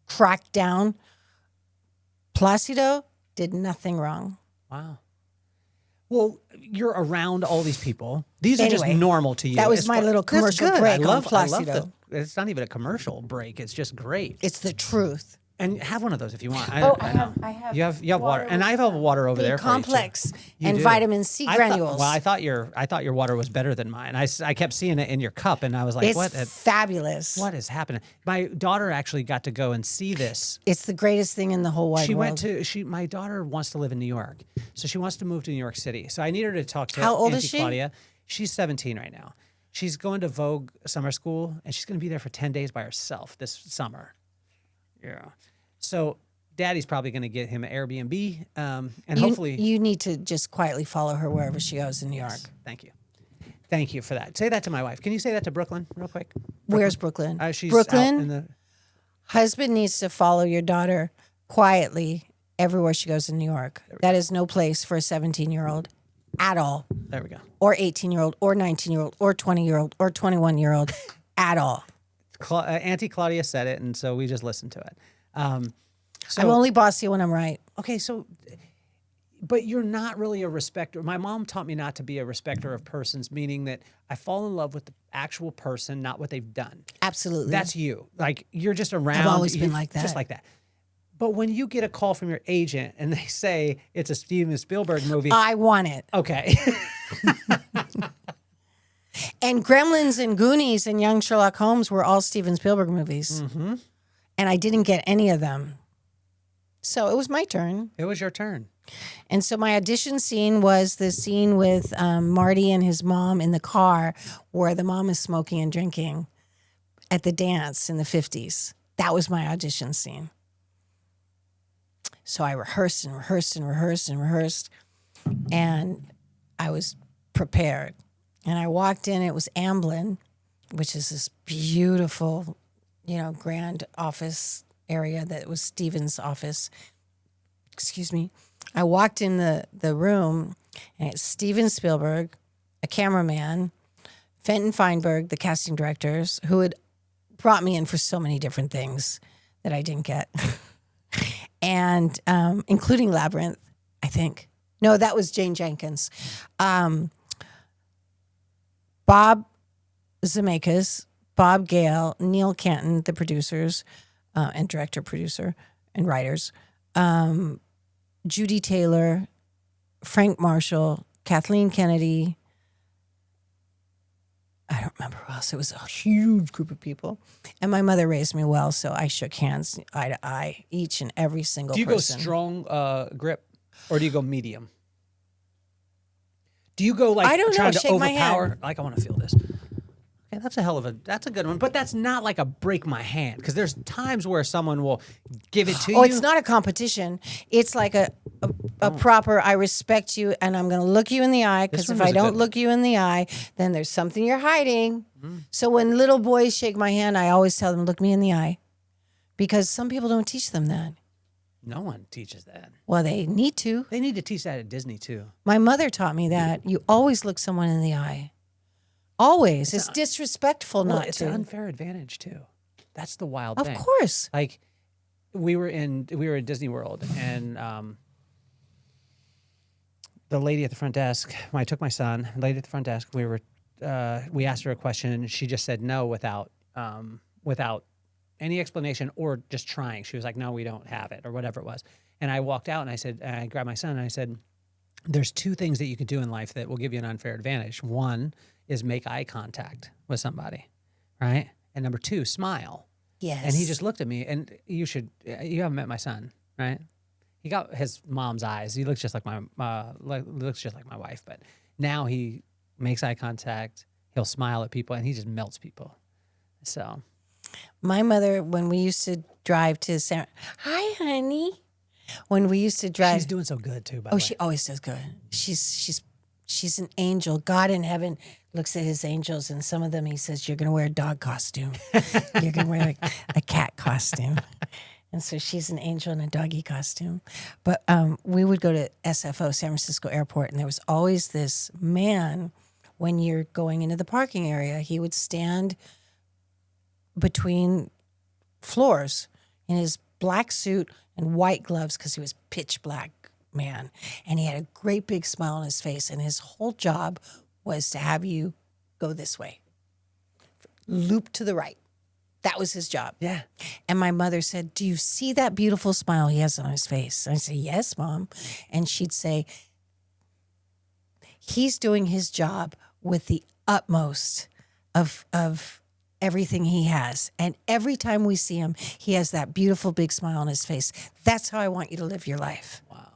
cracked down. Placido did nothing wrong. Wow. Well, you're around all these people. These are just Anyway, normal to you. that was As my far- little That's commercial good. break on I love Placido. it's not even a commercial break. It's just great. It's the truth. And have one of those if you want. Oh, I know. You have water, and I have water over there. complex for you too. You and do. vitamin C granules. I thought your water was better than mine. I kept seeing it in your cup, and I was like, It's what? fabulous. What is happening? My daughter actually got to go and see this. It's the greatest thing in the whole wide She world. went to my daughter wants to live in New York, so she wants to move to New York City. So I need her to talk to How old Auntie is she? Claudia. She's 17 right now. She's going to Vogue summer school, and she's going to be there for 10 days by herself this summer. Yeah. So Daddy's probably going to get him an Airbnb, and hopefully. You need to just quietly follow her wherever she goes in New York. Thank you. Thank you for that. Say that to my wife. Can you say that to Brooklyn real quick? Where's Brooklyn? She's Brooklyn, out in the. husband needs to follow your daughter quietly everywhere she goes in New York. That is no place for a 17-year-old at all, There we go. or 18-year-old, or 19-year-old, or 20-year-old, or 21-year-old at all. Auntie Claudia said it, and so we just listened to it. So I'm only bossy when I'm right. okay, so, but you're not really a respecter. My mom taught me not to be a respecter of persons, meaning that I fall in love with the actual person, not what they've done. Absolutely. That's you. Like you're just around. always been you're like that. Just like that. But when you get a call from your agent and they say it's a Steven Spielberg movie, I want it. okay. And Gremlins and Goonies and Young Sherlock Holmes were all Steven Spielberg movies. Mm-hmm. And I didn't get any of them. So it was my turn. It was your turn. And so my audition scene was the scene with Marty and his mom in the car where the mom is smoking and drinking at the dance in the 50s. That was my audition scene. So I rehearsed and rehearsed and rehearsed and rehearsed. And I was prepared. And I walked in, it was Amblin, which is this beautiful, grand office area that was Steven's office. Excuse me. I walked in the room, and it's Steven Spielberg, a cameraman, Fenton Feinberg, the casting directors, who had brought me in for so many different things that I didn't get, and including Labyrinth, I think. No, that was Jane Jenkins. Bob Zemeckis, Bob Gale, Neil Canton, the producers and director, producer, and writers, Judy Taylor, Frank Marshall, Kathleen Kennedy. I don't remember who else. It was a huge group of people. And my mother raised me well, so I shook hands eye to eye, each and every single Do you person. go strong grip or do you go medium? Do you go like I don't know, trying to shake my overpower? hand. Like I want to feel this. Okay, that's a good one. But that's not like a break my hand because there's times where someone will give it to you. Oh, it's not a competition. It's like a proper, I respect you and I'm going to look you in the eye because This if one was I a don't good look you in the eye, then there's something you're hiding. So when little boys shake my hand, I always tell them, look me in the eye because some people don't teach them that. No one teaches that. Well, they need to. They need to teach that at Disney too. My mother taught me that. You always look someone in the eye. Always. It's disrespectful Well, not it's to. an unfair advantage too. That's the wild Of thing. course. Like we were at Disney World and the lady at the front desk, when I took my son, lady at the front desk, we asked her a question and she just said no without any explanation or just trying. She was like, no, we don't have it or whatever it was. And I walked out and I grabbed my son and I said, there's two things that you can do in life that will give you an unfair advantage. One is make eye contact with somebody, right? And number two, smile. Yes. And he just looked at me and you haven't met my son, right? He got his mom's eyes. He looks just like my wife, but now he makes eye contact. He'll smile at people and he just melts people. So My mother, when we used to drive to hi, honey. When we used to drive. she's doing so good too, by the way. She always does good. She's an angel. God in heaven looks at his angels, and some of them he says, you're going to wear a dog costume. You're going to wear a cat costume. And so she's an angel in a doggy costume. But we would go to SFO, San Francisco Airport, and there was always this man when you're going into the parking area. He would stand between floors in his black suit and white gloves because he was pitch black man. And he had a great big smile on his face. And his whole job was to have you go this way, loop to the right. That was his job. Yeah. And my mother said, "Do you see that beautiful smile he has on his face?" I said, "Yes, Mom." And she'd say, "He's doing his job with the utmost of everything he has. And every time we see him, he has that beautiful big smile on his face. That's how I want you to live your life. Wow.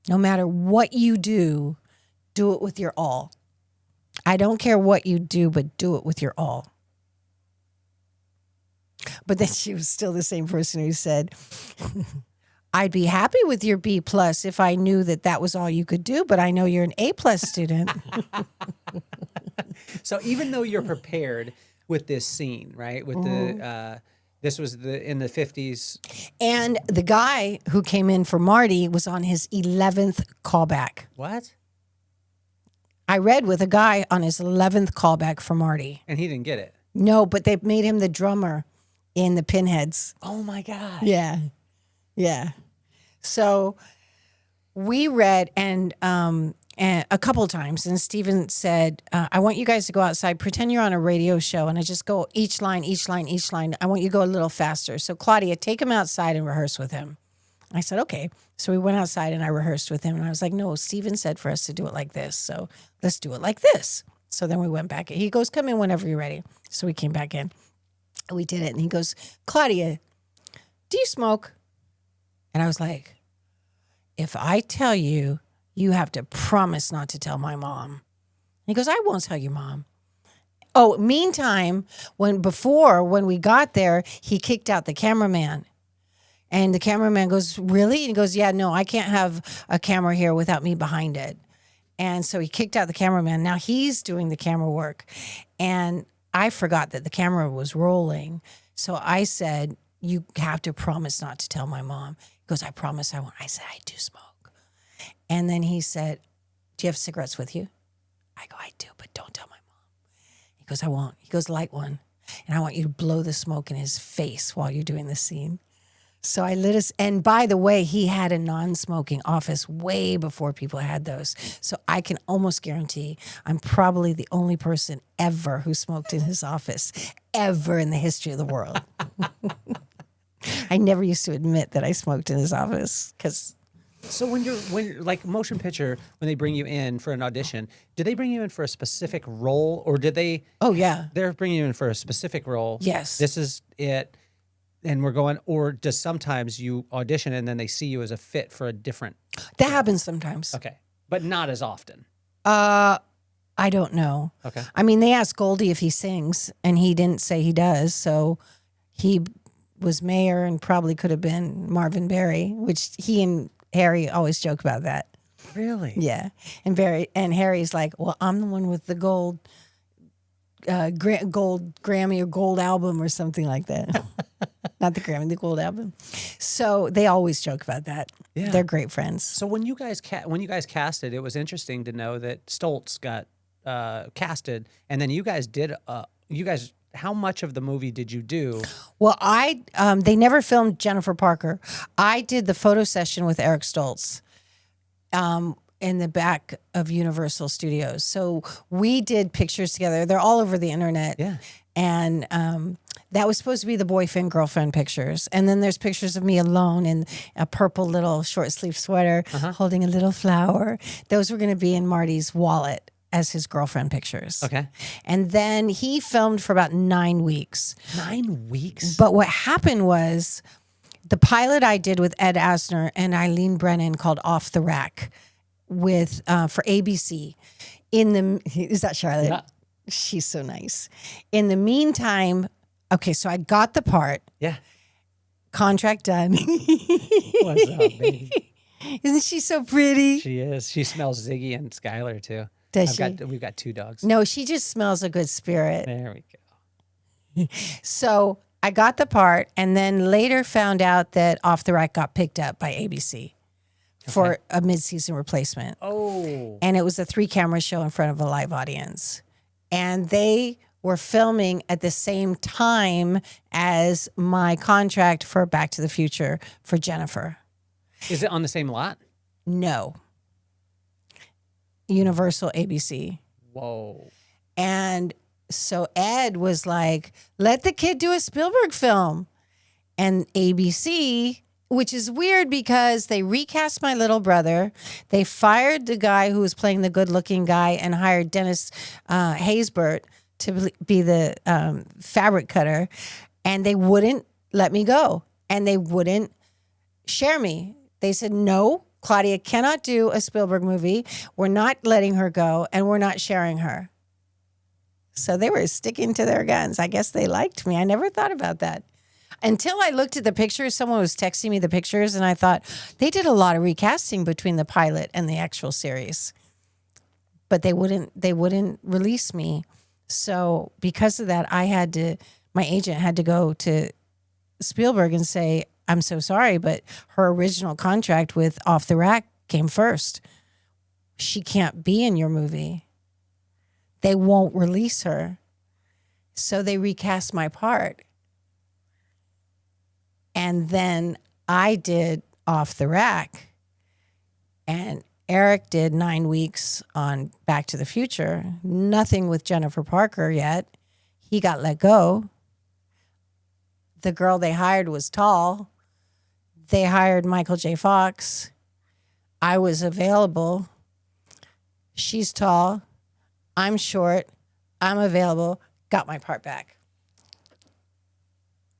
No matter what you do it with your all. I don't care what you do, but do it with your all." But then she was still the same person who said, "I'd be happy with your B+ if I knew that was all you could do, but I know you're an A+ student." So even though you're prepared with this scene, right? With the this was in the 50s. And the guy who came in for Marty was on his 11th callback. What? I read with a guy on his 11th callback for Marty. And he didn't get it. No, but they made him the drummer in the Pinheads. Oh my God. Yeah. Yeah. So we read and a couple times, and Steven said, "I want you guys to go outside, pretend you're on a radio show, and I just go each line. I want you to go a little faster. So Claudia, take him outside and rehearse with him." I said, "Okay." So we went outside and I rehearsed with him, and I was like, "No, Steven said for us to do it like this, so let's do it like this." So then we went back. He goes, "Come in whenever you're ready." So we came back in. We did it, and he goes, "Claudia, do you smoke?" And I was like, "If I tell you, you have to promise not to tell my mom." He goes, "I won't tell your mom." Oh, meantime, when we got there, he kicked out the cameraman. And the cameraman goes, "Really?" And he goes, "Yeah, no, I can't have a camera here without me behind it." And so he kicked out the cameraman. Now he's doing the camera work. And I forgot that the camera was rolling. So I said, "You have to promise not to tell my mom." He goes, "I promise I won't." I said, "I do smoke." And then he said, "Do you have cigarettes with you?" I go, "I do, but don't tell my mom." He goes, "I won't." He goes, "Light one. And I want you to blow the smoke in his face while you're doing the scene." So I lit us. And by the way, he had a non-smoking office way before people had those. So I can almost guarantee I'm probably the only person ever who smoked in his office, ever in the history of the world. I never used to admit that I smoked in his office because... So when you're like motion picture, when they bring you in for an audition, do they bring you in for a specific role, or did they? Oh yeah, they're bringing you in for a specific role. Yes. This is it, and we're going. Or does sometimes you audition and then they see you as a fit for a different? that happens sometimes. Okay, but not as often. I don't know. Okay. I mean, they asked Goldie if he sings, and he didn't say he does. So he was Mayer and probably could have been Marvin Berry, which he and Harry always joke about that. Really? Yeah. And Harry's like, "Well, I'm the one with the gold Grammy or gold album or something like that." Not the Grammy, the gold album. So they always joke about that. Yeah. They're great friends. So when you guys casted, it was interesting to know that Stoltz got casted, and then you guys did. How much of the movie did you do? Well, they never filmed Jennifer Parker. I did the photo session with Eric Stoltz in the back of Universal Studios. So we did pictures together. They're all over the internet. Yeah. And that was supposed to be the boyfriend girlfriend pictures. And then there's pictures of me alone in a purple little short sleeve sweater holding a little flower. Those were going to be in Marty's wallet as his girlfriend pictures. Okay. And then he filmed for about 9 weeks. 9 weeks? But what happened was the pilot I did with Ed Asner and Eileen Brennan called Off the Rack for ABC. Is that Charlotte? Yeah. She's so nice. In the meantime, okay, so I got the part. Yeah. Contract done. What's up, baby? Isn't she so pretty? She is. She smells Ziggy and Skylar too. Does We've got 2 dogs. No, she just smells a good spirit. There we go. So I got the part, and then later found out that Off the Rack got picked up by ABC for a mid-season replacement. Oh. And it was a 3-camera show in front of a live audience. And they were filming at the same time as my contract for Back to the Future for Jennifer. Is it on the same lot? No. Universal ABC. Whoa. And so Ed was like, let the kid do a Spielberg film. And ABC, which is weird because they recast my little brother. They fired the guy who was playing the good-looking guy and hired Dennis Haysbert to be the fabric cutter. And they wouldn't let me go. And they wouldn't share me. They said, no, Claudia cannot do a Spielberg movie. We're not letting her go, and we're not sharing her. So they were sticking to their guns. I guess they liked me. I never thought about that. Until I looked at the pictures, someone was texting me the pictures, and I thought they did a lot of recasting between the pilot and the actual series. But they wouldn't release me. So because of that, my agent had to go to Spielberg and say, I'm so sorry, but her original contract with Off the Rack came first. She can't be in your movie. They won't release her. So they recast my part. And then I did Off the Rack. And Eric did 9 weeks on Back to the Future. Nothing with Jennifer Parker yet. He got let go. The girl they hired was tall. They hired Michael J. Fox. I was available. She's tall. I'm short. I'm available. Got my part back.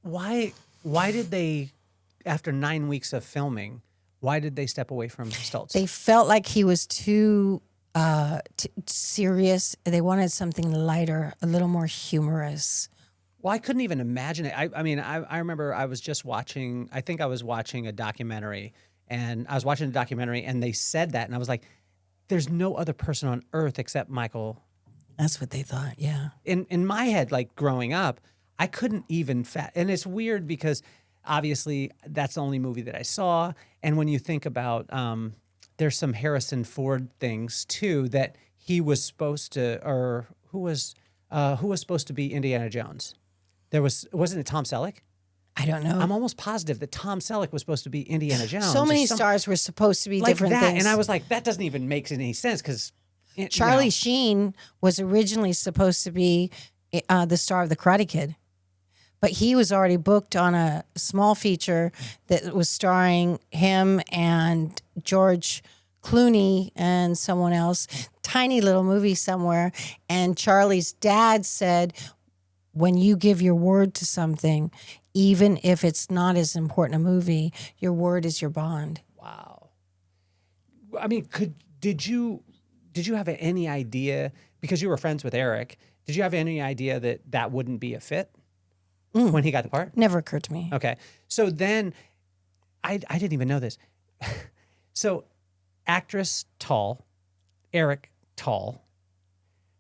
Why did they, after 9 weeks of filming, why did they step away from Stoltz? They felt like he was too serious. They wanted something lighter, a little more humorous. Well, I couldn't even imagine it. I remember I was watching a documentary, and they said that, and I was like, there's no other person on earth except Michael. That's what they thought, yeah. In my head, like growing up, I couldn't even and it's weird because obviously that's the only movie that I saw. And when you think about, there's some Harrison Ford things too, that he was supposed to, or who was supposed to be Indiana Jones? Wasn't it Tom Selleck? I don't know. I'm almost positive that Tom Selleck was supposed to be Indiana Jones. So many stars were supposed to be like different that, things. and I was like, that doesn't even make any sense because Charlie Sheen was originally supposed to be the star of The Karate Kid, but he was already booked on a small feature that was starring him and George Clooney and someone else, tiny little movie somewhere. And Charlie's dad said, when you give your word to something, even if it's not as important a movie, your word is your bond. Wow. I mean, did you have any idea, because you were friends with Eric, did you have any idea that wouldn't be a fit when he got the part? Never occurred to me. Okay. So then, I didn't even know this. So, actress tall, Eric tall,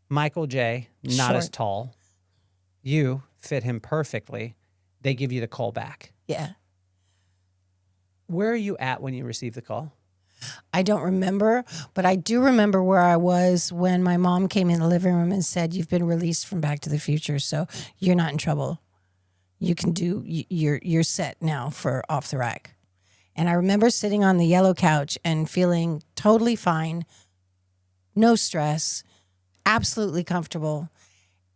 Michael J. not Short. as tall. You fit him perfectly. They give you the call back. Yeah. Where are you at when you receive the call? I don't remember, but I do remember where I was when my mom came in the living room and said, you've been released from Back to the Future, so you're not in trouble. You can you're set now for Off the Rack. And I remember sitting on the yellow couch and feeling totally fine, no stress, absolutely comfortable.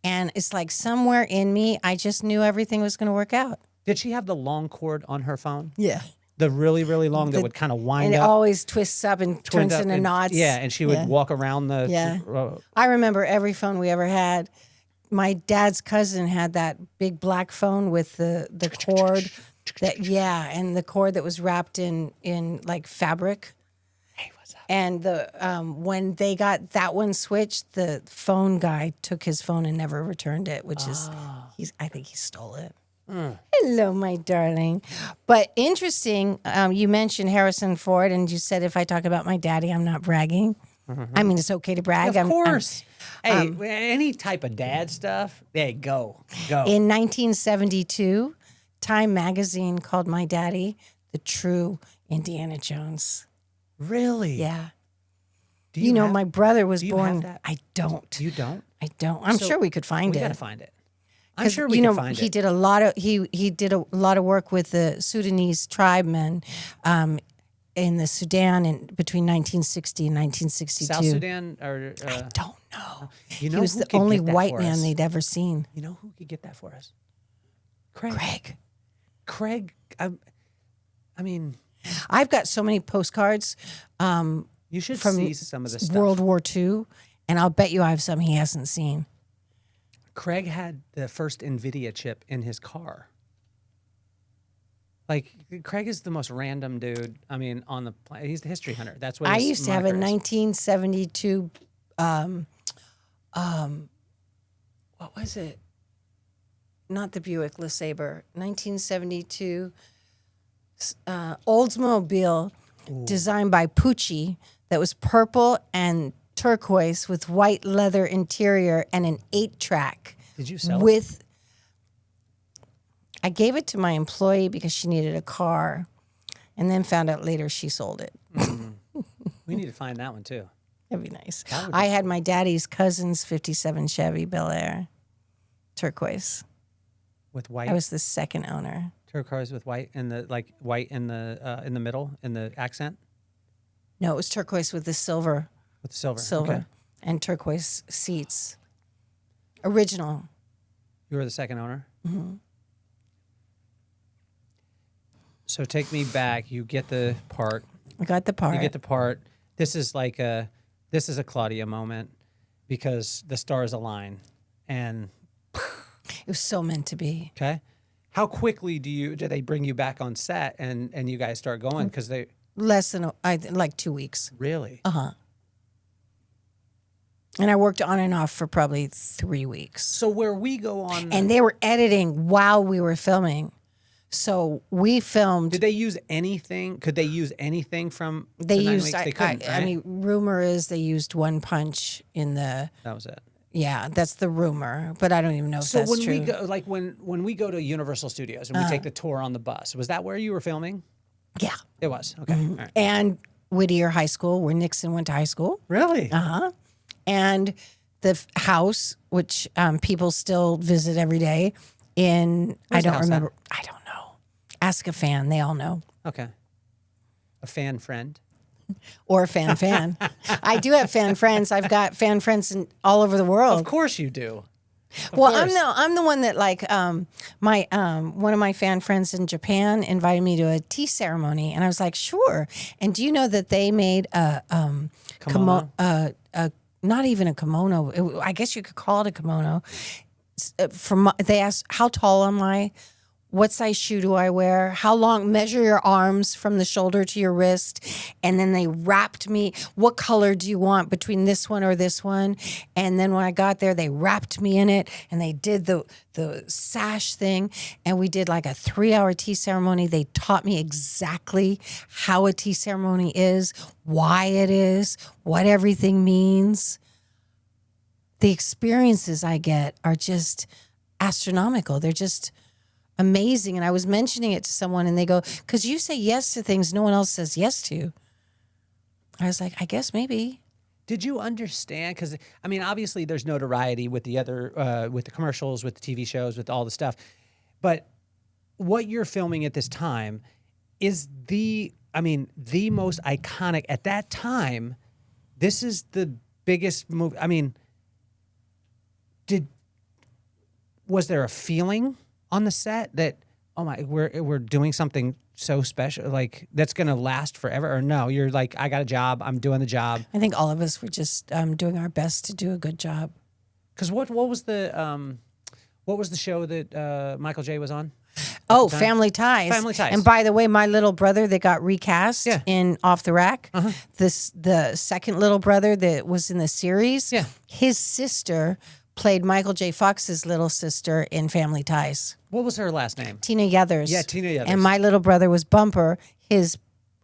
And it's like somewhere in me, I just knew everything was going to work out. Did she have the long cord on her phone? Yeah. The really, really long that would kind of wind and up. it always twists up and turns up into and- knots. Yeah, and she would walk around the. Yeah. I remember every phone we ever had. My dad's cousin had that big black phone with the cord. And the cord that was wrapped in like fabric. Hey, what's up? And when they got that one switched, the phone guy took his phone and never returned it, which is, I think he stole it. Hello, my darling. But interesting, you mentioned Harrison Ford, and you said if I talk about my daddy, I'm not bragging. I mean, it's okay to brag. Of course. Hey, any type of dad stuff, hey, go. In 1972, Time magazine called my daddy the true Indiana Jones. Really? Yeah. Do You know, have- my brother was do you have born. that? I don't. You don't? I don't. I'm So sure we could find we it. gotta find it. I'm 'Cause, sure we you can know, find he it. did a lot of he did a lot of work with the Sudanese tribemen in the Sudan between 1960 and 1962. South Sudan or I don't know. you know He was who the could only get that white for man us? they'd ever seen. You know who could get that for us? Craig. Craig. I mean, I've got so many postcards you should from see some of the stuff. World War II, and I'll bet you I have some he hasn't seen. Craig had the first NVIDIA chip in his car. Like, Craig is the most random dude. I mean, on the planet. He's the history hunter. That's what I his used to have a moniker is. 1972. What was it? Not the Buick LeSabre. 1972 Oldsmobile designed by Pucci that was purple and turquoise with white leather interior and an 8-track. Did you sell it? With I gave it to my employee because she needed a car, and then found out later she sold it. We need to find that one too. That'd be nice. That would I had my daddy's cousin's 57 Chevy Bel Air, turquoise. With white I was the second owner. turquoise with white and the white in the middle in the accent No, it was turquoise with the silver, with silver. silver, Okay. and turquoise seats. Original. You were the second owner. Mm-hmm. So take me back. You get the part. I got the part. You get the part. This is a Claudia moment because the stars align. And It was so meant to be. okay, how quickly do they bring you back on set and you guys start going? Because they Less than like 2 weeks. really. And I worked on and off for probably 3 weeks. So where we go on, And they were editing while we were filming. So we filmed. did they use anything? Could they use anything from They the 9 used. weeks? They couldn't. I Right? mean, rumor is they used one punch in the. That was it. Yeah, that's the rumor, but I don't even know if So that's when true. we go, like when we go to Universal Studios and we take the tour on the bus, was that where you were filming? Yeah, It was. Okay. All right. and Whittier High School, where Nixon went to high school, Really? and the house, which people still visit every day. Where's I the don't house remember. I don't know. Ask a fan; they all know. Okay. A fan friend. Or a fan. I do have fan friends. I've got fan friends all over the world. Of course you do. Well, course. I'm the one that my one of my fan friends in Japan invited me to a tea ceremony, and I was like, sure. And do you know that they made a Kimono? not even a kimono. I guess you could call it a kimono. They asked, how tall am I? What size shoe do I wear? How long? Measure your arms from the shoulder to your wrist. And then they wrapped me. What color do you want between this one or this one? And then when I got there, they wrapped me in it and they did the sash thing. And we did like a 3-hour tea ceremony. They taught me exactly how a tea ceremony is, why it is, what everything means. The experiences I get are just astronomical. They're just amazing. And I was mentioning it to someone and they go, because you say yes to things no one else says yes to. I was like, I guess maybe. Did you understand? Because I mean, obviously, there's notoriety with the other, with the commercials, with the TV shows, with all the stuff. But what you're filming at this time is the most iconic at that time. This is the biggest movie. I mean, was there a feeling on the set that, oh my, we're doing something so special, like that's gonna last forever? Or no, you're like, I got a job, I'm doing the job. I think all of us were just doing our best to do a good job. Because what was the show that Michael J was on? Oh, Family Ties. Family Ties. And by the way, my little brother that got recast Yeah. in Off the Rack, the second little brother that was in the series, Yeah. his sister played Michael J. Fox's little sister in Family Ties. What was her last name? Tina Yothers. Yeah, Tina Yothers. And my little brother was Bumper,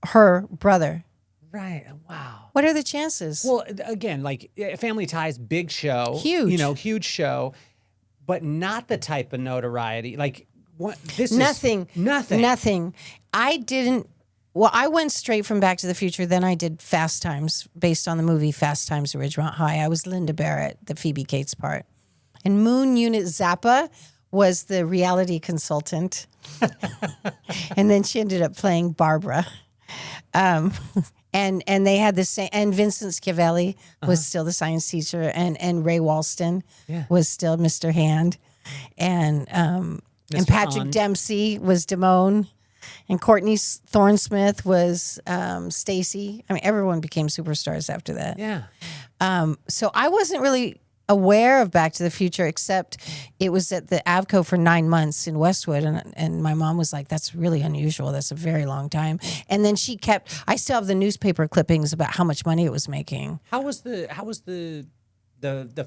her brother. Right. Wow. What are the chances? Well, again, like Family Ties, big show, Huge. huge show, but not the type of notoriety. Like What? This Nothing. is nothing. Nothing. I didn't. Well, I went straight from Back to the Future. Then I did Fast Times based on the movie Fast Times at Ridgemont High. I was Linda Barrett, the Phoebe Cates part. And Moon Unit Zappa was the reality consultant. And then she ended up playing Barbara. And they had the same, and Vincent Schiavelli was still the science teacher, and Ray Walston was still Mr. Hand. And Patrick Pond. Dempsey was Damone. And Courtney Thorne-Smith was Stacy. I mean, everyone became superstars after that. Yeah. So I wasn't really aware of Back to the Future, except it was at the Avco for 9 months in Westwood. And my mom was like, that's really unusual. That's a very long time. And then I still have the newspaper clippings about how much money it was making. How was the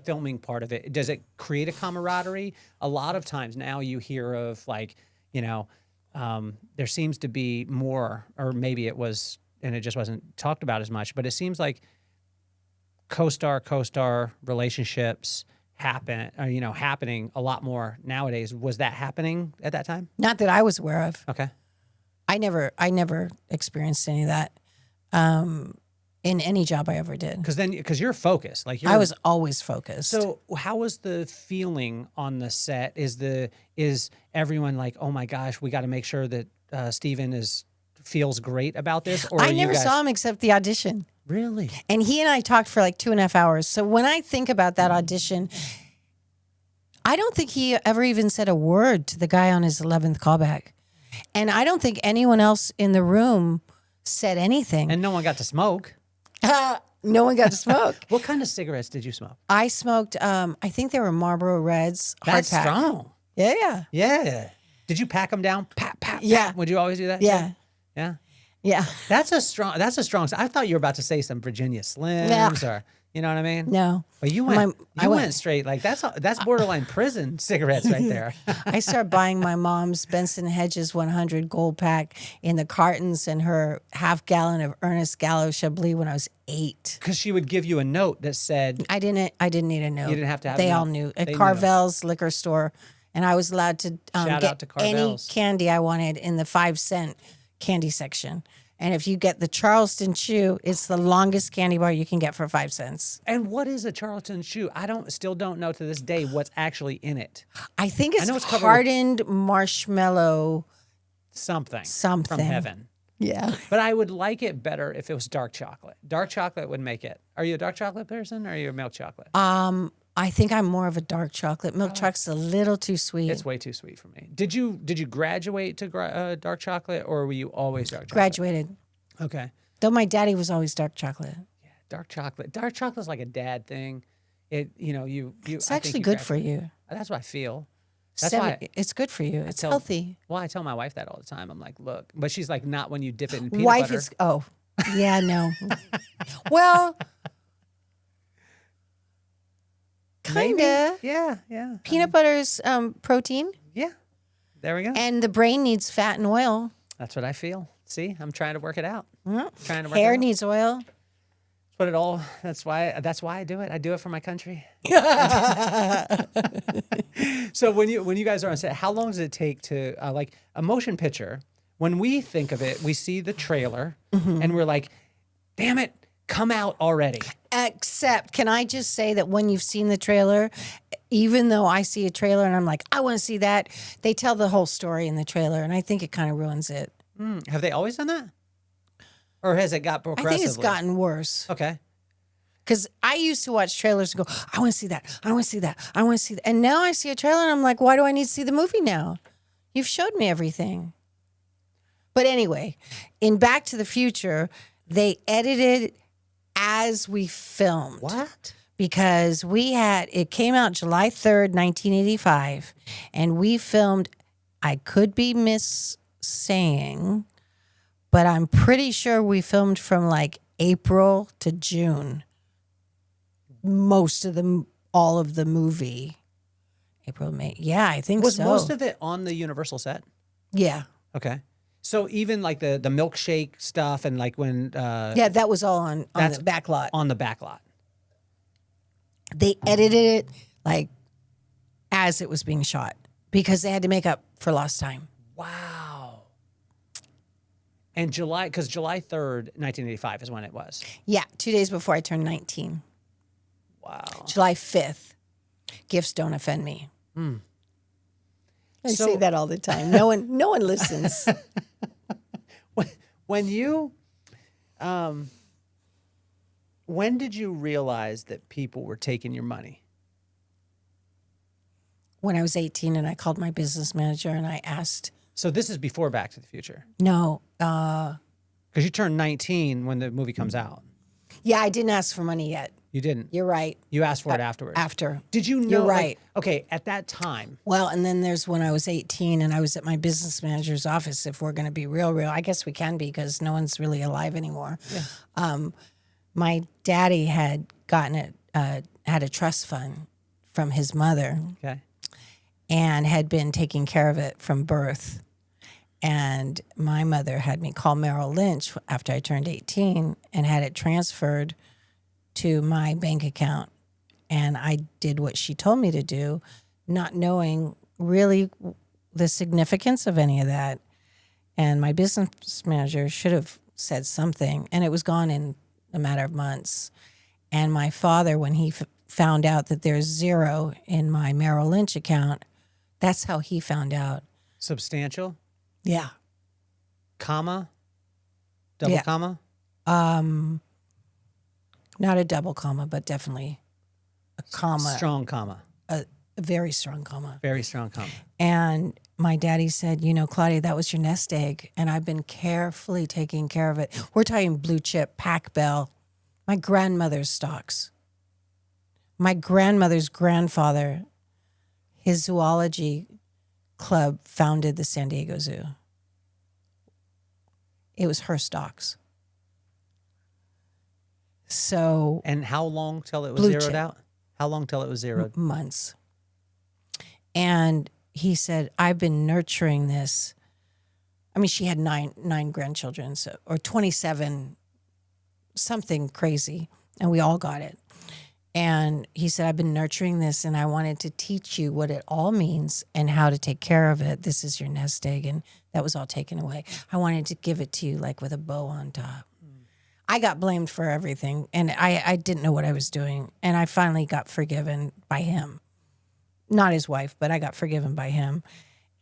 filming part of it? Does it create a camaraderie? A lot of times now you hear of like, there seems to be more, or maybe it was, and it just wasn't talked about as much, but it seems like co-star relationships happening a lot more nowadays. Was that happening at that time? Not that I was aware of. Okay. I never experienced any of that in any job I ever did. Because you're focused. I was always focused. So how was the feeling on the set? Is everyone like, oh my gosh, we got to make sure that Steven feels great about this? Or I never saw him except the audition. Really? And he and I talked for like 2.5 hours. So when I think about that audition, I don't think he ever even said a word to the guy on his 11th callback. And I don't think anyone else in the room said anything. And no one got to smoke. No one got to smoke. What kind of cigarettes did you smoke? I smoked, I think they were Marlboro Reds. That's hardpack. strong. Yeah. Yeah. Did you pack them down? Pat, pat, pat? Yeah. Would you always do that? Yeah. Yeah. Yeah. That's a strong. I thought you were about to say some Virginia Slims or, you know what I mean? No. But you went straight. Like that's borderline prison cigarettes right there. I started buying my mom's Benson Hedges 100 gold pack in the cartons and her half gallon of Ernest Gallo Chablis when I was 8. Because she would give you a note that said, I didn't need a note. You didn't have to have They a all note. knew. At They knew. Carvel's liquor store. And I was allowed to Shout get out to any Carvel's. candy I wanted in the 5-cent candy section. And if you get the Charleston Chew, it's the longest candy bar you can get for 5 cents. and what is a Charleston Chew? I still don't know to this day what's actually in it. I think it's know it's covered with- hardened marshmallow. Something. Something. From heaven. Yeah. But I would like it better if it was dark chocolate. Dark chocolate would make it. Are you a dark chocolate person or are you a milk chocolate? I think I'm more of a dark chocolate. Milk chocolate's a little too sweet. It's way too sweet for me. Did you graduate to dark chocolate or were you always dark chocolate? Graduated. Okay. Though my daddy was always dark chocolate. Yeah, dark chocolate. Dark chocolate's like a dad thing. It's actually good for you. That's what I feel. That's why. It's good for you. It's tell- healthy. Well, I tell my wife that all the time. I'm like, look, but she's like, not when you dip it in peanut Wife butter. is yeah, no. Well, Maybe. kinda. Yeah. Peanut butter's protein, Yeah. There we go. and the brain needs fat and oil. That's what I feel. See, I'm trying to work it out. Mhm. Trying to work Hair it out. needs oil. But it all. That's why I do it. I do it for my country. So when you guys are on set, how long does it take to like a motion picture? When we think of it, we see the trailer and we're like, "Damn it, come out already!" Except, can I just say that when you've seen the trailer, even though I see a trailer and I'm like, I want to see that, they tell the whole story in the trailer, and I think it kind of ruins it. Have they always done that, or has it got I progressively? think it's gotten worse. Okay. Because I used to watch trailers and go, I want to see that. I want to see that. I want to see that. And now I see a trailer and I'm like, why do I need to see the movie now? You've showed me everything. But anyway, in Back to the Future, they edited as we filmed. What? Because it came out July 3rd, 1985, and we filmed, I could be saying, but I'm pretty sure we filmed from like April to June. All of the movie. April, May. Yeah, I think Was so. most of it on the Universal set? Yeah. Okay. So even like the milkshake stuff and like when Yeah, that was all on the back lot. on the back lot. They edited it like as it was being shot. because they had to make up for lost time. Wow. And because July 3rd, 1985 is when it was. Yeah, 2 days before I turned 19. Wow. July 5th. Gifts don't offend me. I So- say that all the time. No one listens. When you, when did you realize that people were taking your money? When I was 18 and I called my business manager and I asked, So this is before Back to the Future. no, Because you turned 19 when the movie comes out. yeah, I didn't ask for money yet. You didn't. You're right. You asked for it afterwards. After. Did you know? You're like- right. okay, at that time. Well, and then there's when I was 18 and I was at my business manager's office. If we're going to be real, I guess we can be because no one's really alive anymore. Yeah. My daddy had gotten had a trust fund from his mother Okay. and had been taking care of it from birth. And my mother had me call Merrill Lynch after I turned 18 and had it transferred to my bank account. And I did what she told me to do, not knowing really the significance of any of that. And my business manager should have said something. And it was gone in a matter of months. And my father, when he found out that there's zero in my Merrill Lynch account, that's how he found out. Substantial? Yeah. Comma? Double Yeah. comma? Not a double comma, but definitely a comma, Strong comma. a very strong comma. Very strong comma. And my daddy said, Claudia, that was your nest egg. And I've been carefully taking care of it. We're talking blue chip, Pac Bell, my grandmother's stocks. My grandmother's grandfather, his zoology club founded the San Diego Zoo. It was her stocks. So And how long till it was Blue zeroed chip. out? How long till it was zeroed? months. And he said, I've been nurturing this. I mean, she had nine grandchildren, so, or 27, something crazy, and we all got it. And he said, I've been nurturing this, and I wanted to teach you what it all means and how to take care of it. This is your nest egg, and that was all taken away. I wanted to give it to you like with a bow on top. I got blamed for everything, and I didn't know what I was doing. And I finally got forgiven by him. Not his wife, but I got forgiven by him.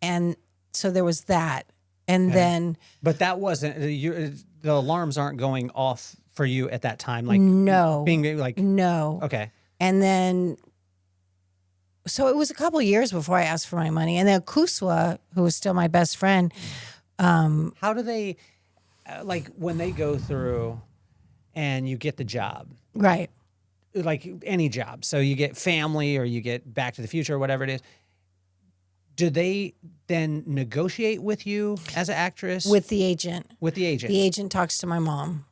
And so there was that. And then, But that wasn't, the alarms aren't going off for you at that time. Like, no, being like, no. okay. And then, so it was a couple of years before I asked for my money. And then Kuswa, who was still my best friend, How do they, like, when they go through and you get the job, right. like any job, so you get family or you get Back to the Future or whatever it is, do they then negotiate with you as an actress? With the agent. With the agent. The agent talks to my mom.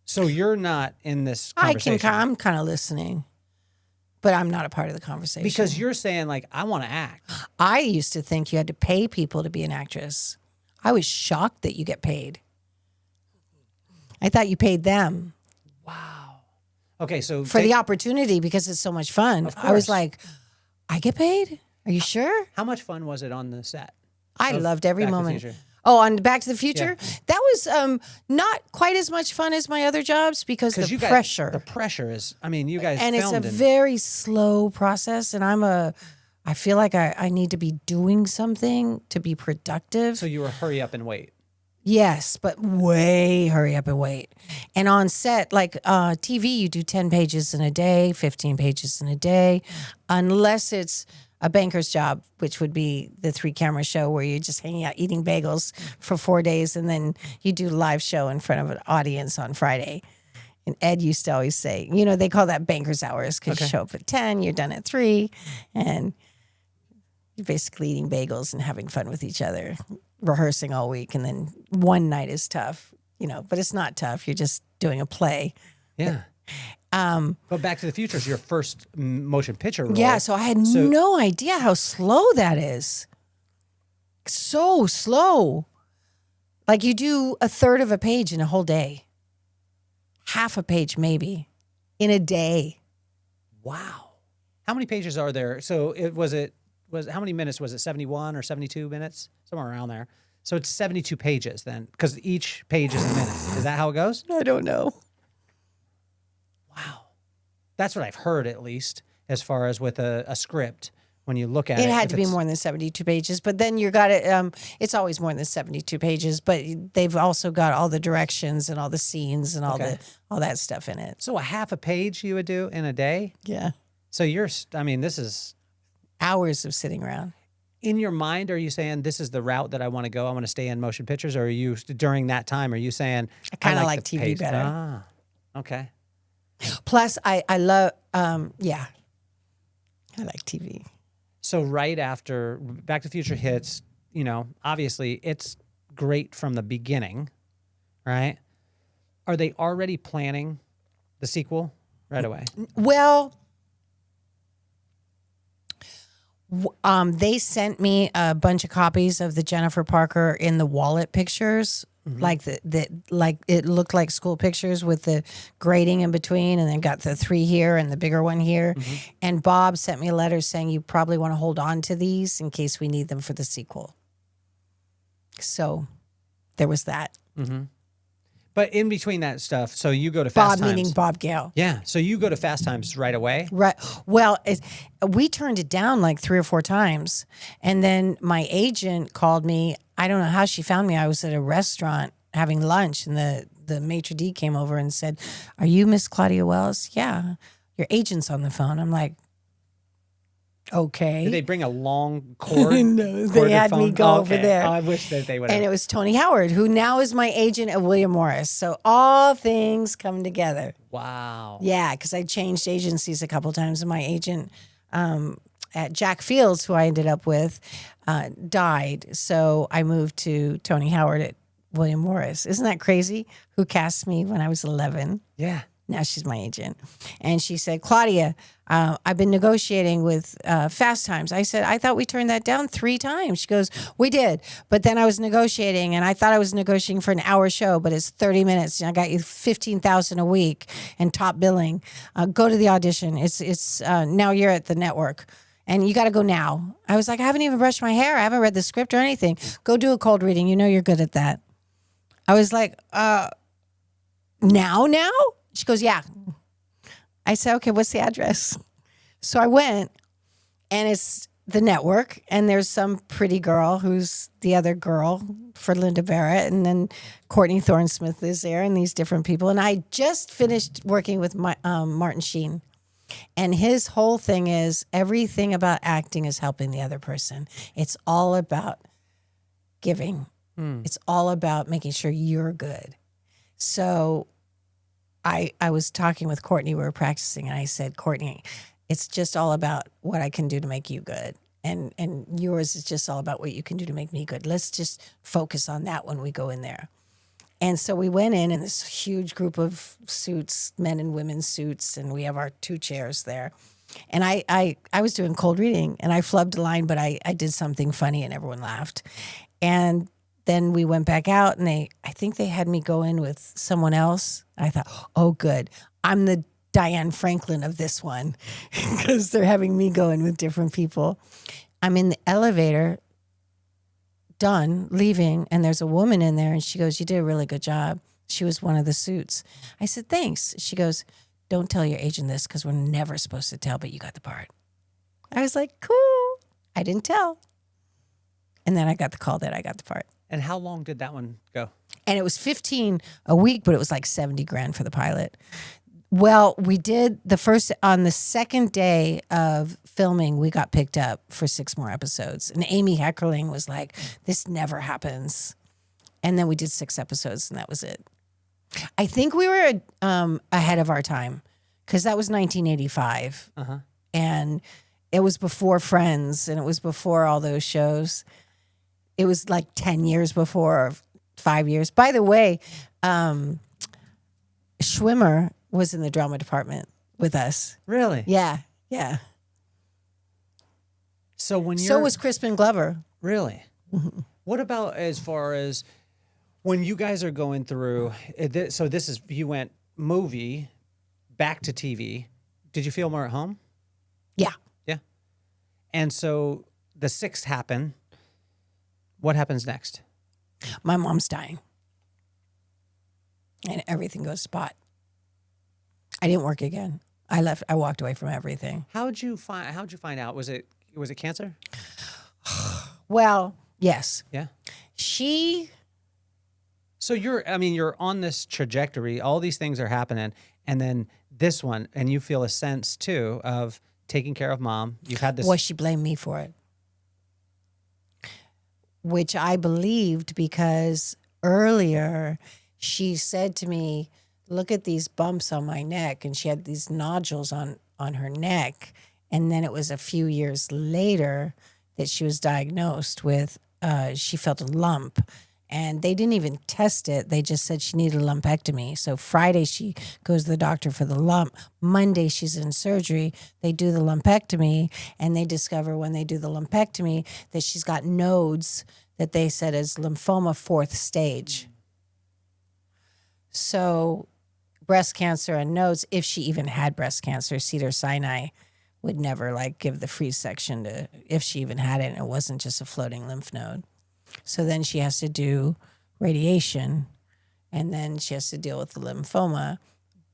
So you're not in this conversation. I'm kind of listening, but I'm not a part of the conversation. Because you're saying, like, I want to act. I used to think you had to pay people to be an actress. I was shocked that you get paid. I thought you paid them Okay, so for the opportunity because it's so much fun. Of I was course. like, I get paid? Are you sure? how much fun was it on the set? I of loved every Back to the moment. Future? Oh, on Back to the Future? That was not quite as much fun as my other jobs because the you guys, pressure. the pressure is, I mean, you guys And it's a filmed in- very slow process. And I feel like I need to be doing something to be productive. so you were hurry up and wait. Yes, but way hurry up and wait. And on set, like TV, you do 10 pages in a day, 15 pages in a day, unless it's a banker's job, which would be the 3-camera show where you're just hanging out eating bagels for 4 days. And then you do a live show in front of an audience on Friday. And Ed used to always say, they call that banker's hours because you show up at 10, you're done at 3. And you're basically eating bagels and having fun with each other, rehearsing all week. And then one night is tough, but it's not tough. You're just doing a play. Yeah. But Back to the Future is your first motion picture role. Yeah, so I had no idea how slow that is. So slow. Like you do a third of a page in a whole day. Half a page maybe in a day. Wow. How many pages are there? So was it how many minutes was it? 71 or 72 minutes? Somewhere around there. So it's 72 pages then, because each page is a minute. Is that how it goes? I don't know. Wow. That's what I've heard, at least, as far as with a script. When you look at it, It had to be more than 72 pages, but then you got it. It's always more than 72 pages, but they've also got all the directions and all the scenes and all that stuff in it. So a half a page you would do in a day? Yeah. So this is Hours of sitting around. in your mind. Are you saying this is the route that I want to go? I want to stay in motion pictures, or are you during that time? Are you saying I kind of like the TV pace? better. Ah, okay. Plus, I love, I like TV. So right after Back to the Future hits, obviously it's great from the beginning, right? Are they already planning the sequel right away? Well, they sent me a bunch of copies of the Jennifer Parker in the wallet pictures, like like it looked like school pictures with the grading in between, and then got the 3 here and the bigger one here. And Bob sent me a letter saying you probably want to hold on to these in case we need them for the sequel. So there was that. But in between that stuff, so you go to Fast Bob Times. meaning Bob Gale. Yeah, so you go to Fast Times right away? Right. Well, we turned it down like 3 or 4 times. And then my agent called me. I don't know how she found me. I was at a restaurant having lunch, and the maitre d' came over and said, "Are you Miss Claudia Wells?" "Yeah." "Your agent's on the phone." I'm like, okay. Did they bring a long cord? No, they corded had me phone? go Oh, over okay. there. I wish that they would And have. it was Tony Howard, who now is my agent at William Morris. So all things come together. Wow. Yeah, because I changed agencies a couple times, and my agent at Jack Fields, who I ended up with, died. So I moved to Tony Howard at William Morris. Isn't that crazy? Who cast me when I was 11? Yeah. Now she's my agent. And she said, "Claudia, I've been negotiating with Fast Times." I said, "I thought we turned that down 3 times." She goes, "We did. But then I was negotiating, and I thought I was negotiating for an hour show, but it's 30 minutes. And I got you $15,000 a week and top billing. Go to the audition. It's now you're at the network. And you got to go now." I was like, "I haven't even brushed my hair. I haven't read the script or anything. Go do a cold reading. You know you're good at that." I was like, now? She goes, "Yeah." I said, "Okay, what's the address?" So I went, and it's the network, and there's some pretty girl who's the other girl for Linda Barrett, and then Courtney Thorne-Smith is there, and these different people. And I just finished working with Martin Sheen, and his whole thing is everything about acting is helping the other person. It's all about giving. It's all about making sure you're good. So I was talking with Courtney, we were practicing, and I said, "Courtney, it's just all about what I can do to make you good. And yours is just all about what you can do to make me good. Let's just focus on that when we go in there." And so we went in this huge group of suits, men and women's suits, and we have our 2 chairs there. And I was doing cold reading, and I flubbed a line, but I did something funny, and everyone laughed. And then we went back out, and I think they had me go in with someone else. I thought, "Oh, good. I'm the Diane Franklin of this one," because they're having me go in with different people. I'm in the elevator, done, leaving, and there's a woman in there, and she goes, "You did a really good job." She was one of the suits. I said, "Thanks." She goes, "Don't tell your agent this, because we're never supposed to tell, but you got the part." I was like, cool. I didn't tell. And then I got the call that I got the part. And how long did that one go? And it was 15 a week, but it was like 70 grand for the pilot. Well, we did on the second day of filming, we got picked up for 6 more episodes. And Amy Heckerling was like, "This never happens." And then we did 6 episodes, and that was it. I think we were ahead of our time, because that was 1985. And it was before Friends, and it was before all those shows. It was like 10 years before, or 5 years. By the way, Schwimmer was in the drama department with us. Really? Yeah. So when So was Crispin Glover. Really? What about as far as when you guys are going through? So this is, you went movie back to TV. Did you feel more at home? Yeah. Yeah. And so the 6th happen. What happens next? My mom's dying. And everything goes spot. I didn't work again. I walked away from everything. How'd you find out? Was it cancer? Well, yes. Yeah. So you're on this trajectory. All these things are happening, and then this one, and you feel a sense too of taking care of mom. You've had this. Well, she blamed me for it, which I believed because earlier she said to me, "Look at these bumps on my neck," and she had these nodules on her neck. And then it was a few years later that she was diagnosed with. She felt a lump. And they didn't even test it. They just said she needed a lumpectomy. So Friday, she goes to the doctor for the lump. Monday, she's in surgery. They do the lumpectomy, and they discover when they do the lumpectomy that she's got nodes that they said is lymphoma 4th stage. So breast cancer and nodes, if she even had breast cancer, Cedars-Sinai would never give the free section to, if she even had it, and it wasn't just a floating lymph node. So then she has to do radiation, and then she has to deal with the lymphoma.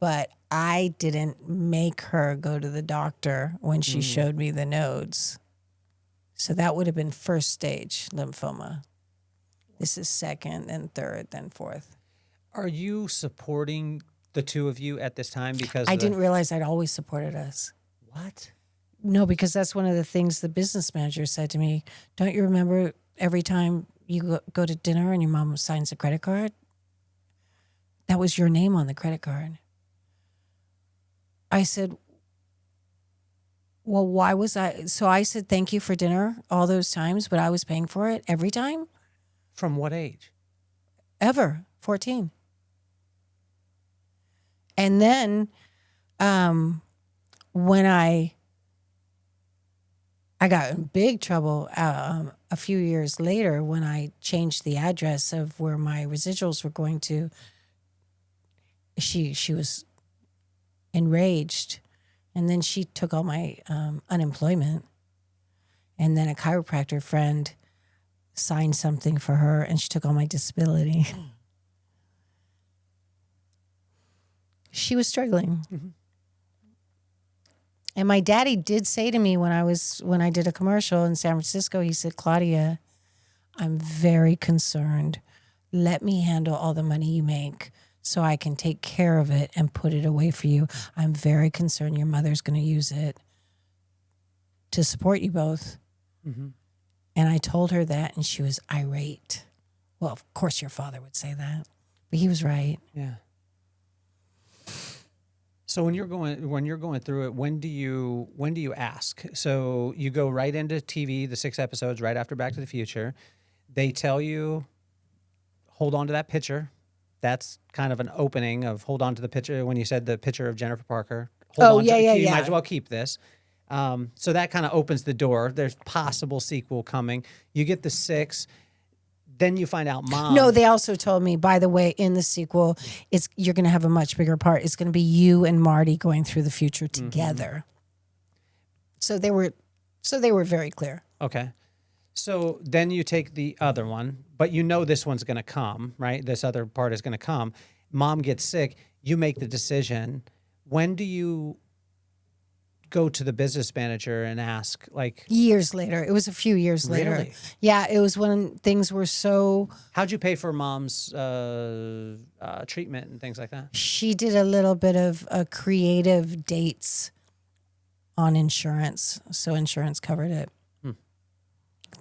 But I didn't make her go to the doctor when she showed me the nodes. So that would have been 1st stage lymphoma. This is 2nd, then 3rd, then 4th. Are you supporting the two of you at this time? Because I didn't realize I'd always supported us. What? No, because that's one of the things the business manager said to me. Don't you remember every time you go to dinner and your mom signs a credit card? That was your name on the credit card. I said, well, why was I? So I said, thank you for dinner all those times, but I was paying for it every time? From what age? Ever. 14. And then when I got in big trouble a few years later when I changed the address of where my residuals were going to. She was enraged, and then she took all my unemployment, and then a chiropractor friend signed something for her, and she took all my disability. She was struggling. Mm-hmm. And my daddy did say to me when I did a commercial in San Francisco, he said, Claudia, I'm very concerned. Let me handle all the money you make so I can take care of it and put it away for you. I'm very concerned your mother's going to use it to support you both. Mm-hmm. And I told her that, and she was irate. Well, of course your father would say that, but he was right. Yeah. So when you're going through it, when do you ask? So you go right into TV, the 6 episodes right after Back to the Future. They tell you, hold on to that picture. That's kind of an opening of hold on to the picture. When you said the picture of Jennifer Parker, you might as well keep this. So that kind of opens the door. There's possible sequel coming. You get the 6. Then you find out mom. No, they also told me, by the way, in the sequel, you're going to have a much bigger part. It's going to be you and Marty going through the future together. Mm-hmm. So they were very clear. Okay. So then you take the other one, but you know this one's going to come, right? This other part is going to come. Mom gets sick. You make the decision. When do you go to the business manager and ask, years later? It was a few years later. Really? Yeah, it was when things were so. How'd you pay for mom's treatment and things like that? She did a little bit of creative dates on insurance, so insurance covered it.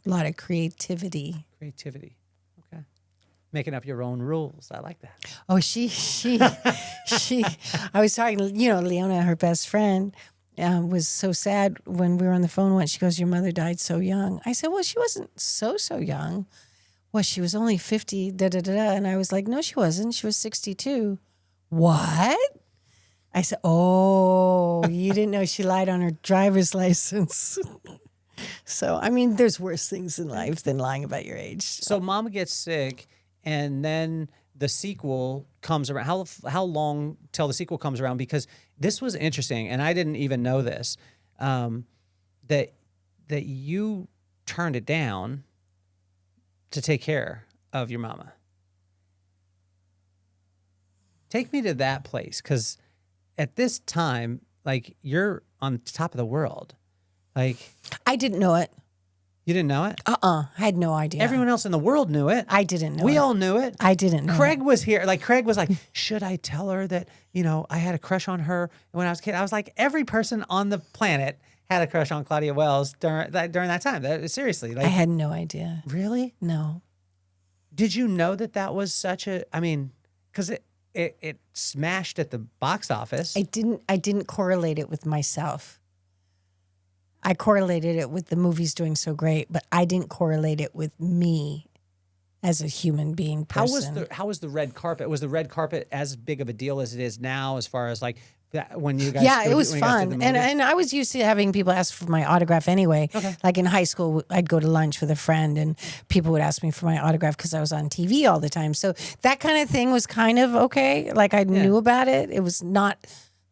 A lot of creativity. Okay. Making up your own rules. I like that. Oh, she I was talking, Leona, her best friend, was so sad when we were on the phone once. She goes, your mother died so young. I said, well, she wasn't so young. Well, she was only 50, And I was like, no, she wasn't. She was 62. What? I said, oh, you didn't know she lied on her driver's license. So, I mean, there's worse things in life than lying about your age. So mom gets sick, and then the sequel comes around. How long till the sequel comes around? Because this was interesting, and I didn't even know this, that you turned it down to take care of your mama. Take me to that place, because at this time, like, you're on top of the world. Like, I didn't know it. you didn't know it? I had no idea. Everyone else in the world knew it. I didn't know We it. all knew it. I didn't know Craig was here. Like, Craig was like, should I tell her that, I had a crush on her when I was a kid? I was like, every person on the planet had a crush on Claudia Wells during that time. Seriously. Like, I had no idea. really? No. Did you know that was such a, because it smashed at the box office. I didn't correlate it with myself. I correlated it with the movies doing so great, but I didn't correlate it with me as a human being person. How was the red carpet? Was the red carpet as big of a deal as it is now, as far as like that, when you guys? Yeah, it was when you guys did the fun, movie? and I was used to having people ask for my autograph anyway. Okay. Like in high school, I'd go to lunch with a friend, and people would ask me for my autograph because I was on TV all the time. So that kind of thing was kind of okay. Like I knew about it. It was not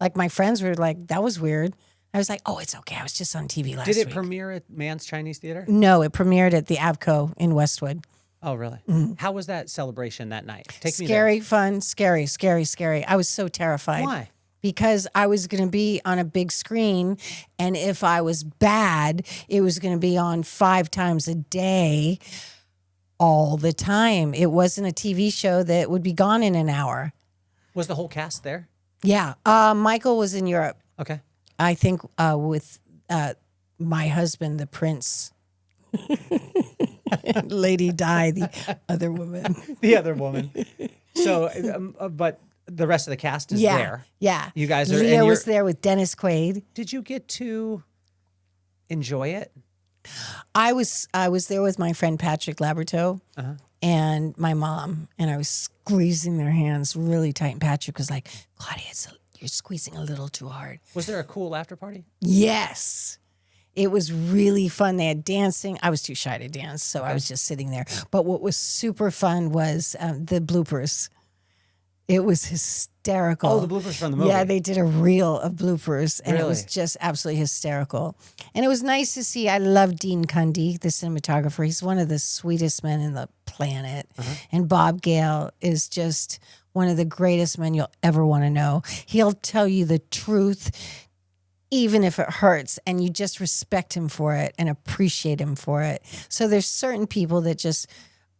like my friends were like, "That was weird." I was like, "Oh, it's okay. I was just on TV last week." Did it premiere at Mann's Chinese Theater? No, it premiered at the Avco in Westwood. Oh, really? How was that celebration that night? Take me there. Scary, fun, scary, scary, scary. I was so terrified. Why? Because I was going to be on a big screen, and if I was bad, it was going to be on 5 times a day all the time. It wasn't a TV show that would be gone in an hour. Was the whole cast there? Yeah. Michael was in Europe, Okay. I think, with my husband, the prince. Lady Di, the other woman. The other woman. So, but the rest of the cast is there. Yeah. You guys are. Leah and was there with Dennis Quaid. Did you get to enjoy it? I was there with my friend Patrick Laberto and my mom, and I was squeezing their hands really tight. And Patrick was like, "Claudia, you're squeezing a little too hard." Was there a cool after party? Yes. It was really fun. They had dancing. I was too shy to dance, so I was just sitting there. But what was super fun was the bloopers. It was hysterical. Oh, the bloopers from the movie. Yeah, they did a reel of bloopers, and it was Really? just absolutely hysterical. And it was nice to see. I love Dean Cundy, the cinematographer. He's one of the sweetest men in the planet. And Bob Gale is just one of the greatest men you'll ever want to know. He'll tell you the truth, even if it hurts, and you just respect him for it and appreciate him for it. So there's certain people that just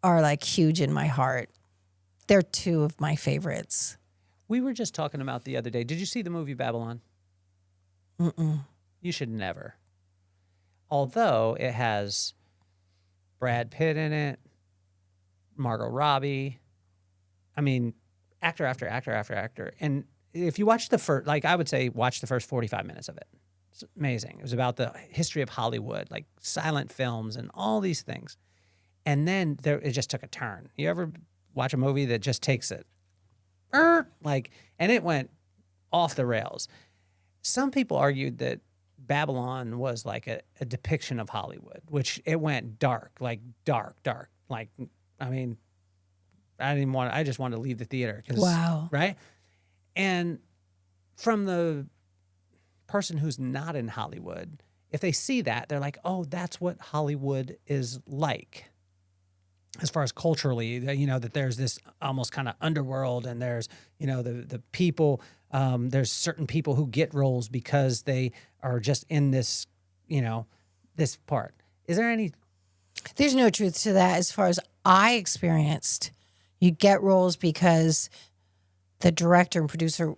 are like huge in my heart. They're 2 of my favorites. We were just talking about the other day. Did you see the movie Babylon? Mm-mm. You should never. Although it has Brad Pitt in it, Margot Robbie. I mean, actor after actor after actor. And if you watch the first, like I would say, watch the first 45 minutes of it. It's amazing. It was about the history of Hollywood, like silent films and all these things. And then it just took a turn. You ever watch a movie that just takes it? And it went off the rails. Some people argued that Babylon was like a depiction of Hollywood, which it went dark. Like, I mean, I just wanted to leave the theater. Wow. Right? And from the person who's not in Hollywood, if they see that, they're like, oh, that's what Hollywood is like. As far as culturally, that there's this almost kind of underworld, and there's, the people, there's certain people who get roles because they are just in this, this part. Is there any? There's no truth to that as far as I experienced. You get roles because the director and producer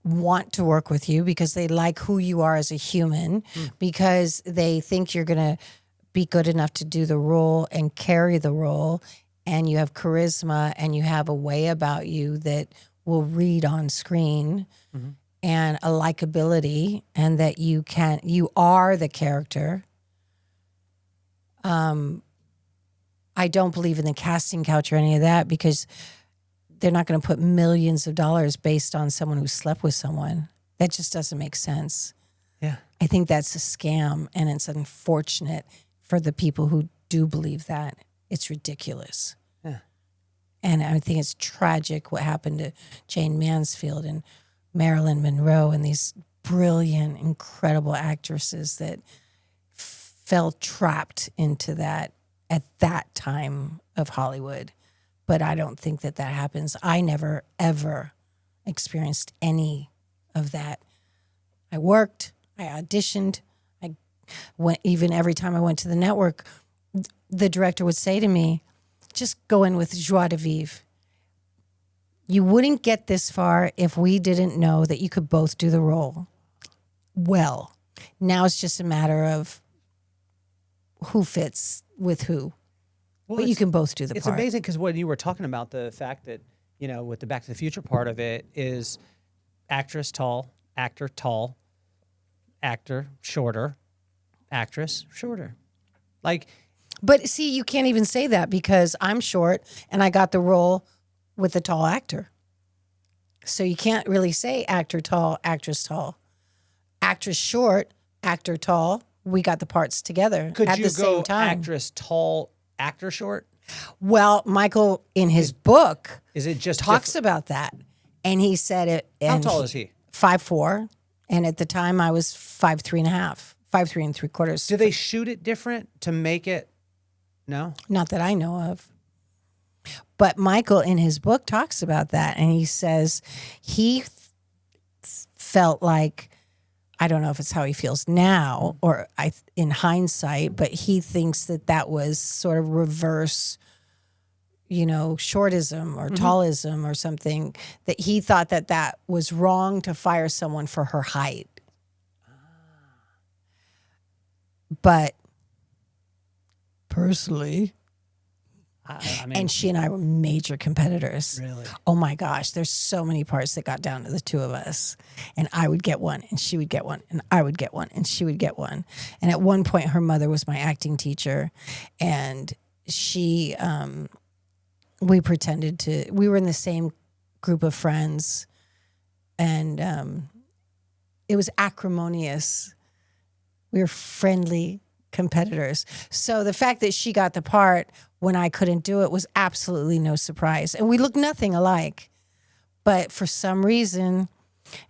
want to work with you because they like who you are as a human, because they think you're going to be good enough to do the role and carry the role, and you have charisma and you have a way about you that will read on screen, and a likability, and that you are the character. I don't believe in the casting couch or any of that, because they're not going to put millions of dollars based on someone who slept with someone. That just doesn't make sense. Yeah. I think that's a scam, and it's unfortunate for the people who do believe that. It's ridiculous. Yeah. And I think it's tragic what happened to Jane Mansfield and Marilyn Monroe and these brilliant, incredible actresses that fell trapped into that at that time of Hollywood. But I don't think that happens. I never, ever experienced any of that. I worked, I auditioned, I went, even every time I went to the network, the director would say to me, just go in with joie de vivre. You wouldn't get this far if we didn't know that you could both do the role well. Now it's just a matter of who fits with who. Well, But you can both do the It's part. amazing because when you were talking about the fact that, with the Back to the Future part of it is actress tall, actor tall, actor shorter, actress shorter. Like, But see, you can't even say that because I'm short and I got the role with a tall actor. So you can't really say actor tall, actress tall. Actress short, actor tall. We got the parts together could at you the go same time. actress tall, actor short? Well, Michael, in his book, Is it just talks about that. And he said it. How And tall is he? 5'4". And at the time I was 5'3.5", 5'3 3/4". Do they shoot it different to make it? No? Not that I know of. But Michael in his book talks about that. And he says he felt like, I don't know if it's how he feels now or in hindsight, but he thinks that was sort of reverse, shortism or tallism or something, that he thought that was wrong to fire someone for her height. But personally, I mean, and she and I were major competitors. really? Oh my gosh, there's so many parts that got down to the two of us. And I would get one and she would get one and I would get one and she would get one. And at one point her mother was my acting teacher and she we were in the same group of friends and it was acrimonious. We were friendly competitors. So the fact that she got the part when I couldn't do it was absolutely no surprise. And we looked nothing alike. But for some reason,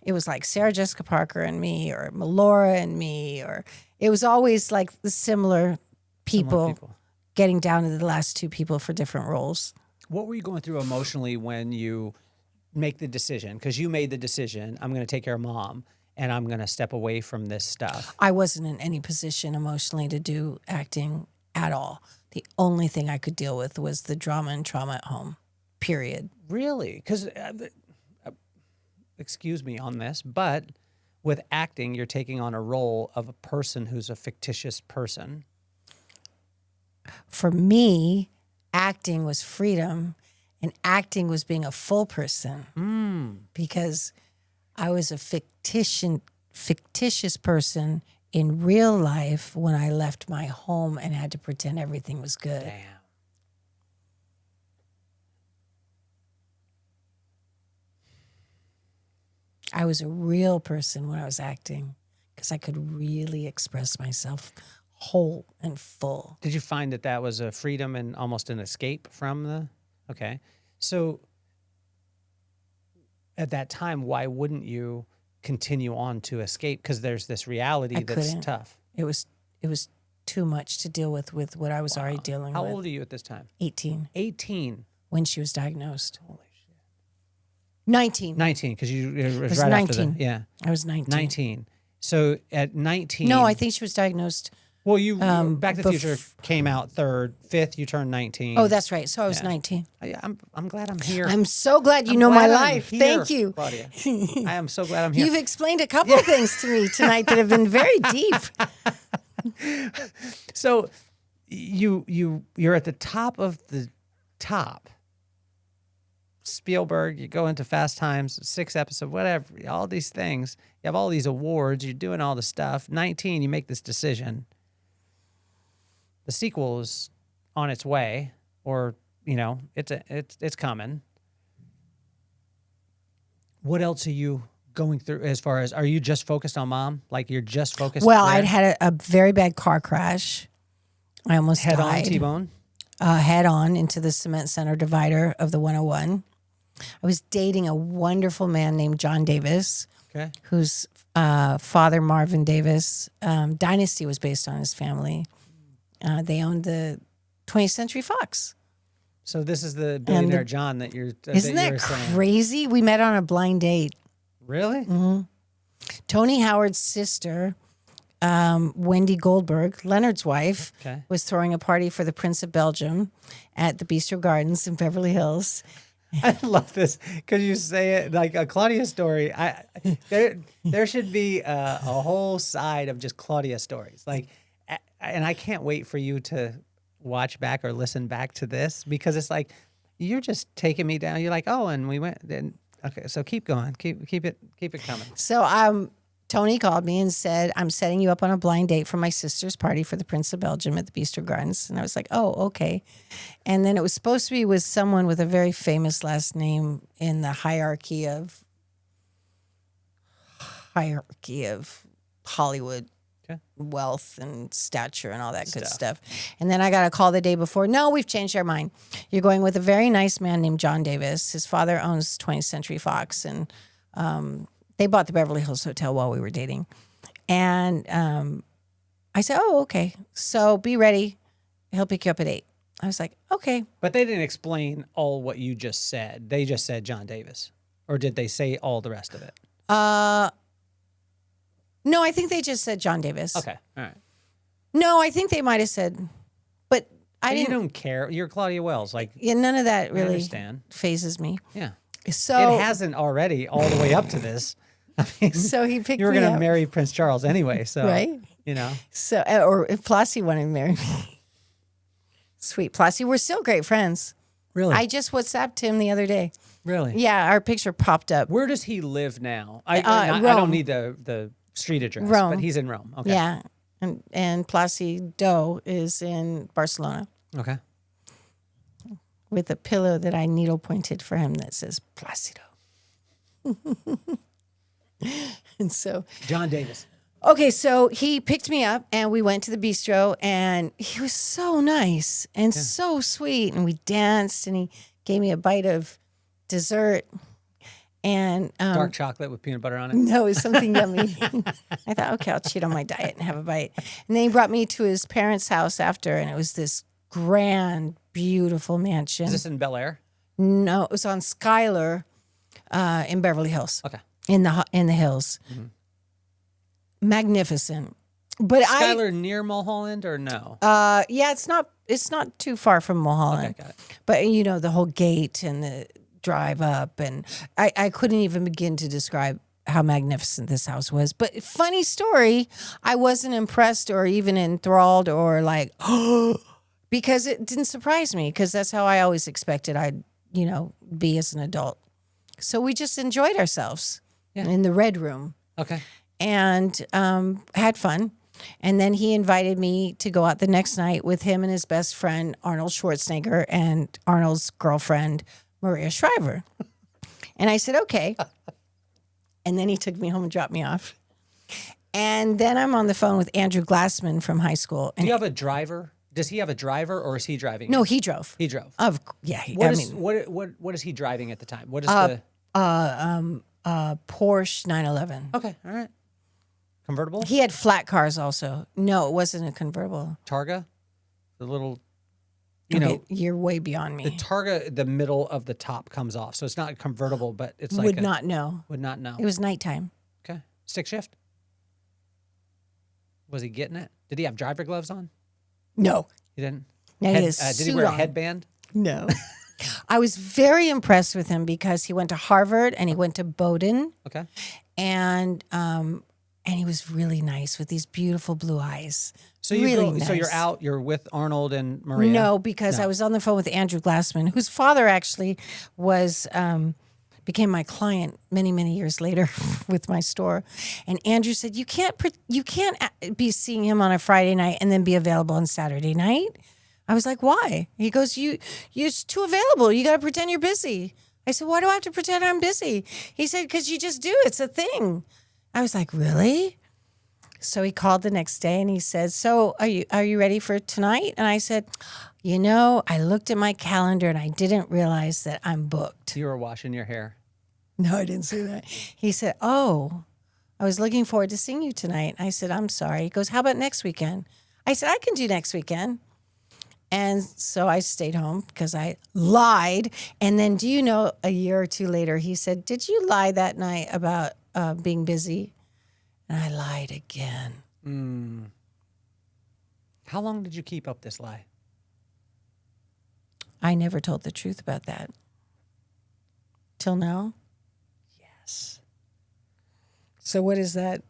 it was like Sarah Jessica Parker and me or Melora and me, or it was always like the similar people getting down to the last two people for different roles. What were you going through emotionally when you make the decision? Because you made the decision, I'm going to take care of Mom and I'm going to step away from this stuff. I wasn't in any position emotionally to do acting at all. The only thing I could deal with was the drama and trauma at home, period. Really? Because, excuse me on this, but with acting, you're taking on a role of a person who's a fictitious person. For me, acting was freedom and acting was being a full person because I was a fictitious person in real life when I left my home and had to pretend everything was good. Damn. I was a real person when I was acting because I could really express myself whole and full. Did you find that was a freedom and almost an escape from the... Okay. So at that time, why wouldn't you continue on to escape? Because there's this reality that's couldn't. tough. It was too much to deal with what I was already dealing How with. old are you at this time? 18. 18. When she was diagnosed. Holy shit. 19. 19, because it was was right 19. after the... Yeah. I was 19. 19. So at 19... No, I think she was diagnosed. Well, Back to the Future came out 3rd. 5th, you turned 19. Oh, that's right. So I was Yeah. 19. I'm glad I'm here. I'm so glad you I'm know my glad I'm life. here, Thank you. Claudia. I am so glad I'm here. You've explained a couple of things to me tonight that have been very deep. So you're at the top of the top. Spielberg, you go into Fast Times, 6 episodes, whatever, all these things. You have all these awards, you're doing all the stuff. 19, you make this decision. The sequel is on its way, or it's coming. What else are you going through as far as, are you just focused on Mom? Like you're just focused? Well, there? I'd had a very bad car crash. I almost Head on died. T-bone? Head on into the cement center divider of the 101. I was dating a wonderful man named John Davis, Okay. who's father Marvin Davis. Dynasty was based on his family. They owned the 20th Century Fox. So this is the billionaire John that you're. Isn't that crazy? We met on a blind date. Really? Tony Howard's sister, Wendy Goldberg, Leonard's wife, was throwing a party for the Prince of Belgium at the Bistro Gardens in Beverly Hills. I love this because you say it like a Claudia story. There should be a whole side of just Claudia stories. Like, and I can't wait for you to watch back or listen back to this because it's like you're just taking me down. You're like, oh, and we went. Then okay, so keep going, keep it coming. So Tony called me and said, I'm setting you up on a blind date for my sister's party for the Prince of Belgium at the Bistro Gardens. And I was like, oh, okay. And then it was supposed to be with someone with a very famous last name in the hierarchy of Hollywood wealth and stature and all that good stuff. And then I got a call the day before. No, we've changed our mind. You're going with a very nice man named John Davis. His father owns 20th Century Fox. And they bought the Beverly Hills Hotel while we were dating. And I said, oh, okay. So be ready. He'll pick you up at 8. I was like, okay. But they didn't explain all what you just said. They just said John Davis. Or did they say all the rest of it? No, I think they just said John Davis. Okay. All right. No, I think they might have said, but I didn't. You don't care. You're Claudia Wells. Like, yeah, none of that really phases me. Yeah. So it hasn't already all the way up to this. I mean, so he picked me up. You were going to marry Prince Charles anyway, so right. You know. So or if Plassie wanted to marry me, sweet Plassie, we're still great friends. Really? I just WhatsApped him the other day. Really? Yeah, our picture popped up. Where does he live now? Rome. I don't need the street address, Rome. but he's in Rome. Okay. Yeah, and Placido is in Barcelona. Okay. With a pillow that I needle pointed for him that says Placido. And so John Davis. Okay, so he picked me up and we went to the bistro and he was so nice and so sweet and we danced and he gave me a bite of dessert and dark chocolate with peanut butter on it. No, it was something yummy. I thought, okay, I'll cheat on my diet and have a bite. And then he brought me to his parents' house after and it was this grand, beautiful mansion. Is this in Bel Air? No, it was on Schuyler in Beverly Hills. Okay. In the hills. Mm-hmm. Magnificent. But Schuyler near Mulholland or no? Yeah, it's not too far from Mulholland. Okay, got it. But you know, the whole gate and the drive up and I couldn't even begin to describe how magnificent this house was. But funny story, I wasn't impressed or even enthralled or like, oh, because it didn't surprise me because that's how I always expected I'd, be as an adult. So we just enjoyed ourselves in the red room. Okay. And had fun. And then he invited me to go out the next night with him and his best friend, Arnold Schwarzenegger, and Arnold's girlfriend, Maria Shriver. And I said, okay. And then he took me home and dropped me off. And then I'm on the phone with Andrew Glassman from high school. And do you have a driver? Does he have a driver or is he driving? No, he drove. He drove. What is he driving at the time? What is the Porsche 911. Okay, all right. Convertible? He had flat cars also. No, it wasn't a convertible. Targa? The little, you're way beyond me. The Targa, the middle of the top comes off. So it's not a convertible, but it's like Would not know. Would not know. It was nighttime. Okay. Stick shift? Was he getting it? Did he have driver gloves on? No. He didn't? No, he had a suit did he wear a on. headband? No. I was very impressed with him because he went to Harvard and he went to Bowdoin. Okay. And he was really nice with these beautiful blue eyes. So nice. So you're with Arnold and Maria? No, because I was on the phone with Andrew Glassman, whose father actually was became my client many, many years later with my store. And Andrew said, you can't be seeing him on a Friday night and then be available on Saturday night. I was like, why? He goes, you're too available. You got to pretend you're busy. I said, why do I have to pretend I'm busy? He said, because you just do. It's a thing. I was like, really? So he called the next day and he said, so are you ready for tonight? And I said, I looked at my calendar and I didn't realize that I'm booked. You were washing your hair. No, I didn't say that. He said, oh, I was looking forward to seeing you tonight. I said, I'm sorry. He goes, how about next weekend? I said, I can do next weekend. And so I stayed home because I lied. And then, do you know, a year or two later, he said, did you lie that night about being busy? And I lied again. How long did you keep up this lie? I never told the truth about that. Till now? Yes. So what is that?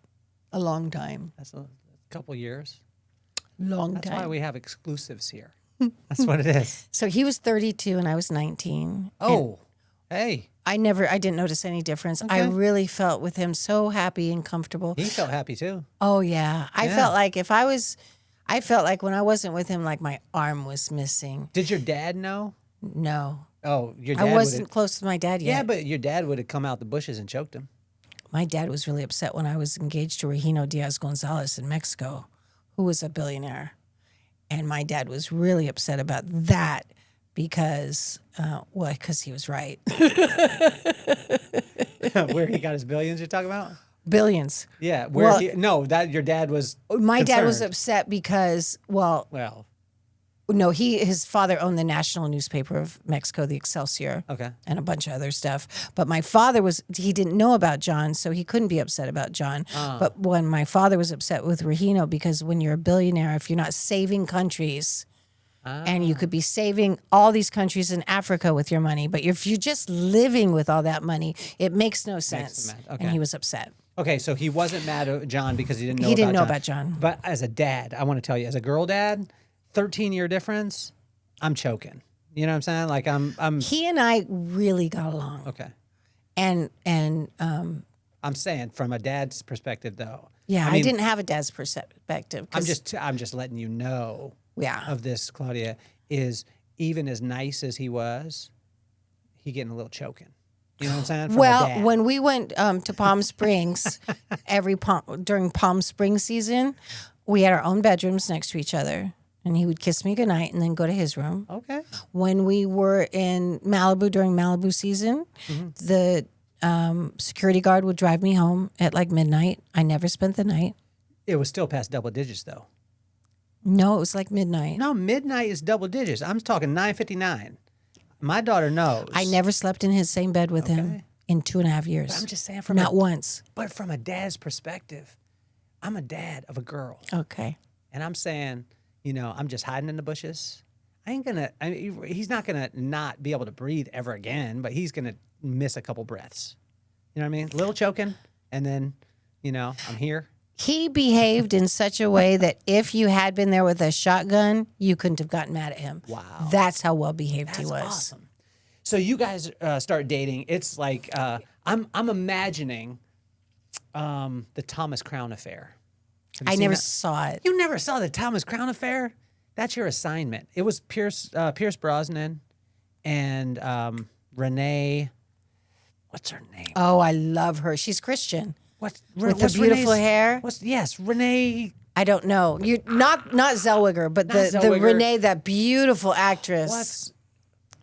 A long time. That's a couple years. Long That's time. why we have exclusives here. That's what it is. So he was 32 and I was 19. Oh, hey. I didn't notice any difference. I Okay. really felt with him so happy and comfortable. He felt happy too. Oh yeah. I Yeah. felt like I felt like when I wasn't with him, like my arm was missing. Did your dad know? No. Oh, your dad I wasn't would've- close to my dad yet. Yeah, but your dad would have come out the bushes and choked him. My dad was really upset when I was engaged to Regino Diaz Gonzalez in Mexico, who was a billionaire. And my dad was really upset about that because he was right. Where he got his billions you're talking about? Billions. Yeah, where Well- that your dad was My dad was concerned. upset because, well, no, his father owned the national newspaper of Mexico, the Excelsior, Okay. and a bunch of other stuff. But my father he didn't know about John, so he couldn't be upset about John. But when my father was upset with Regino, because when you're a billionaire, if you're not saving countries, and you could be saving all these countries in Africa with your money, but if you're just living with all that money, it makes no sense. mad. Okay. And he was upset. Okay, so he wasn't mad at John because he didn't know He didn't know about about John. But as a dad, I want to tell you, as a girl dad, 13-year difference, I'm choking. You know what I'm saying? Like I'm He and I really got along. okay. And I'm saying from a dad's perspective though. yeah, I I mean, didn't have a dad's perspective. 'Cause- I'm just letting you know yeah. of this, Claudia, is even as nice as he was, he getting a little choking. You know what I'm saying? From a Well, dad. when we went to Palm Springs, during Palm Springs season, we had our own bedrooms next to each other, and he would kiss me goodnight and then go to his room. Okay. When we were in Malibu during Malibu season, the security guard would drive me home at like midnight. I never spent the night. It was still past double digits though. No, it was like midnight. No, midnight is double digits. I'm talking 9:59. My daughter knows. I never slept in his same bed with him Okay. in 2.5 years. But I'm just saying from Not once. But from a dad's perspective, I'm a dad of a girl. Okay. And I'm saying, I'm just hiding in the bushes. He's not going to not be able to breathe ever again, but he's going to miss a couple breaths. You know what I mean? A little choking, and then, I'm here. He behaved in such a way that if you had been there with a shotgun, you couldn't have gotten mad at him. Wow. That's how well behaved he That's was. awesome. So you guys start dating. It's like, I'm imagining the Thomas Crown Affair. Have you I seen never that? saw it. You never saw the Thomas Crown Affair? That's your assignment. It was Pierce Brosnan and Renee. What's her name? Oh, I love her. She's Christian. With the beautiful hair? Yes, Renee. I don't know. You not Zellweger, but Not the Zellweger. Renee, that beautiful actress. What's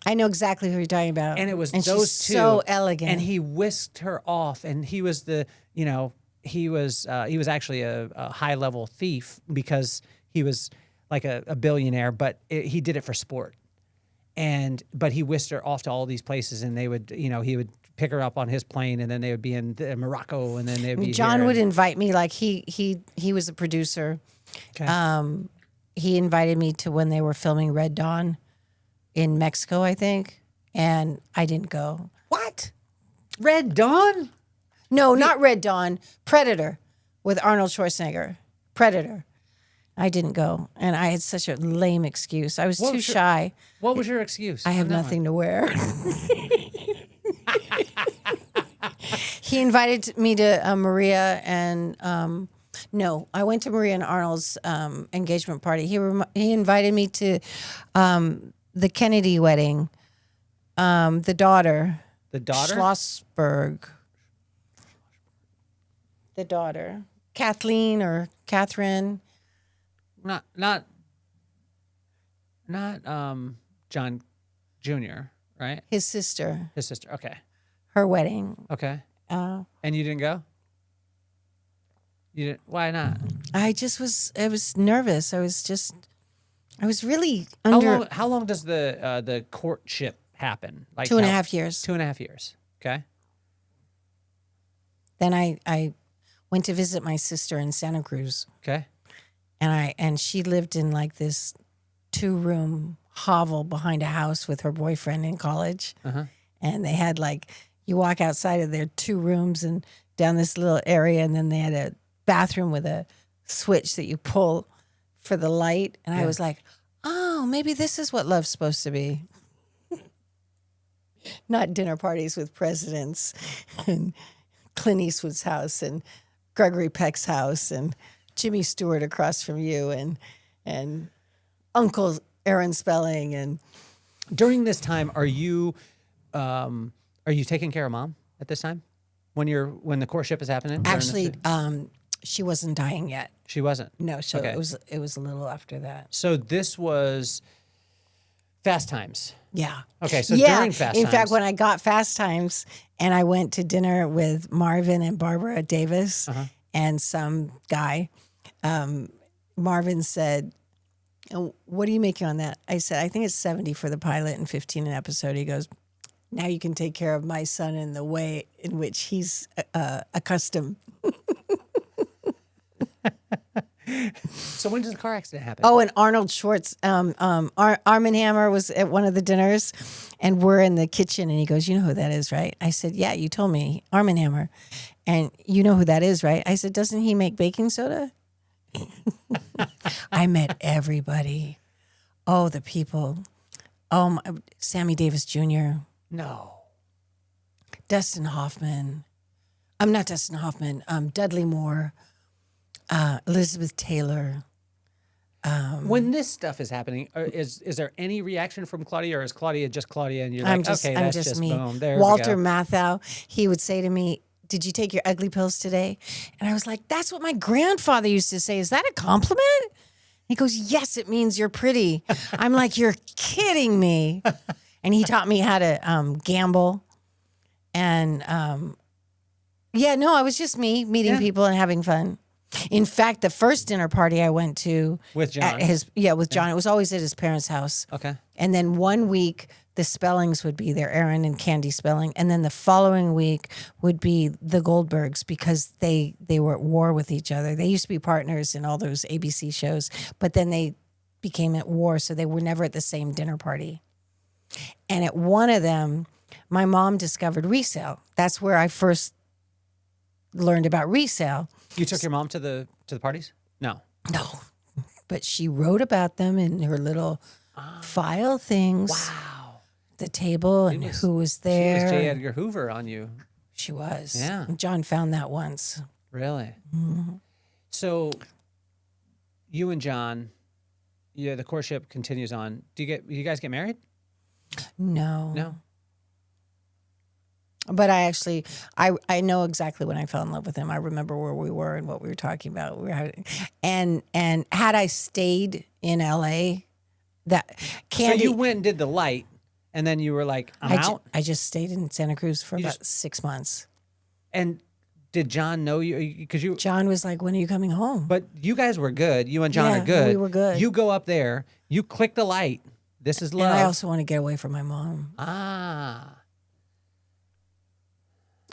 I know exactly who you're talking about. and it was and those she's two. so elegant. And he whisked her off, and he was he was actually a high level thief because he was like a billionaire, but he did it for sport. But he whisked her off to all these places, and they would, he would pick her up on his plane, and then they would be in Morocco, and then they'd be John here, would and- invite me, like he was a producer. Okay. He invited me to when they were filming Red Dawn in Mexico, I think, and I didn't go. What? Red Dawn? No, not Red Dawn. Predator with Arnold Schwarzenegger. Predator. I didn't go, and I had such a lame excuse. I was What too was your- shy. What was your excuse? I have on that one? nothing to wear. He invited me to Maria and no, I went to Maria and Arnold's engagement party. He invited me to the Kennedy wedding. The daughter. The daughter? Schlossberg. The daughter. Kathleen or Catherine. Not John Jr., right? His sister. His sister. Okay. Her wedding. Okay. And you didn't go? You didn't, why not? I was nervous. I was really under How long does the courtship happen? Like 2.5 years. 2.5 years. Okay. Then I went to visit my sister in Santa Cruz, Okay. and she lived in like this 2-room hovel behind a house with her boyfriend in college. And they had like, you walk outside of their 2 rooms and down this little area, and then they had a bathroom with a switch that you pull for the light. And I was like, oh, maybe this is what love's supposed to be. Not dinner parties with presidents and Clint Eastwood's house and Gregory Peck's house and Jimmy Stewart across from you and Uncle Aaron Spelling. And During this time, are you taking care of mom at this time? When the courtship is happening? during this actually, time? she wasn't dying yet. She wasn't. No, so Okay. it was a little after that. So this was Fast Times. Yeah. Okay, so yeah. during Fast In Times. fact, when I got Fast Times and I went to dinner with Marvin and Barbara Davis and some guy, Marvin said, what are you making on that? I said, I think it's 70 for the pilot and 15 an episode. He goes, now you can take care of my son in the way in which he's accustomed. So when does the car accident happen? Oh, and Arnold Schwartz, Arm and Hammer was at one of the dinners, and we're in the kitchen, and he goes, "You know who that is, right?" I said, "Yeah, you told me, Arm and Hammer." And you know who that is, right? I said, "Doesn't he make baking soda?" I met everybody. Oh, the people. Oh, Sammy Davis Jr., No. Dustin Hoffman. I'm not Dustin Hoffman. Dudley Moore, Elizabeth Taylor. When this stuff is happening, is there any reaction from Claudia, or is Claudia just Claudia, and you're I'm like, just, okay, I'm that's just me. boom. There Walter we go. Matthau, he would say to me, "Did you take your ugly pills today?" And I was like, "That's what my grandfather used to say. Is that a compliment?" He goes, "Yes, it means you're pretty." I'm like, "You're kidding me." And he taught me how to gamble. And yeah, no, I was just me meeting people and having fun. In fact, the first dinner party I went to With John. with John. It was always at his parents' house. Okay. And then one week the Spellings would be there, Aaron and Candy Spelling, and then the following week would be the Goldbergs, because they were at war with each other. They used to be partners in all those ABC shows, but then they became at war, so they were never at the same dinner party. And at one of them, my mom discovered resale. That's where I first learned about resale. You took your mom to the parties? No. No, but she wrote about them in her little file things. Wow. The table and who was She there. was J. Edgar Hoover on you. She was. Yeah. John found that once. Really? Mm-hmm. So you and John, the courtship continues on. Do you guys get married? No. No. But I know exactly when I fell in love with him. I remember where we were and what we were talking about. And had I stayed in LA, that Candy. So you went and did the light, and then you were like, I'm out. I just stayed in Santa Cruz for about 6 months. And did John know you? Because you. John was like, "When are you coming home?" But you guys were good. You and John Yeah, are good. we were good. You go up there. You click the light. This is love. And I also want to get away from my mom. Ah.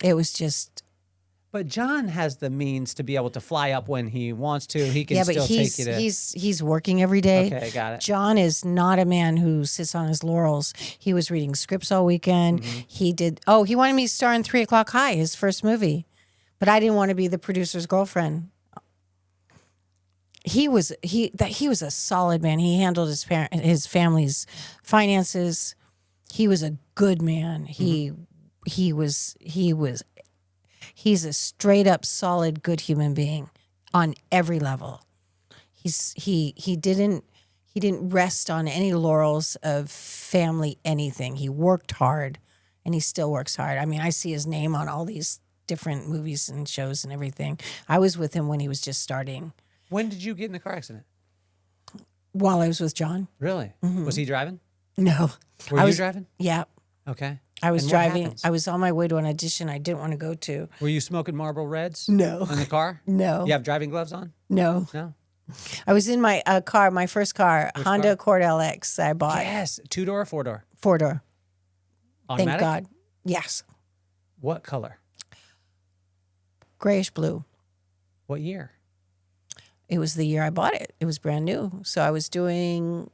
It was just. But John has the means to be able to fly up when he wants to. He can still take you to. he's working every day. Okay, got it. John is not a man who sits on his laurels. He was reading scripts all weekend. Mm-hmm. He wanted me to star in 3 O'Clock High, his first movie, but I didn't want to be the producer's girlfriend. He was a solid man. He handled his family's finances. He was a good man. He's a straight up solid good human being on every level. He didn't rest on any laurels of family anything. He worked hard, and he still works hard. I mean, I see his name on all these different movies and shows and everything. I was with him when he was just starting. When did you get in the car accident? While I was with John. Really? Was he driving? No. Were you driving? Yeah. Okay. I was And what driving. happens? I was on my way to an audition I didn't want to go to. Were you smoking Marlboro Reds? No. In the car? No. You have driving gloves on? No. No. I was in my car, my first car, Honda car? Accord LX that I bought. Yes. 2-door or 4-door? 4-door. Automatic? Thank God. Yes. What color? Grayish blue. What year? It was the year I bought it. It was brand new. So I was doing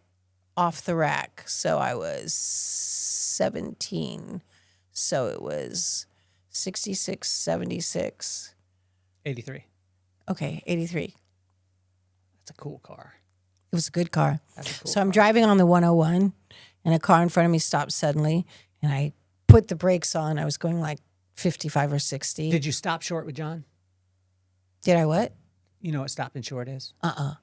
off the rack. So I was 17. So it was 66, 76. 83. Okay, 83. That's a cool car. It was a good car. That's a cool So I'm car. driving on the 101 and a car in front of me stopped suddenly and I put the brakes on. I was going like 55 or 60. Did you stop short with John? Did I what? You know what stopping short is? Uh-uh.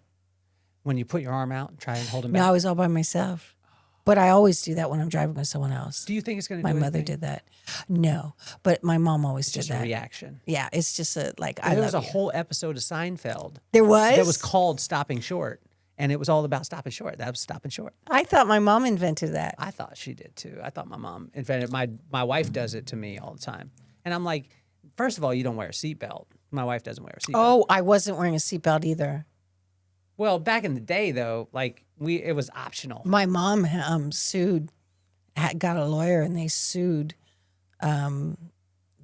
When you put your arm out and try and hold him No, back. I was all by myself. But I always do that when I'm driving with someone else. Do you think it's going to My do mother anything? did that. No, but my mom always It's did just a that. reaction. Yeah, it's just a like I There was a love you. whole episode of Seinfeld There was? that was called Stopping Short. And it was all about stopping short. That was stopping short. I thought my mom invented that. I thought she did too. I thought my mom invented my wife does it to me all the time. And I'm like, first of all, you don't wear a seatbelt. My wife doesn't wear a seatbelt. Oh, I wasn't wearing a seatbelt either. Well, back in the day though, like it was optional. My mom got a lawyer and they sued the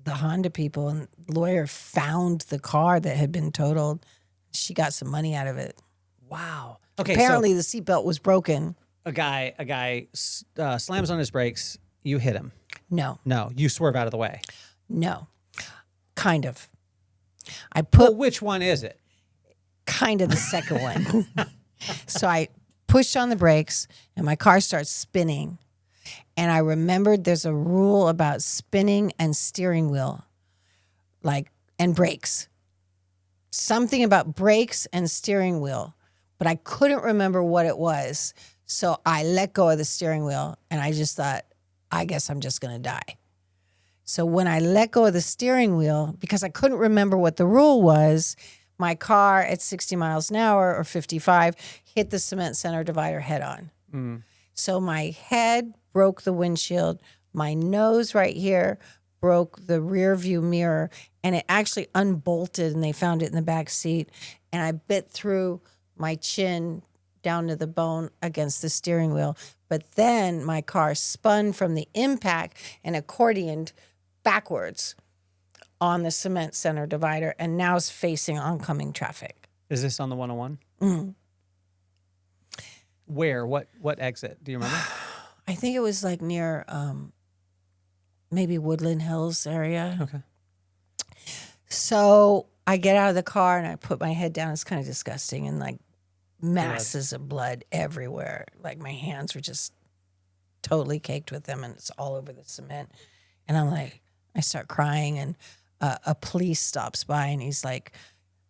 Honda people and the lawyer found the car that had been totaled. She got some money out of it. Wow. Okay. Apparently the seatbelt was broken. So a guy slams on his brakes. You hit him. No, No, you swerve out of the way. no, kind of. I put Well, which one is it? kind of the second one. So I pushed on the brakes and my car starts spinning. And I remembered there's a rule about spinning and steering wheel, and brakes. Something about brakes and steering wheel, but I couldn't remember what it was. So I let go of the steering wheel and I just thought, I guess I'm just going to die. So when I let go of the steering wheel, because I couldn't remember what the rule was, my car at 60 miles an hour or 55 hit the cement center divider head on. So my head broke the windshield, my nose right here broke the rear view mirror, and it actually unbolted and they found it in the back seat. And I bit through my chin down to the bone against the steering wheel. But then my car spun from the impact and accordioned backwards on the cement center divider and now is facing oncoming traffic. Is this on the 101? Mm. Where? What exit? Do you remember? I think it was like near maybe Woodland Hills area. Okay. So I get out of the car and I put my head down. It's kind of disgusting and like masses of blood everywhere. Like my hands were just totally caked with them and it's all over the cement. And I'm like, I start crying and a police stops by and he's like,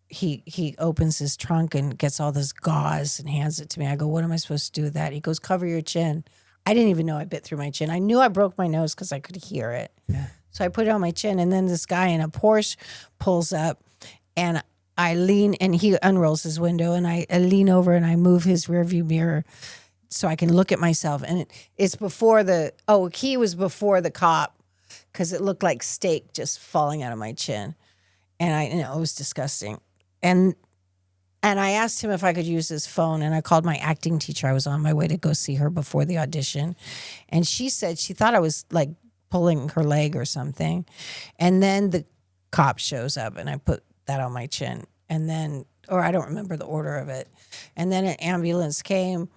he opens his trunk and gets all this gauze and hands it to me. I go, what am I supposed to do with that? He goes, cover your chin. I didn't even know I bit through my chin. I knew I broke my nose because I could hear it. Yeah. So I put it on my chin and then this guy in a Porsche pulls up and I lean and he unrolls his window and I lean over and I move his rearview mirror so I can look at myself. And it's before he was before the cop because it looked like steak just falling out of my chin. And it was disgusting. And I asked him if I could use his phone and I called my acting teacher. I was on my way to go see her before the audition. And she said she thought I was like pulling her leg or something. And then the cop shows up and I put that on my chin. And then, or I don't remember the order of it. And then an ambulance came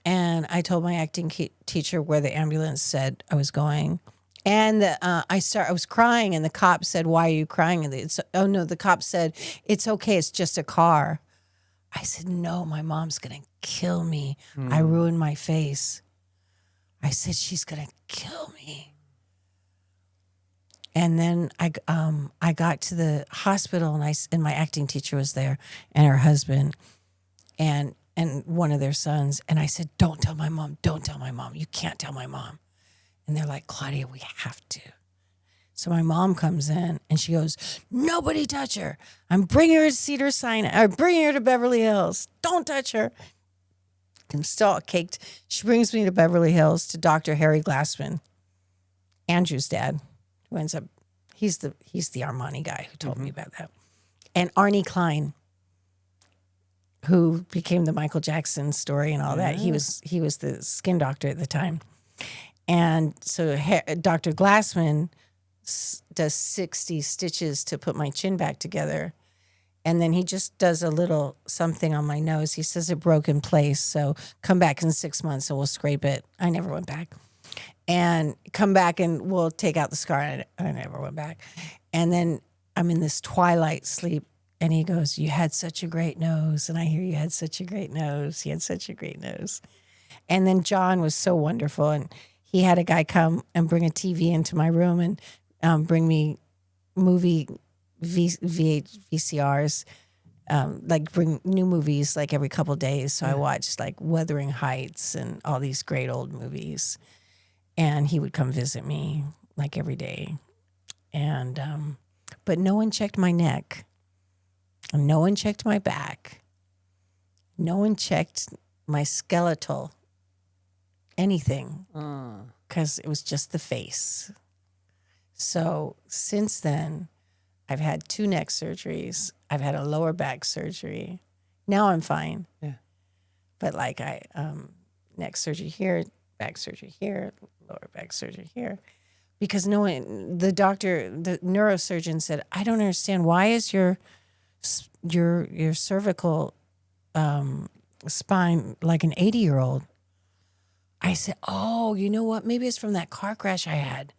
and I told my acting teacher where the ambulance said I was going. And I was crying and the cop said, why are you crying? And the cop said, it's okay. It's just a car. I said, no, my mom's going to kill me. I ruined my face. I said, she's going to kill me. And then I got to the hospital and my acting teacher was there and her husband and one of their sons. And I said, don't tell my mom. Don't tell my mom. You can't tell my mom. And they're like, Claudia, we have to. So my mom comes in and she goes, nobody touch her. I'm bringing her to Cedars-Sinai. I'm bringing her to Beverly Hills. Don't touch her. I'm still caked. She brings me to Beverly Hills to Dr. Harry Glassman. Andrew's dad, who ends up, he's the Armani guy who told me about that. And Arnie Klein, who became the Michael Jackson story and all that. He was the skin doctor at the time. And so Dr. Glassman does 60 stitches to put my chin back together. And then he just does a little something on my nose. He says it broke in place. So come back in 6 months and we'll scrape it. I never went back. And come back and we'll take out the scar. I never went back. And then I'm in this twilight sleep. And he goes, you had such a great nose. And I hear you had such a great nose. You had such a great nose. And then John was so wonderful. And he had a guy come and bring a TV into my room and bring me movie VCRs, like bring new movies like every couple of days. So I watched like Wuthering Heights and all these great old movies. And he would come visit me like every day. And, but no one checked my neck. No one checked my back. No one checked my skeletal, anything, because it was just the face. So since then, I've had 2 neck surgeries. I've had a lower back surgery. Now I'm fine. Yeah. But like neck surgery here, back surgery here, lower back surgery here. Because no one, the neurosurgeon said, I don't understand. Why is your cervical spine like an 80-year-old? I said, oh, you know what? Maybe it's from that car crash I had.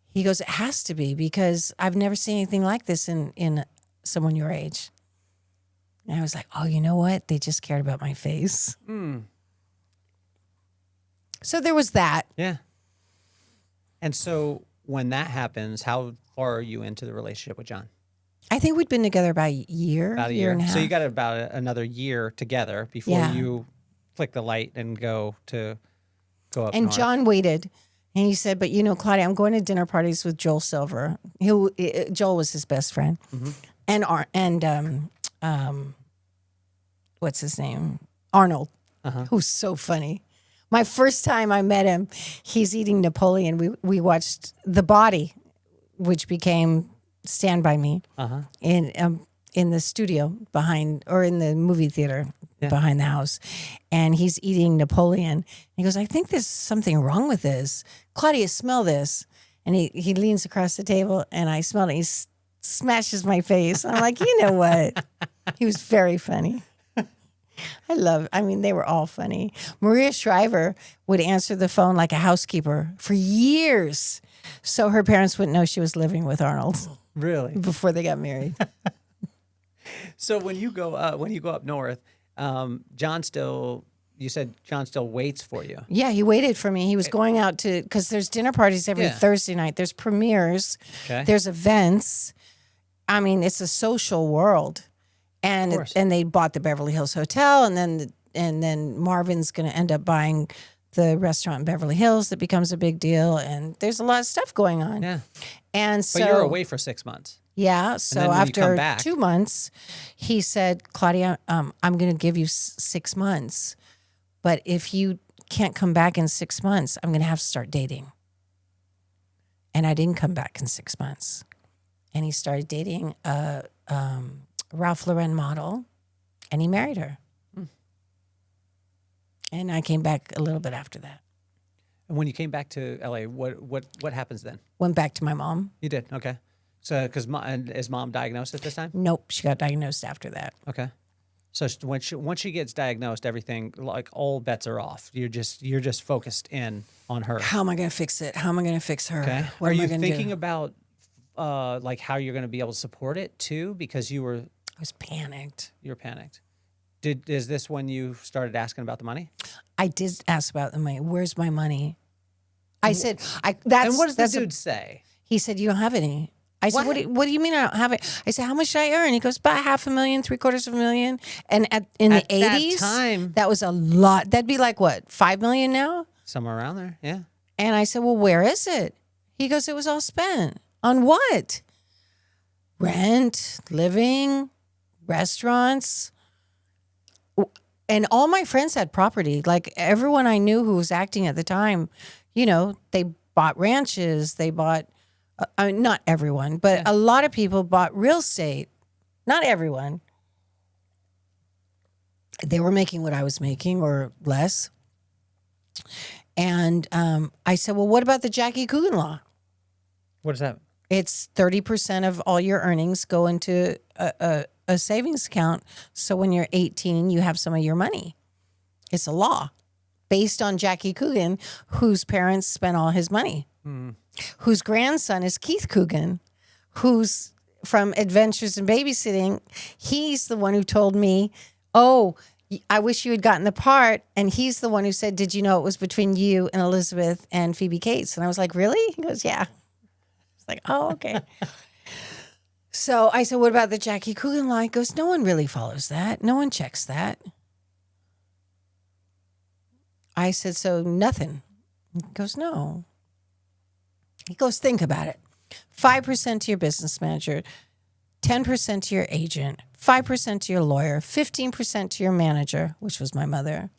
He goes, it has to be because I've never seen anything like this in someone your age. And I was like, oh, you know what? They just cared about my face. So there was that. Yeah. And so when that happens, how far are you into the relationship with John? I think we'd been together about a year. About a year. And a half. So you got about another year together before you flick the light and go up And north. John waited. And he said, but you know, Claudia, I'm going to dinner parties with Joel Silver. Joel was his best friend. And what's his name? Arnold, who's so funny. My first time I met him, he's eating Napoleon. We watched The Body, which became Stand By Me in the studio behind, or in the movie theater behind the house. And he's eating Napoleon. He goes, I think there's something wrong with this. Claudia, smell this. And he leans across the table and I smell it. He smashes my face. I'm like, you know what? He was very funny. They were all funny. Maria Shriver would answer the phone like a housekeeper for years. So her parents wouldn't know she was living with Arnold. Really? Before they got married. So when you go up north, you said John still waits for you. Yeah, he waited for me. He was going out because there's dinner parties every Thursday night. There's premieres. Okay. There's events. I mean, it's a social world. And they bought the Beverly Hills Hotel, and then Marvin's going to end up buying the restaurant in Beverly Hills that becomes a big deal. And there's a lot of stuff going on. Yeah. And so, but you're away for 6 months. Yeah. So then when you come after back- 2 months, he said, Claudia, I'm going to give you 6 months. But if you can't come back in 6 months, I'm going to have to start dating. And I didn't come back in 6 months. And he started dating a Ralph Lauren model, and he married her. And I came back a little bit after that. And when you came back to LA, what happens then? Went back to my mom. You did, okay. So because is mom diagnosed at this time? Nope, she got diagnosed after that. Okay. So once she gets diagnosed, everything, like, all bets are off. You're just focused in on her. How am I going to fix it? How am I going to fix her? Okay. What Are am I you gonna thinking do? about like how you're going to be able to support it too? Because you were I was panicked. panicked. Is this when you started asking about the money? I did ask about the money. Where's my money? I said, And what does the dude say? He said, you don't have any. I said, what do you mean I don't have it? I said, how much did I earn? He goes, about $500,000, $750,000. And in the 80s, time, that was a lot. That'd be like what, $5 million now? somewhere around there, yeah. And I said, well, where is it? He goes, it was all spent. On what? Rent, living, restaurants. And all my friends had property. Like everyone I knew who was acting at the time, you know, they bought ranches. They bought, not everyone, but a lot of people bought real estate. Not everyone. They were making what I was making or less. And I said, well, what about the Jackie Coogan law? What is that? It's 30% of all your earnings go into a savings account. So when you're 18, you have some of your money. It's a law based on Jackie Coogan, whose parents spent all his money, whose grandson is Keith Coogan, who's from Adventures in Babysitting. He's the one who told me, oh, I wish you had gotten the part. And he's the one who said, did you know it was between you and Elizabeth and Phoebe Cates? And I was like, really? He goes, yeah. It's like, oh, okay. So I said, what about the Jackie Coogan law? He goes, no one really follows that. No one checks that. I said, so nothing. He goes, no. He goes, think about it. 5% to your business manager, 10% to your agent, 5% to your lawyer, 15% to your manager, which was my mother.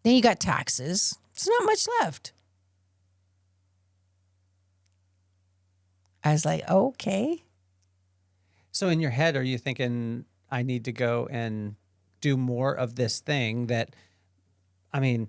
Then you got taxes. There's not much left. I was like, okay. So in your head, are you thinking, I need to go and do more of this thing that, I mean...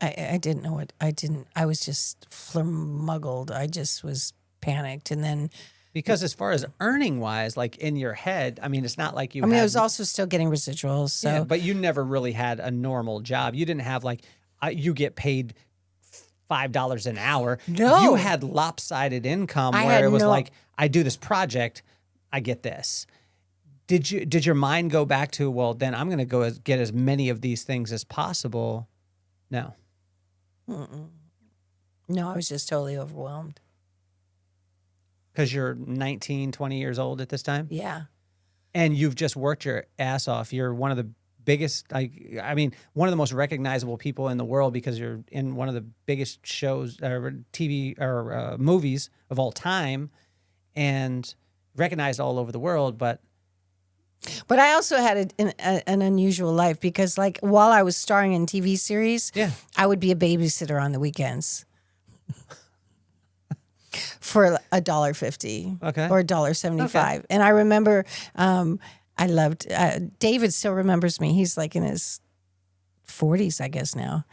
I didn't know what, I was just flummogled. I just was panicked. And then... Because as far as earning wise, like in your head, I mean, it's not like you I was also still getting residuals. So, yeah, but you never really had a normal job. You didn't have like, you get paid $5 an hour. No. You had lopsided income where it was like, I do this project, I get this. Did your mind go back to, well, then I'm going to go get as many of these things as possible? No. No, I was just totally overwhelmed. Because you're 19, 20 years old at this time? Yeah. And you've just worked your ass off. You're one of the biggest, one of the most recognizable people in the world because you're in one of the biggest shows or TV or movies of all time and recognized all over the world. But I also had an unusual life because, like, while I was starring in TV series, I would be a babysitter on the weekends for $1.50 or $1.75. Okay. And I remember, I loved David. Still remembers me. He's like in his 40s, I guess now,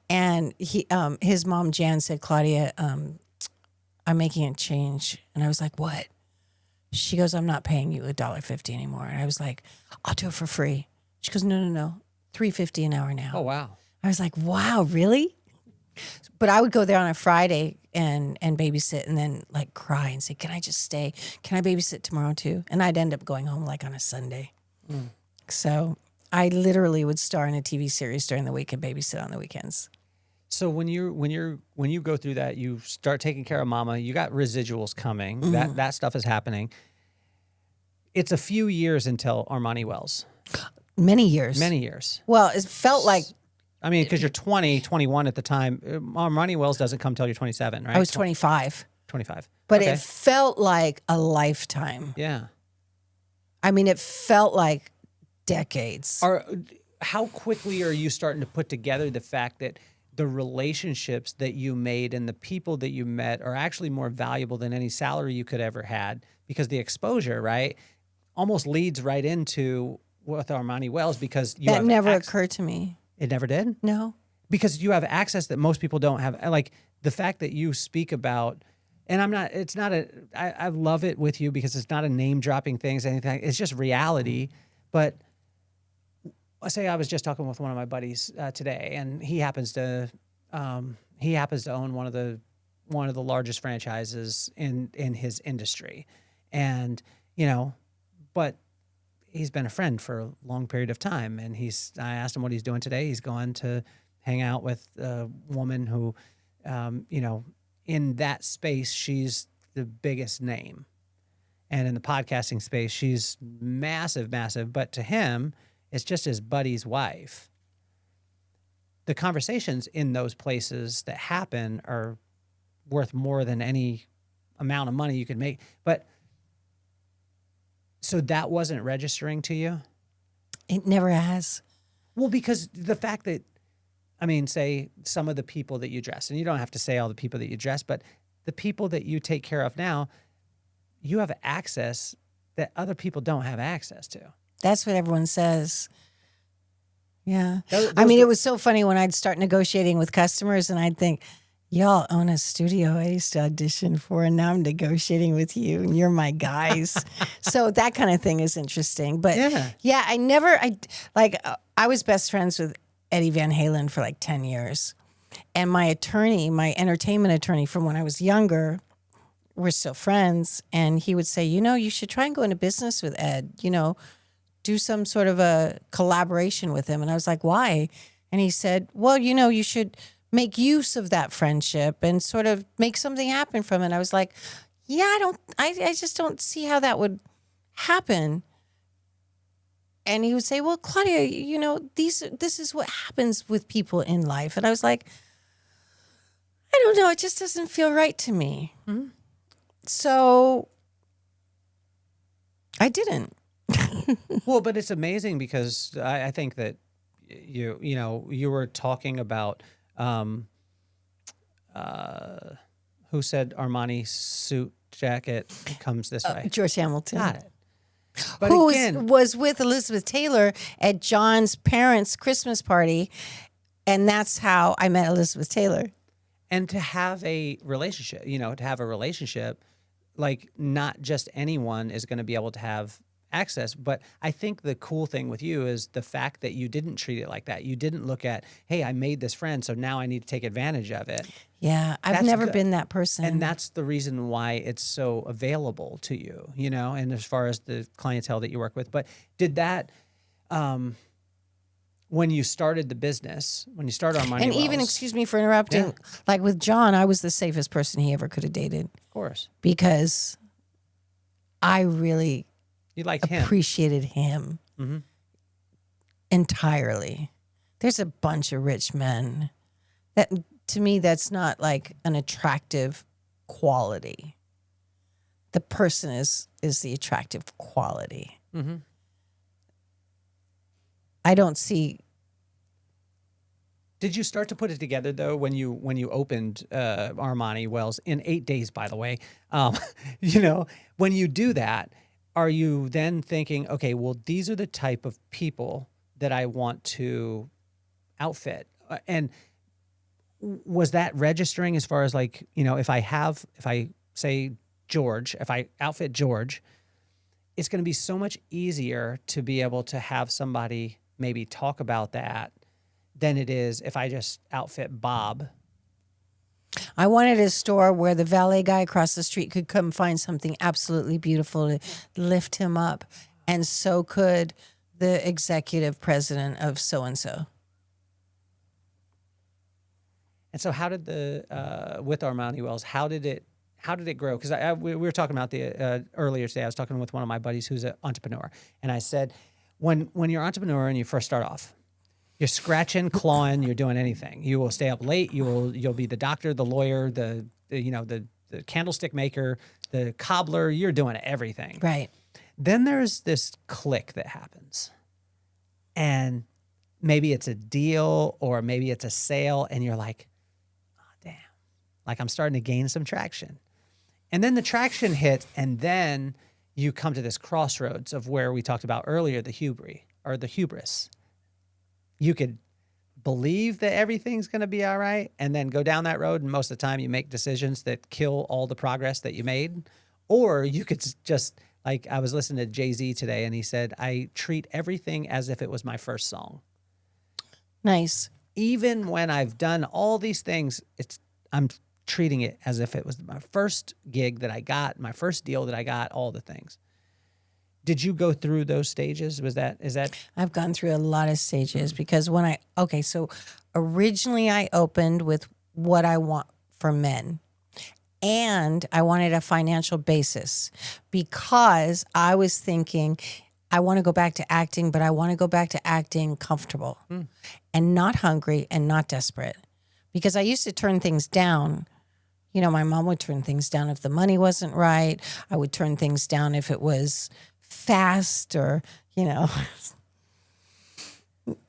and his mom Jan said, "Claudia, I'm making a change," and I was like, "What?" She goes, I'm not paying you $1.50 anymore. And I was like, I'll do it for free. She goes, no, $3.50 an hour now. Oh, wow. I was like, wow, really? But I would go there on a Friday and babysit and then like cry and say, can I just stay? Can I babysit tomorrow too? And I'd end up going home like on a Sunday. So I literally would star in a TV series during the week and babysit on the weekends. So when you go through that, you start taking care of mama, you got residuals coming, that stuff is happening. It's a few years until Armani Wells. Many years. Well, it felt like, I mean, because you're 20, 21 at the time. Armani Wells doesn't come till you're 27, right? I was 25. 25. But it felt like a lifetime. Yeah. I mean, it felt like decades. How quickly are you starting to put together the fact that the relationships that you made and the people that you met are actually more valuable than any salary you could ever had? Because the exposure, right, almost leads right into with Armani Wells because you that never occurred to me. It never did? No. Because you have access that most people don't have. Like the fact that you speak about, and I love it with you because it's not a name dropping things, anything. It's just reality. But I say I was just talking with one of my buddies today, and he happens to own one of the largest franchises in his industry, and but he's been a friend for a long period of time, and I asked him what he's doing today. He's going to hang out with a woman who, in that space, she's the biggest name, and in the podcasting space, she's massive, but to him, it's just his buddy's wife. The conversations in those places that happen are worth more than any amount of money you could make. But so that wasn't registering to you? It never has. Well, because the fact that, I mean, say some of the people that you dress, and you don't have to say all the people that you dress, but the people that you take care of now, you have access that other people don't have access to. That's what everyone says. Yeah. Those I mean, are- it was so funny when I'd start negotiating with customers and I'd think, y'all own a studio I used to audition for, and now I'm negotiating with you and you're my guys. So that kind of thing is interesting. But Yeah. I was best friends with Eddie Van Halen for like 10 years. And my attorney, my entertainment attorney from when I was younger, we're still friends. And he would say, you should try and go into business with Ed, do some sort of a collaboration with him. And I was like, why? And he said, well, you should make use of that friendship and sort of make something happen from it. And I was like, yeah, I just don't see how that would happen. And he would say, well, Claudia, this is what happens with people in life. And I was like, I don't know. It just doesn't feel right to me. Mm-hmm. So I didn't. Well, but it's amazing because I think that you were talking about who said Armani suit jacket comes this way. George Hamilton. Got it. But Who again, was with Elizabeth Taylor at John's parents' Christmas party. And that's how I met Elizabeth Taylor. and to have a relationship, like not just anyone is going to be able to have access. But I think the cool thing with you is the fact that you didn't treat it like that. You didn't look at, hey, I made this friend, so now I need to take advantage of it. Yeah, I've That's never good. been that person. And that's the reason why it's so available to you, and as far as the clientele that you work with. But did that, when you started the business, when you started Armani and even, Wells, excuse me for interrupting, Yeah. like with John, I was the safest person he ever could have dated of course, because I really you liked him. appreciated him Mhm. entirely. There's a bunch of rich men that, to me, that's not like an attractive quality. The person is the attractive quality. Mm-hmm. I don't see. Did you start to put it together though when you opened Armani Wells in 8 days? By the way, when you do that, are you then thinking, okay, well, these are the type of people that I want to outfit, and was that registering as far as like, if I say George, if I outfit George, it's going to be so much easier to be able to have somebody maybe talk about that than it is if I just outfit Bob. I wanted a store where the valet guy across the street could come find something absolutely beautiful to lift him up, and so could the executive president of so-and-so. And so how did with Armani Wells, how did it grow? Because we were talking about the earlier today. I was talking with one of my buddies who's an entrepreneur, and I said, when you're an entrepreneur and you first start off, you're scratching, clawing, you're doing anything. You will stay up late. You'll be the doctor, the lawyer, the candlestick maker, the cobbler. You're doing everything. Right. Then there's this click that happens, and maybe it's a deal or maybe it's a sale, and you're like, damn, like I'm starting to gain some traction. And then the traction hits, and then you come to this crossroads of where we talked about earlier, the hubris. You could believe that everything's going to be all right and then go down that road, and most of the time you make decisions that kill all the progress that you made. Or you could just, like I was listening to Jay-Z today, and he said, I treat everything as if it was my first song. Nice. Even when I've done all these things, I'm treating it as if it was my first gig that I got, my first deal that I got, all the things. Did you go through those stages? Is that? I've gone through a lot of stages because so originally I opened with what I want for men. And I wanted a financial basis because I was thinking, I want to go back to acting, but I want to go back to acting comfortable and not hungry and not desperate. Because I used to turn things down. My mom would turn things down if the money wasn't right. I would turn things down if it was fast or,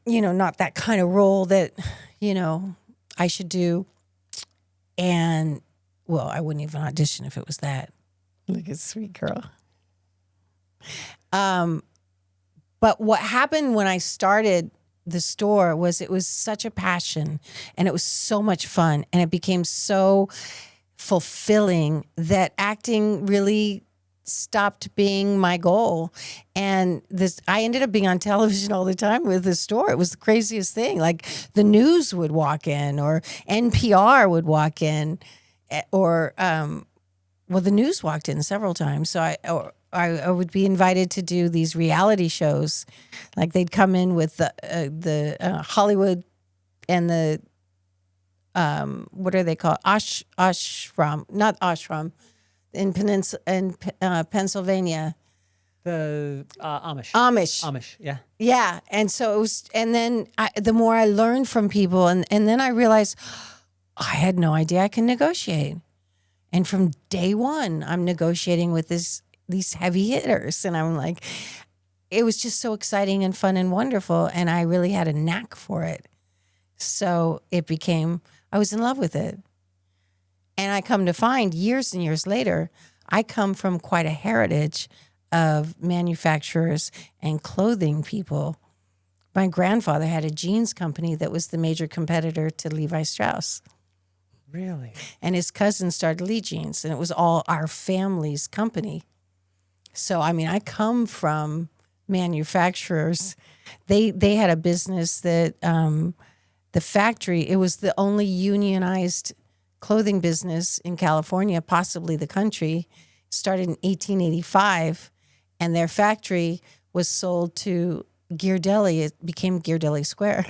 not that kind of role that, I should do. And, well, I wouldn't even audition if it was that. Look at sweet girl. But what happened when I started the store was it was such a passion and it was so much fun and it became so fulfilling that acting really stopped being my goal. And I ended up being on television all the time with the store. It was the craziest thing. Like the news would walk in or NPR would walk in or, the news walked in several times. So I would be invited to do these reality shows. Like they'd come in with the Hollywood and the, what are they called? Ashram, not ashram, in Pennsylvania. The Amish. Amish. Yeah. Yeah. And so it was, and then the more I learned from people, and then I realized I had no idea I can negotiate. And from day one, I'm negotiating with these heavy hitters. And I'm like, it was just so exciting and fun and wonderful. And I really had a knack for it. So I was in love with it. And I come to find years and years later, I come from quite a heritage of manufacturers and clothing people. My grandfather had a jeans company that was the major competitor to Levi Strauss. Really? And his cousin started Lee Jeans, and it was all our family's company. So, I come from manufacturers. They had a business that the factory, it was the only unionized clothing business in California, possibly the country. Started in 1885, and their factory was sold to Ghirardelli. It became Ghirardelli Square.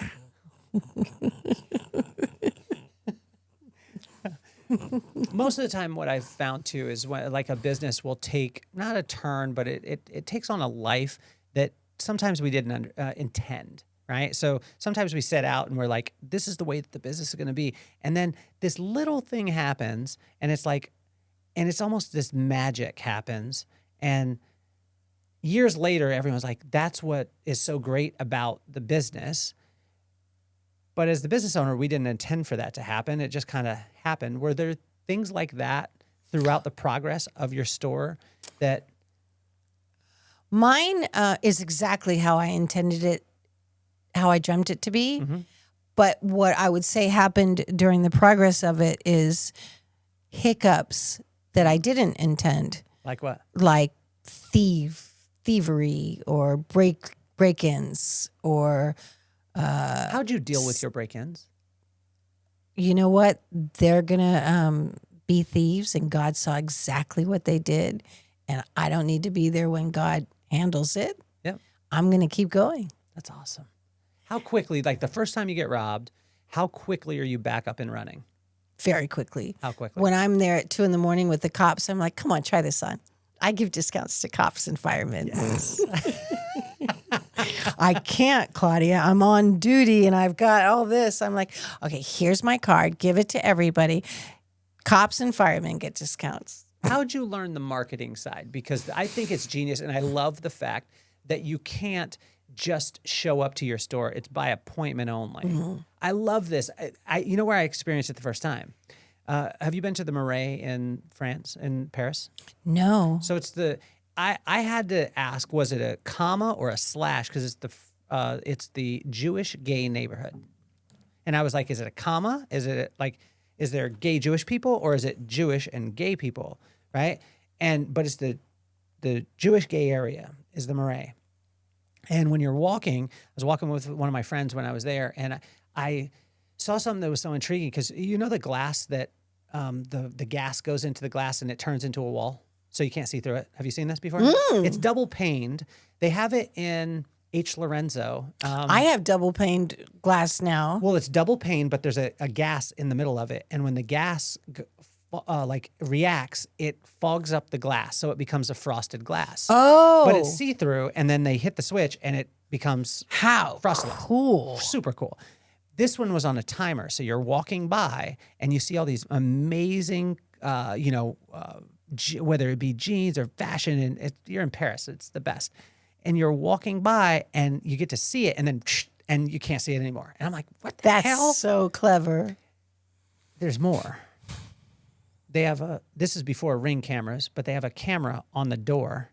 Most of the time what I've found too is when like a business will take not a turn, but it takes on a life that sometimes we didn't intend, right? So sometimes we set out and we're like, this is the way that the business is going to be. And then this little thing happens and it's like, and it's almost this magic happens. And years later, everyone's like, that's what is so great about the business. But as the business owner, we didn't intend for that to happen. It just kind of happened. Were there things like that throughout the progress of your store that? Mine is exactly how I intended it, how I dreamt it to be. Mm-hmm. But what I would say happened during the progress of it is hiccups that I didn't intend. Like what? Like thievery or break-ins or... how'd you deal with your break-ins? You know what? They're going to be thieves, and God saw exactly what they did. And I don't need to be there when God handles it. Yep. I'm going to keep going. That's awesome. How quickly, like the first time you get robbed, how quickly are you back up and running? Very quickly. How quickly? When I'm there at 2 a.m. with the cops, I'm like, come on, try this on. I give discounts to cops and firemen. Yes. I can't, Claudia. I'm on duty and I've got all this. I'm like, okay, here's my card. Give it to everybody. Cops and firemen get discounts. How'd you learn the marketing side? Because I think it's genius, and I love the fact that you can't just show up to your store. It's by appointment only. Mm-hmm. I love this. You know where I experienced it the first time? Have you been to the Marais in France, in Paris? No. So it's I had to ask, was it a comma or a slash? Because it's the Jewish gay neighborhood. And I was like, is it a comma? Is there gay Jewish people, or is it Jewish and gay people, right? But it's the Jewish gay area is the Marais. And when you're walking, I was walking with one of my friends when I was there, and I saw something that was so intriguing because you know the glass that the gas goes into the glass and it turns into a wall, so you can't see through it. Have you seen this before? It's double paned. They have it in H. Lorenzo. I have double paned glass now. Well, it's double paned, but there's a gas in the middle of it, and when the gas reacts, it fogs up the glass, so it becomes a frosted glass. Oh, but it's see through, and then they hit the switch, and it becomes frosted. Cool, super cool. This one was on a timer, so you're walking by, and you see all these amazing, whether it be jeans or fashion, and you're in Paris, it's the best. And you're walking by, and you get to see it, and then and you can't see it anymore. And I'm like, what the That's hell? so clever. There's more. They have this is before Ring cameras, but they have a camera on the door.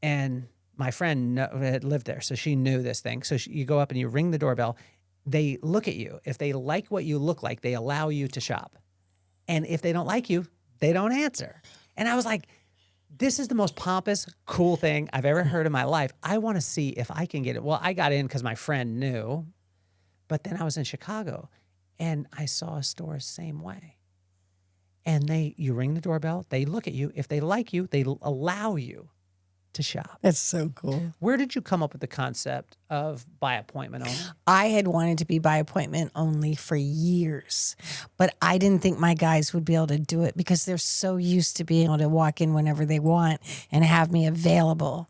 And my friend had lived there, so she knew this thing. So you go up and you ring the doorbell. They look at you. If they like what you look like, they allow you to shop. And if they don't like you, they don't answer. And I was like, this is the most pompous, cool thing I've ever heard in my life. I want to see if I can get it. Well, I got in because my friend knew. But then I was in Chicago, and I saw a store same way. And you ring the doorbell. They look at you. If they like you, they allow you to shop. That's so cool. Where did you come up with the concept of by appointment only? I had wanted to be by appointment only for years, but I didn't think my guys would be able to do it because they're so used to being able to walk in whenever they want and have me available.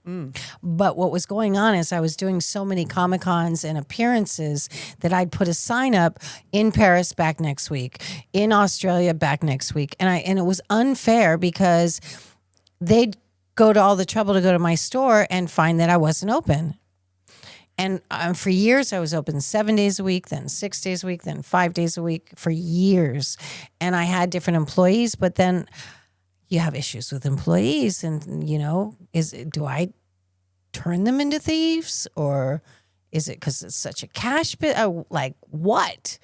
But what was going on is I was doing so many Comic-Cons and appearances that I'd put a sign up in Paris back next week, in Australia back next week. And it was unfair because they'd go to all the trouble to go to my store and find that I wasn't open. And for years, I was open 7 days a week, then 6 days a week, then 5 days a week for years. And I had different employees, but then you have issues with employees. And, do I turn them into thieves, or is it because it's such a cash bit? Like what?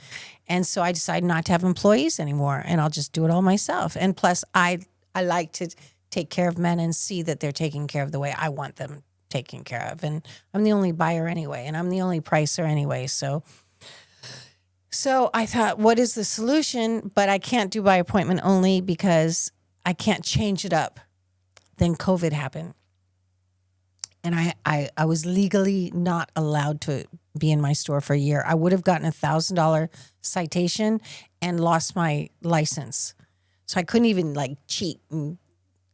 And so I decided not to have employees anymore, and I'll just do it all myself. And plus, I like to take care of men and see that they're taken care of the way I want them taken care of. And I'm the only buyer anyway, and I'm the only pricer anyway. So I thought, what is the solution? But I can't do by appointment only because I can't change it up. Then COVID happened. And I was legally not allowed to be in my store for a year. I would have gotten $1,000 citation and lost my license. So I couldn't even cheat and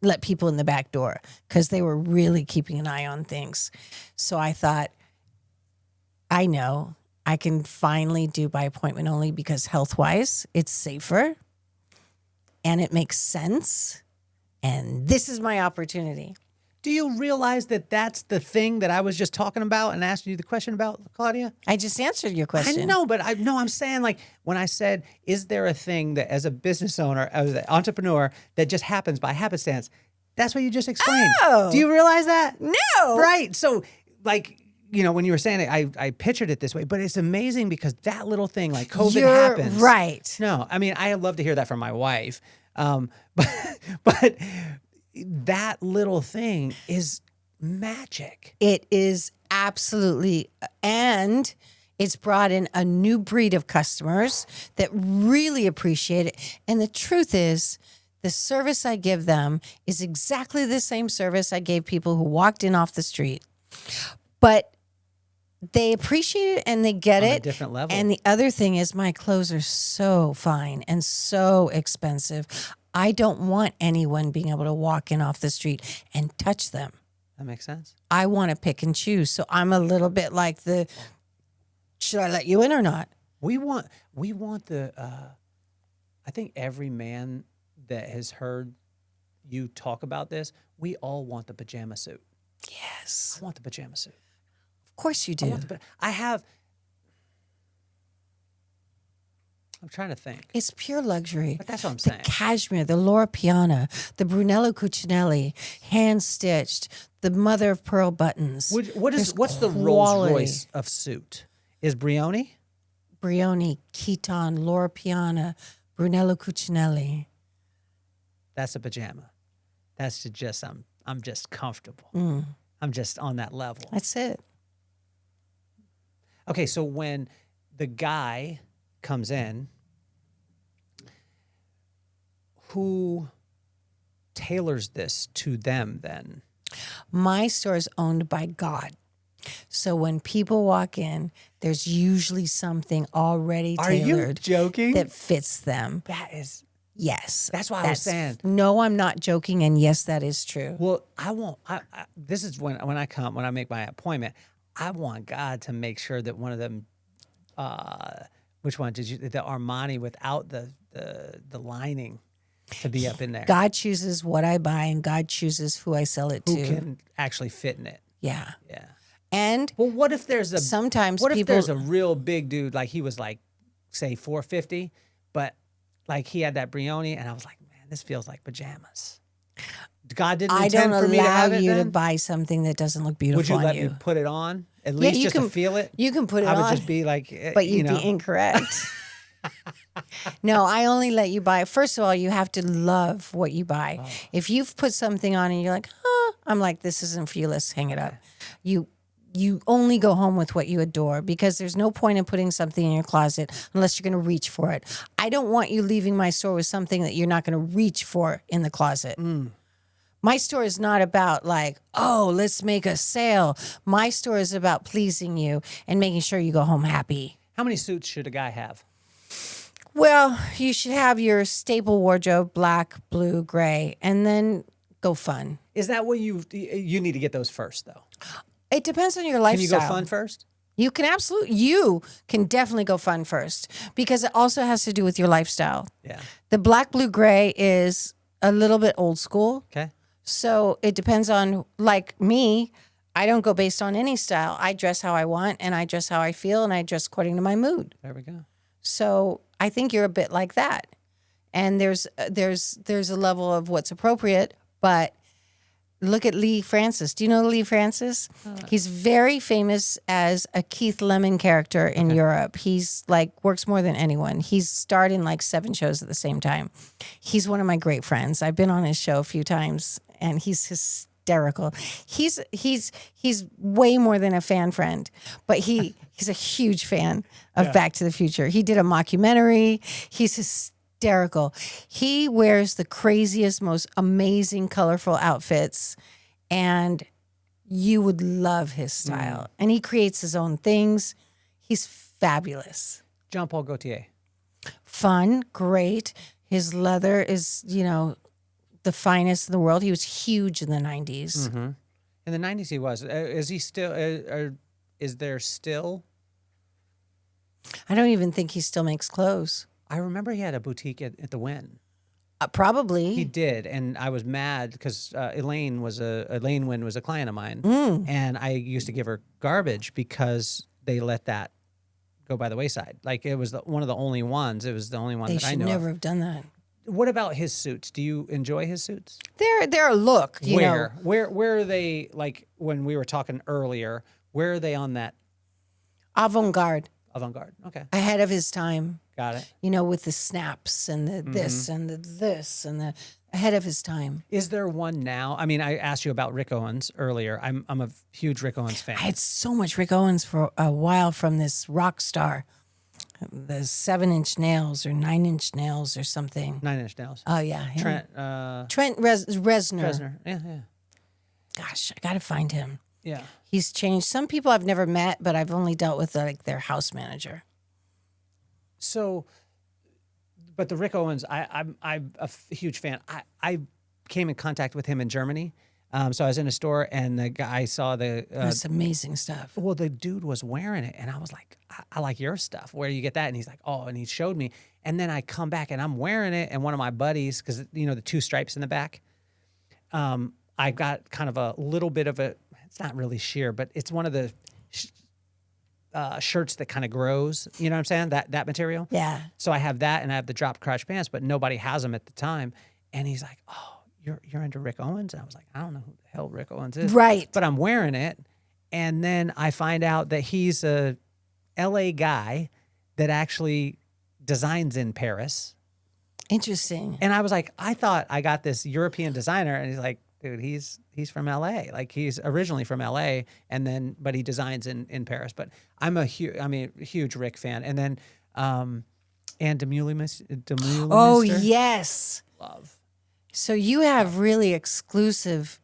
let people in the back door because they were really keeping an eye on things. So I thought, I know I can finally do by appointment only because health-wise, it's safer and it makes sense. And this is my opportunity. Do you realize that that's the thing that I was just talking about and asking you the question about, Claudia? I just answered your question. I know, but I'm saying, when I said, is there a thing that as a business owner, as an entrepreneur, that just happens by happenstance? That's what you just explained. Oh. Do you realize that? No. Right. So, when you were saying it, I pictured it this way, but it's amazing because that little thing, COVID You're happens. right. No, I mean, I love to hear that from my wife. But that little thing is magic. It is absolutely, and it's brought in a new breed of customers that really appreciate it. And the truth is, the service I give them is exactly the same service I gave people who walked in off the street. But they appreciate it and they get On it. a different level. And the other thing is my clothes are so fine and so expensive. I don't want anyone being able to walk in off the street and touch them. That makes sense. I want to pick and choose. So I'm a little bit like should I let you in or not? We want I think every man that has heard you talk about this, we all want the pajama suit. Yes. I want the pajama suit. Of course you do. I'm trying to think. It's pure luxury. But that's what I'm The saying. cashmere, the Loro Piana, the Brunello Cucinelli, hand-stitched, the mother of pearl buttons. What's the Rolls Royce of suit? Is Brioni? Brioni, Chiton, Loro Piana, Brunello Cucinelli. That's a pajama. That's just I'm just comfortable. Mm. I'm just on that level. That's it. Okay, so when the guy comes in, who tailors this to them then? My store is owned by God. So when people walk in, there's usually something already tailored joking? that fits them. That is... Yes. That's why I was saying. No, I'm not joking. And yes, that is true. Well, this is when I make my appointment, I want God to make sure that one of them, which one did you, the Armani without the lining to be up in there. God chooses what I buy and God chooses who I sell it Who to. can actually fit in it. Yeah. Yeah. And Well, what if there's a sometimes what if people there's a real big dude, like he was like, say 450, but like he had that Brioni, and I was like, man, this feels like pajamas. God didn't I don't intend for me to allow have it you to then? buy something that doesn't look beautiful Would you on let you. me put it on at Yeah, least you just can to feel it? You can put it I would on, just be like, but you you'd know, be incorrect. No, I only let you buy. First of all, you have to love what you buy. Oh. If you've put something on and you're like, huh, I'm like, this isn't for you. Let's hang it up. You only go home with what you adore, because there's no point in putting something in your closet unless you're going to reach for it. I don't want you leaving my store with something that you're not going to reach for in the closet. My store is not about like, oh, let's make a sale. My store is about pleasing you and making sure you go home happy. how many suits should a guy have? Well, you should have your staple wardrobe, black, blue, gray, and then go fun. Is that what you need to get those first though? It depends on your Can you lifestyle. go fun first? You can definitely go fun first, because it also has to do with your lifestyle. Yeah. The black, blue, gray is a little bit old school. Okay. So it depends on, like me, I don't go based on any style. I dress how I want, and I dress how I feel, and I dress according to my mood. There we go. So I think you're a bit like that. And there's a level of what's appropriate, but look at Lee Francis. Do you know Lee Francis? He's very famous as a Keith Lemon character in Europe. He's like works more than anyone. He's starred in like 7 shows at the same time. He's one of my great friends. I've been on his show a few times, and he's hysterical. He's way more than a fan friend, but he's a huge fan of Back to the Future. He did a mockumentary. He's hysterical. He wears the craziest, most amazing, colorful outfits, and you would love his style. And he creates his own things. He's fabulous. Jean Paul Gaultier. Fun, great. His leather is, the finest in the world. He was huge in the 90s. Mm-hmm. In the 90s he was. Is he still, is there still? I don't even think he still makes clothes. I remember he had a boutique at the Wynn. Probably. He did, and I was mad because Elaine Wynn was a client of mine, and I used to give her garbage because they let that go by the wayside. Like it was one of the only ones. It was the only one They that I should know never of. have done that. What about his suits? Do you enjoy his suits? They're a look, you know. Where are they? Like when we were talking earlier, where are they on that Avant-garde. avant-garde? Okay, Ahead of his time. got it. With the snaps and the this and the this and the ahead of his time. Is there one now? I mean, I asked you about Rick Owens earlier. I'm a huge Rick Owens fan. I had so much Rick Owens for a while from this rock star. The 7-inch nails or 9-inch nails or something. 9-Inch Nails. Oh, yeah. Him. Trent Reznor. Reznor. Yeah. Gosh, I got to find him. Yeah. He's changed. Some people I've never met, but I've only dealt with like their house manager. So, but the Rick Owens, I'm a huge fan. I came in contact with him in Germany. So I was in a store and the guy saw the. That's amazing stuff. Well, the dude was wearing it, and I was like, I like your stuff. Where do you get that? And he's like, oh, and he showed me. And then I come back and I'm wearing it, and one of my buddies, because the 2 stripes in the back, I got kind of a little bit of a. It's not really sheer, but it's one of the shirts that kind of grows. You know what I'm saying? That material. Yeah. So I have that, and I have the drop crotch pants, but nobody has them at the time. And he's like, oh, you're into Rick Owens? And I was like, I don't know who the hell Rick Owens is. Right. But I'm wearing it. And then I find out that he's a LA guy that actually designs in Paris. Interesting. And I was like, I thought I got this European designer. And he's like, dude, he's from LA. Like he's originally from LA, but he designs in Paris. But I'm a huge Rick fan. And then Anne Demeulemeester. Oh, yes. Love. So you have really exclusive,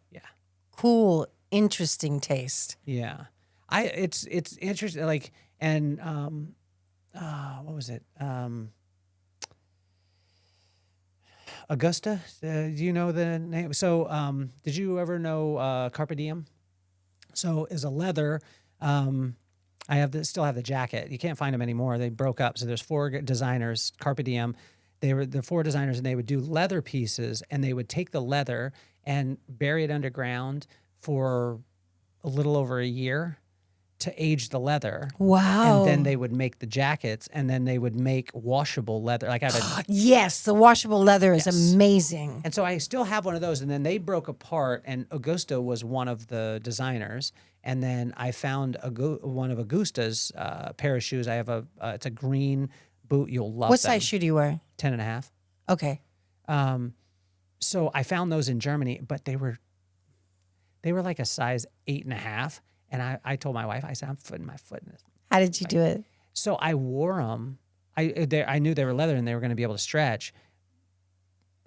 cool, interesting taste. Yeah. It's interesting. Like, and what was it? Augusta. Do you know the name? So, did you ever know Carpe Diem? So, is a leather. Still have the jacket. You can't find them anymore. They broke up. So there's 4 designers. Carpe Diem. They were the 4 designers, and they would do leather pieces, and they would take the leather and bury it underground for a little over a year, to age the leather. Wow. And then they would make the jackets, and then they would make washable leather. Like I had a Yes, the washable leather is Yes. amazing. And so I still have one of those. And then they broke apart, and Augusta was one of the designers. And then I found one of Augusta's pair of shoes. I have it's a green boot. You'll love What them. size shoe do you wear? 10 and a half. Okay. So I found those in Germany, but they were like a size 8.5. And I told my wife, I said, I'm putting my foot in this. How did you do it? So I wore them. I knew they were leather and they were going to be able to stretch.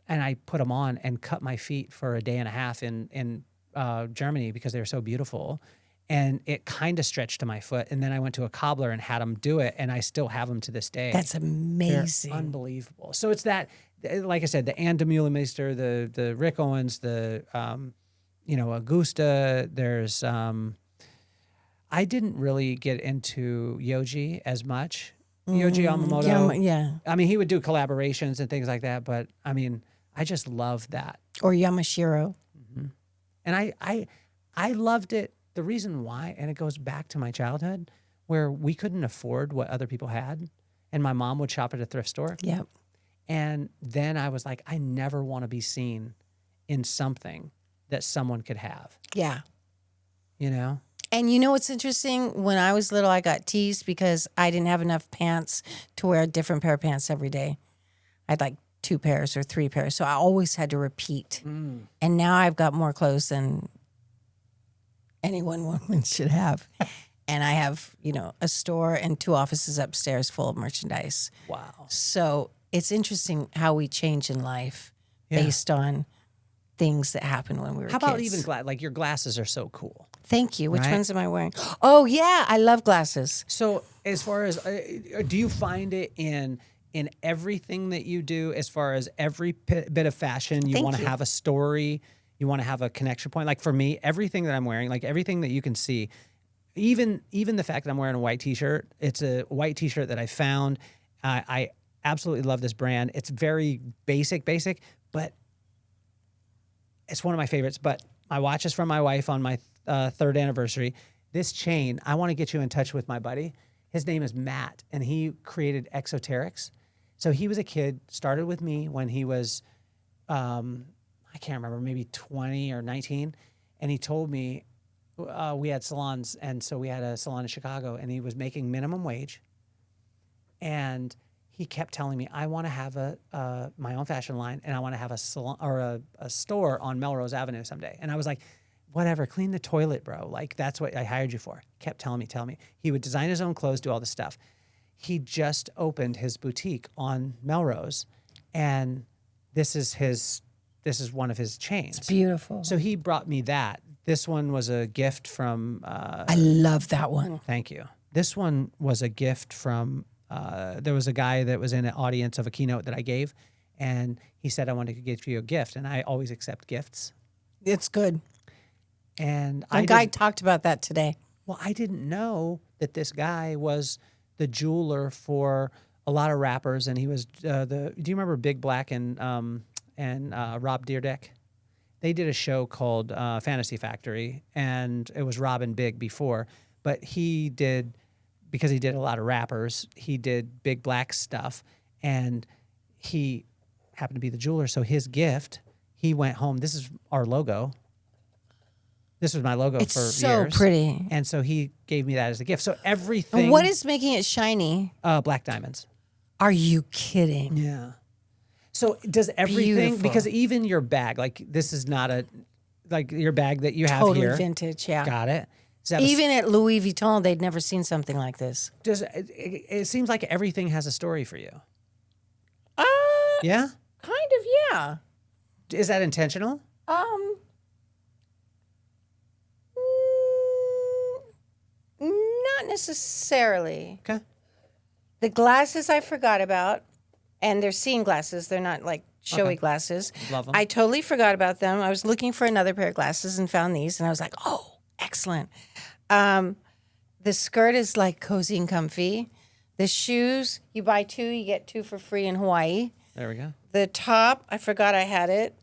And I put them on and cut my feet for a day and a half in Germany because they were so beautiful. And it kind of stretched to my foot. And then I went to a cobbler and had them do it. And I still have them to this day. That's They're amazing. unbelievable. So it's that, like I said, the Ann Demeulemeister, the Rick Owens, the, Augusta. There's, I didn't really get into Yoji as much. Yoji Yamamoto. Yeah. I mean, he would do collaborations and things like that. But I mean, I just love that. Or Yamashiro. And I loved it. The reason why, and it goes back to my childhood, where we couldn't afford what other people had, and my mom would shop at a thrift store. Yep. And then I was like, I never want to be seen in something that someone could have, Yeah. you know? And you know what's interesting? When I was little, I got teased because I didn't have enough pants to wear a different pair of pants every day. I had like 2 pairs or 3 pairs. So I always had to repeat. And now I've got more clothes than any one woman should have. And I have, a store and 2 offices upstairs full of merchandise. Wow. So it's interesting how we change in life based on things that happened when we were How kids. about even like your glasses are so cool. Thank you. Which Right? ones am I wearing? Oh, yeah. I love glasses. So as far as, do you find it in everything that you do, as far as every bit of fashion, you Thank want to you. have a story, you want to have a connection point? Like for me, everything that I'm wearing, like everything that you can see, even the fact that I'm wearing a white t-shirt, it's a white t-shirt that I found. I absolutely love this brand. It's very basic, but it's one of my favorites. But my watch is from my wife on my 3rd anniversary. This chain, I want to get you in touch with my buddy. His name is Matt, and he created Exoterics. So he was a kid, started with me when he was, I can't remember, maybe 20 or 19. And he told me we had salons. And so we had a salon in Chicago, and he was making minimum wage. And he kept telling me, I want to have my own fashion line, and I want to have a salon or a store on Melrose Avenue someday. And I was like, whatever, clean the toilet, bro. Like, that's what I hired you for. Kept telling me. He would design his own clothes, do all this stuff. He just opened his boutique on Melrose, and this is one of his chains. It's beautiful. So he brought me that. This one was a gift from, I love that one. thank you. This one was a gift from, there was a guy that was in an audience of a keynote that I gave, and he said, I wanted to give you a gift. And I always accept gifts. It's good. And A guy talked about that today. Well, I didn't know that this guy was the jeweler for a lot of rappers, and he was do you remember Big Black and Rob Dyrdek? They did a show called Fantasy Factory, and it was Rob and Big before, but because he did a lot of rappers, he did Big Black stuff, and he happened to be the jeweler. So his gift, he went home. This is our logo. This was my logo It's for so years. pretty. And so he gave me that as a gift. So everything. What is making it shiny? Black diamonds. Are you kidding? Yeah. So does everything, Beautiful. because even your bag, like this is not like your bag that you have Totally here. vintage, yeah. Got it. Does that have Even at Louis Vuitton, they'd never seen something like this. it seems like everything has a story for you. Yeah? Kind of, yeah. Is that intentional? Not necessarily. Okay. The glasses I forgot about, and they're scene glasses. They're not like showy Okay. glasses. Love 'em. I totally forgot about them. I was looking for another pair of glasses and found these, and I was like, oh, excellent. The skirt is like cozy and comfy. The shoes, you buy 2, you get 2 for free in Hawaii. There we go. The top, I forgot I had it.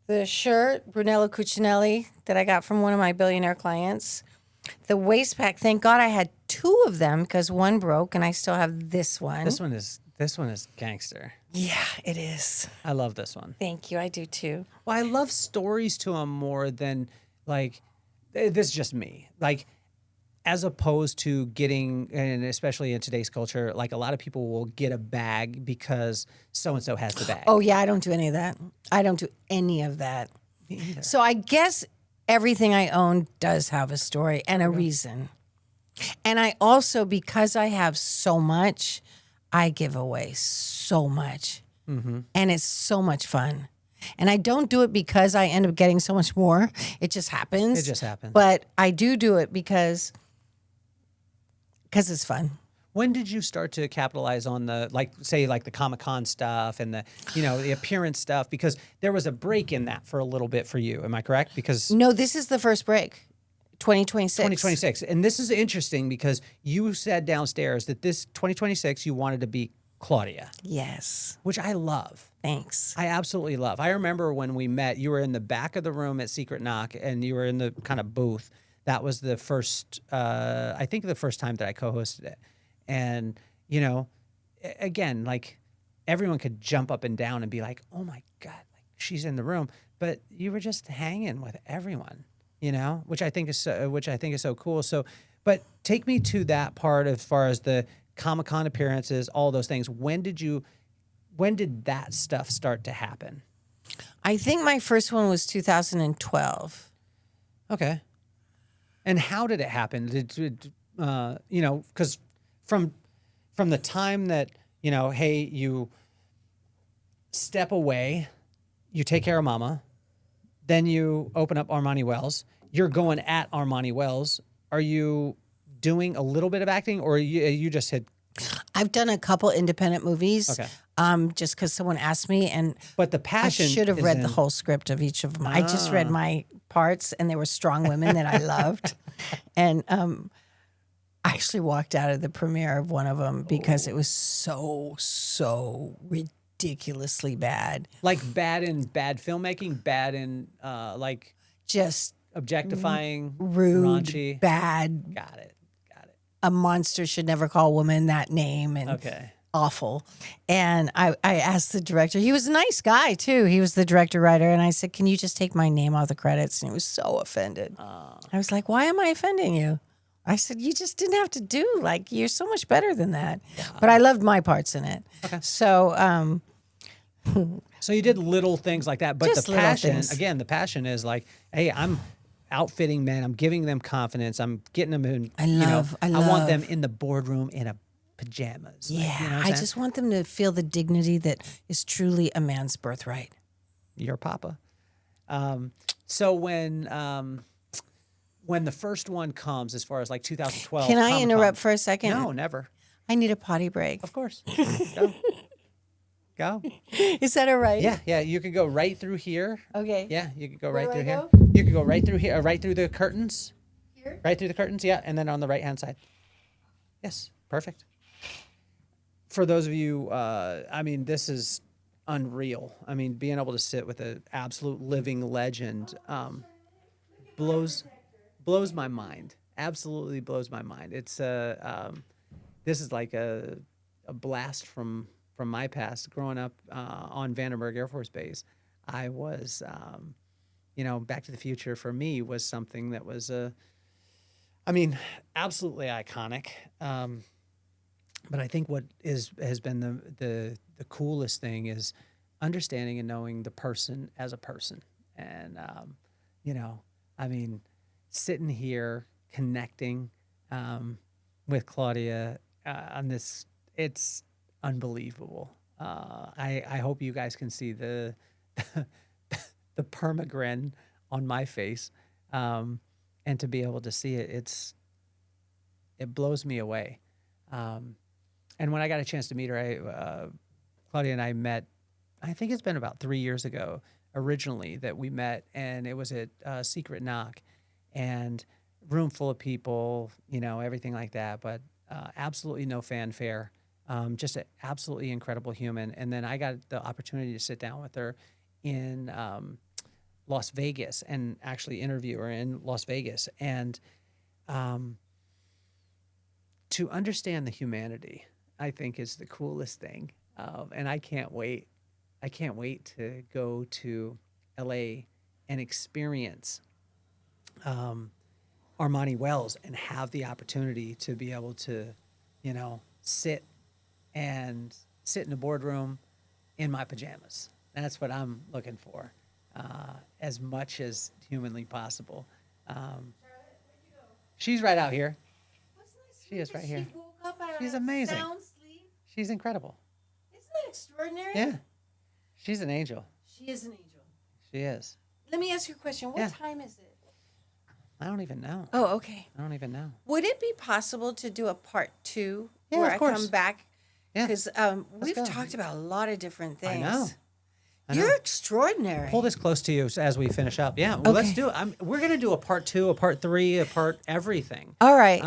The shirt, Brunello Cucinelli, that I got from one of my billionaire clients. The waist pack. Thank God I had 2 of them because one broke, and I still have this one. This one is gangster. Yeah, it is. I love this one. Thank you. I do too. Well, I love stories to them more than like this is just me. Like as opposed to getting, and especially in today's culture, like a lot of people will get a bag because so and so has the bag. Oh yeah, I don't do any of that. I don't do any of that. Me either. So I guess everything I own does have a story and a reason. And I also, because I have so much, I give away so much. Mm-hmm. And it's so much fun. And I don't do it because I end up getting so much more. It just happens. It just happens. But I do it because it's fun. When did you start to capitalize on the, like, say, like the Comic-Con stuff and the, you know, the appearance stuff? Because there was a break in that for a little bit for you. Am I correct? Because No, this is the first break. 2026. 2026. And this is interesting because you said downstairs that this 2026 you wanted to be Claudia, Yes. which I love. Thanks. I absolutely love. I remember when we met, you were in the back of the room at Secret Knock and you were in the kind of booth. That was the first, I think the first time that I co-hosted it. And, you know, again, like everyone could jump up and down and be like, oh my God, like she's in the room. But you were just hanging with everyone, you know, which I think is so cool. So, but take me to that part as far as the Comic-Con appearances, all those things. When did that stuff start to happen? I think my first one was 2012. Okay. And how did it happen? You know, because from the time that, you know, hey, you step away, you take care of mama, then you open up Armani Wells, you're going at Armani Wells. Are you doing a little bit of acting or you just had... I've done a couple independent movies. Okay. Just because someone asked me, and But the I passion should have is read in- the whole script of each of them. I just read my parts, and they were strong women that I loved. And I actually walked out of the premiere of one of them because it was so ridiculously bad. Like bad in bad filmmaking, bad in like Just objectifying, rude, raunchy. bad. Got it. A monster should never call a woman that name, and Okay. awful. And I asked the director. He was a nice guy too. He was the director writer, and I said, "Can you just take my name off the credits?" And he was so offended. I was like, "Why am I offending you?" I said, "You just didn't have to do, like, you're so much better than that." But I loved my parts in it. Okay. So So you did little things like that, but Just the little passion, things. again, the passion is like, hey, I'm outfitting men. I'm giving them confidence. I'm getting them in, I want them in the boardroom in a pajamas. yeah, Like, you know what I'm I saying? just want them to feel the dignity that is truly a man's birthright. Your papa. So when the first one comes, as far as like 2012, Can I Comic-Con- interrupt for a second? No, never. I need a potty break. Of course. Go. Go. Is that all right? Yeah. You could go right through here. Okay. Yeah, you could go Where right do through I here. go? You could go right through here, right through the curtains. Here? Right through the curtains, yeah, and then on the right-hand side. Yes, perfect. For those of you, I mean, this is unreal. I mean, being able to sit with an absolute living legend blows my mind. Absolutely blows my mind. It's this is like a blast from my past. Growing up on Vandenberg Air Force Base, I was, you know, Back to the Future for me was something that was absolutely iconic. But I think what has been the coolest thing is understanding and knowing the person as a person. And, you know, I mean, sitting here connecting with Claudia on this, it's unbelievable. I hope you guys can see the the permagrin on my face, and to be able to see it, it blows me away. And when I got a chance to meet her, Claudia and I met, I think it's been about 3 years ago originally that we met, and it was at Secret Knock, and room full of people, you know, everything like that, but absolutely no fanfare. Just an absolutely incredible human. And then I got the opportunity to sit down with her in Las Vegas and actually interview her in Las Vegas. And to understand the humanity, I think is the coolest thing. And I can't wait. I can't wait to go to LA and experience Armani Wells and have the opportunity to be able to, sit in a boardroom in my pajamas. That's what I'm looking for, as much as humanly possible. She's right out here. She is right here. She's amazing. She's incredible. Isn't that extraordinary? Yeah. She's an angel. She is an angel. She is. Let me ask you a question. What Yeah. time is it? I don't even know. Oh, okay. I don't even know. Would it be possible to do a part 2 Yeah, where of I course. come back? Yeah. Because we've go. talked about a lot of different things. I know. You're extraordinary. Pull this close to you as we finish up. Yeah, well, let's Okay. do it. We're going to do a part 2, a part 3, a part everything. All right.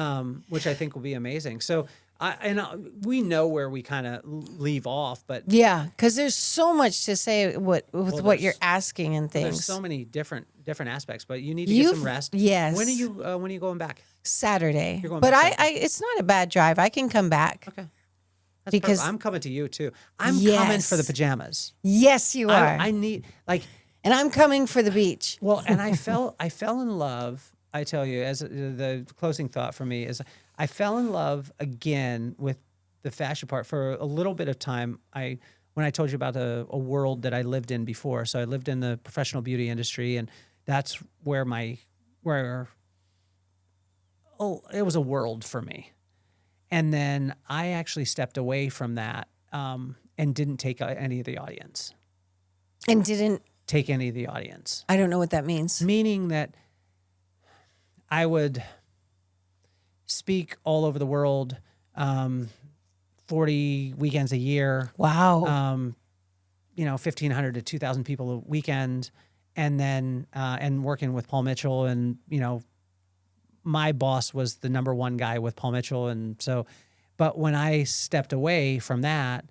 Which I think will be amazing. So, we know where we kind of leave off, but Yeah, because there's so much to say with what there's- you're asking and things. there's so many different aspects. But you need to get some rest. Yes. When are you going back? Saturday. You're going but back I it's not a bad drive. I can come back. Okay. That's Because- perfect. I'm coming to you too. I'm coming for the Yes. pajamas. Yes, you are. I need and I'm coming for the beach. Well, and I fell in love. I tell you, as the closing thought for me is, I fell in love again with the fashion part for a little bit of time. When I told you about a world that I lived in before, so I lived in the professional beauty industry, and that's where it was a world for me. And then I actually stepped away from that and didn't take any of the audience. And didn't, Take any of the audience. I don't know what that means. Meaning that I would speak all over the world, 40 weekends a year, Wow. 1,500 to 2,000 people a weekend, and then and working with Paul Mitchell, and my boss was the number one guy with Paul Mitchell, and so, but when I stepped away from that,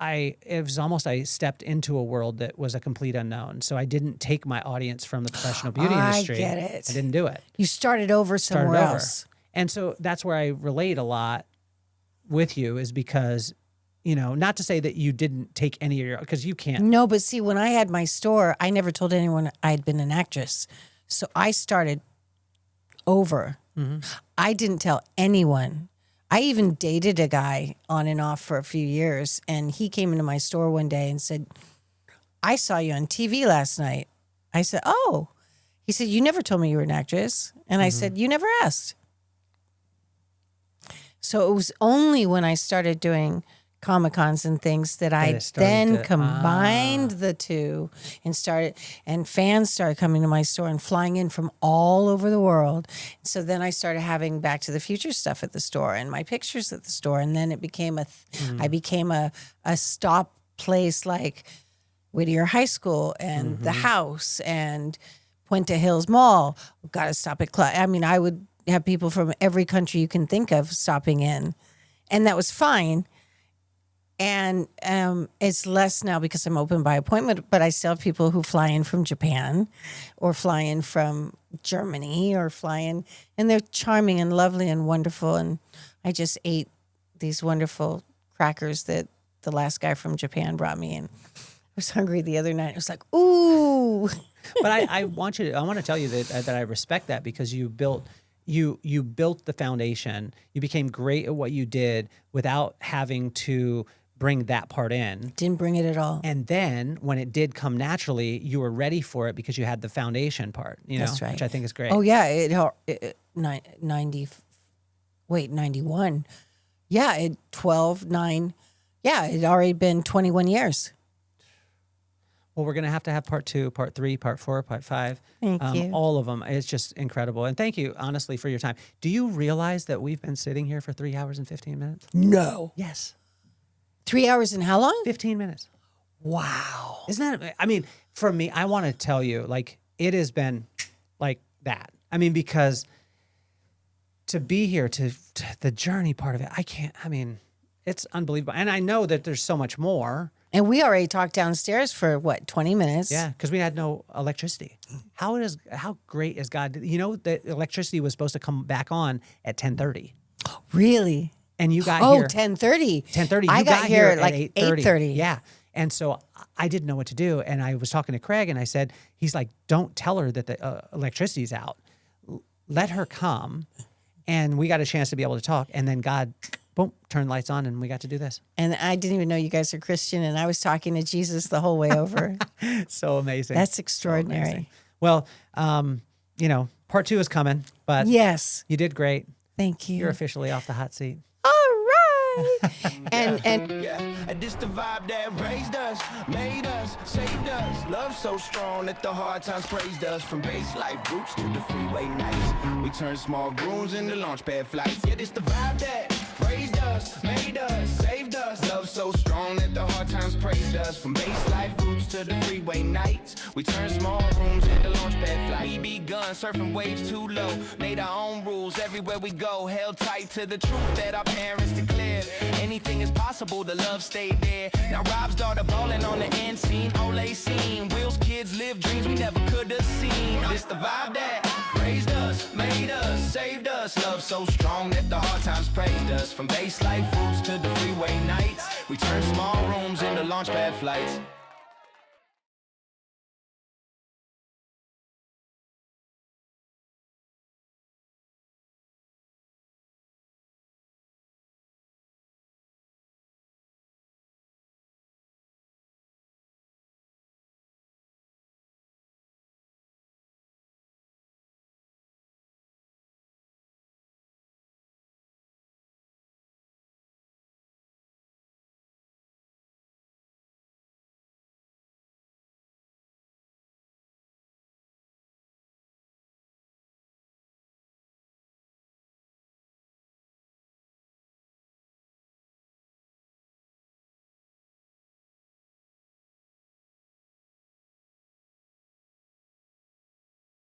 it was almost I stepped into a world that was a complete unknown. So I didn't take my audience from the professional beauty industry. I get it. I didn't do it. You started over somewhere Started over. else. And so that's where I relate a lot with you, is because, not to say that you didn't take any of your, because you can't. No, but see, when I had my store, I never told anyone I'd been an actress. So I started over. Mm-hmm. I didn't tell anyone. I even dated a guy on and off for a few years, and he came into my store one day and said, I saw you on TV last night. I said, oh. He said, you never told me you were an actress. And I said, you never asked. So it was only when I started doing Comic-Cons and things that I it started then to- combined the two and fans started coming to my store and flying in from all over the world. So then I started having Back to the Future stuff at the store and my pictures at the store. And then it became I became a stop place like Whittier High School and the house and Puente Hills Mall. Got to stop at Club. I mean, I would have people from every country you can think of stopping in, and that was fine. And it's less now because I'm open by appointment, but I still have people who fly in from Japan or fly in from Germany or fly in, and they're charming and lovely and wonderful. And I just ate these wonderful crackers that the last guy from Japan brought me, and I was hungry the other night. I was like, ooh. But I want to tell you that I respect that, because you built the foundation. You became great at what you did without having to bring that part in. Didn't bring it at all. And then when it did come naturally, you were ready for it because you had the foundation part, That's right. which I think is great. Oh yeah, 91. Yeah, 9. Yeah, it had already been 21 years. Well, we're going to have part 2, part 3, part 4, part 5. Thank you. All of them. It's just incredible. And thank you, honestly, for your time. Do you realize that we've been sitting here for 3 hours and 15 minutes? No. Yes. 3 hours and how long? 15 minutes. Wow. Isn't that, I mean, for me, I want to tell you, like, it has been like that. I mean, because to be here, to the journey part of it, it's unbelievable. And I know that there's so much more. And we already talked downstairs for what, 20 minutes? Yeah, because we had no electricity. How great is God? You know that electricity was supposed to come back on at 10:30, Really? and you got Oh, here 10:30. 10:30. I You got here at like 8:30. 8:30. Yeah, and so I didn't know what to do, and I was talking to Craig, and I said, he's like, don't tell her that the electricity's out. Let her come, and we got a chance to be able to talk, and then God, boom, turned lights on, and we got to do this. And I didn't even know you guys are Christian, and I was talking to Jesus the whole way over. So amazing. That's So extraordinary. amazing. Well, part 2 is coming, but Yes. you did great. Thank you. You're officially off the hot seat. All right. and Yeah, and this the vibe that raised us, made us, saved us. Love so strong that the hard times praised us. From base life roots to the freeway nights, we turn small grooves into launch pad flights. Yeah, this the vibe that raised us, made us, saved us. Love so strong that the hard times praised us. From base life roots to the freeway nights, we turn small rooms into launch pad flights. We begun surfing waves too low, made our own rules everywhere we go. Held tight to the truth that our parents declared. Anything is possible, the love stayed there. Now Rob's daughter ballin' on the end scene, Olay scene. Will's kids live dreams we never could have seen. This the vibe that raised us, made us, saved us. Love so strong that the hard times praised us. From base life roots to the freeway nights, we turn small rooms into launch pad flights.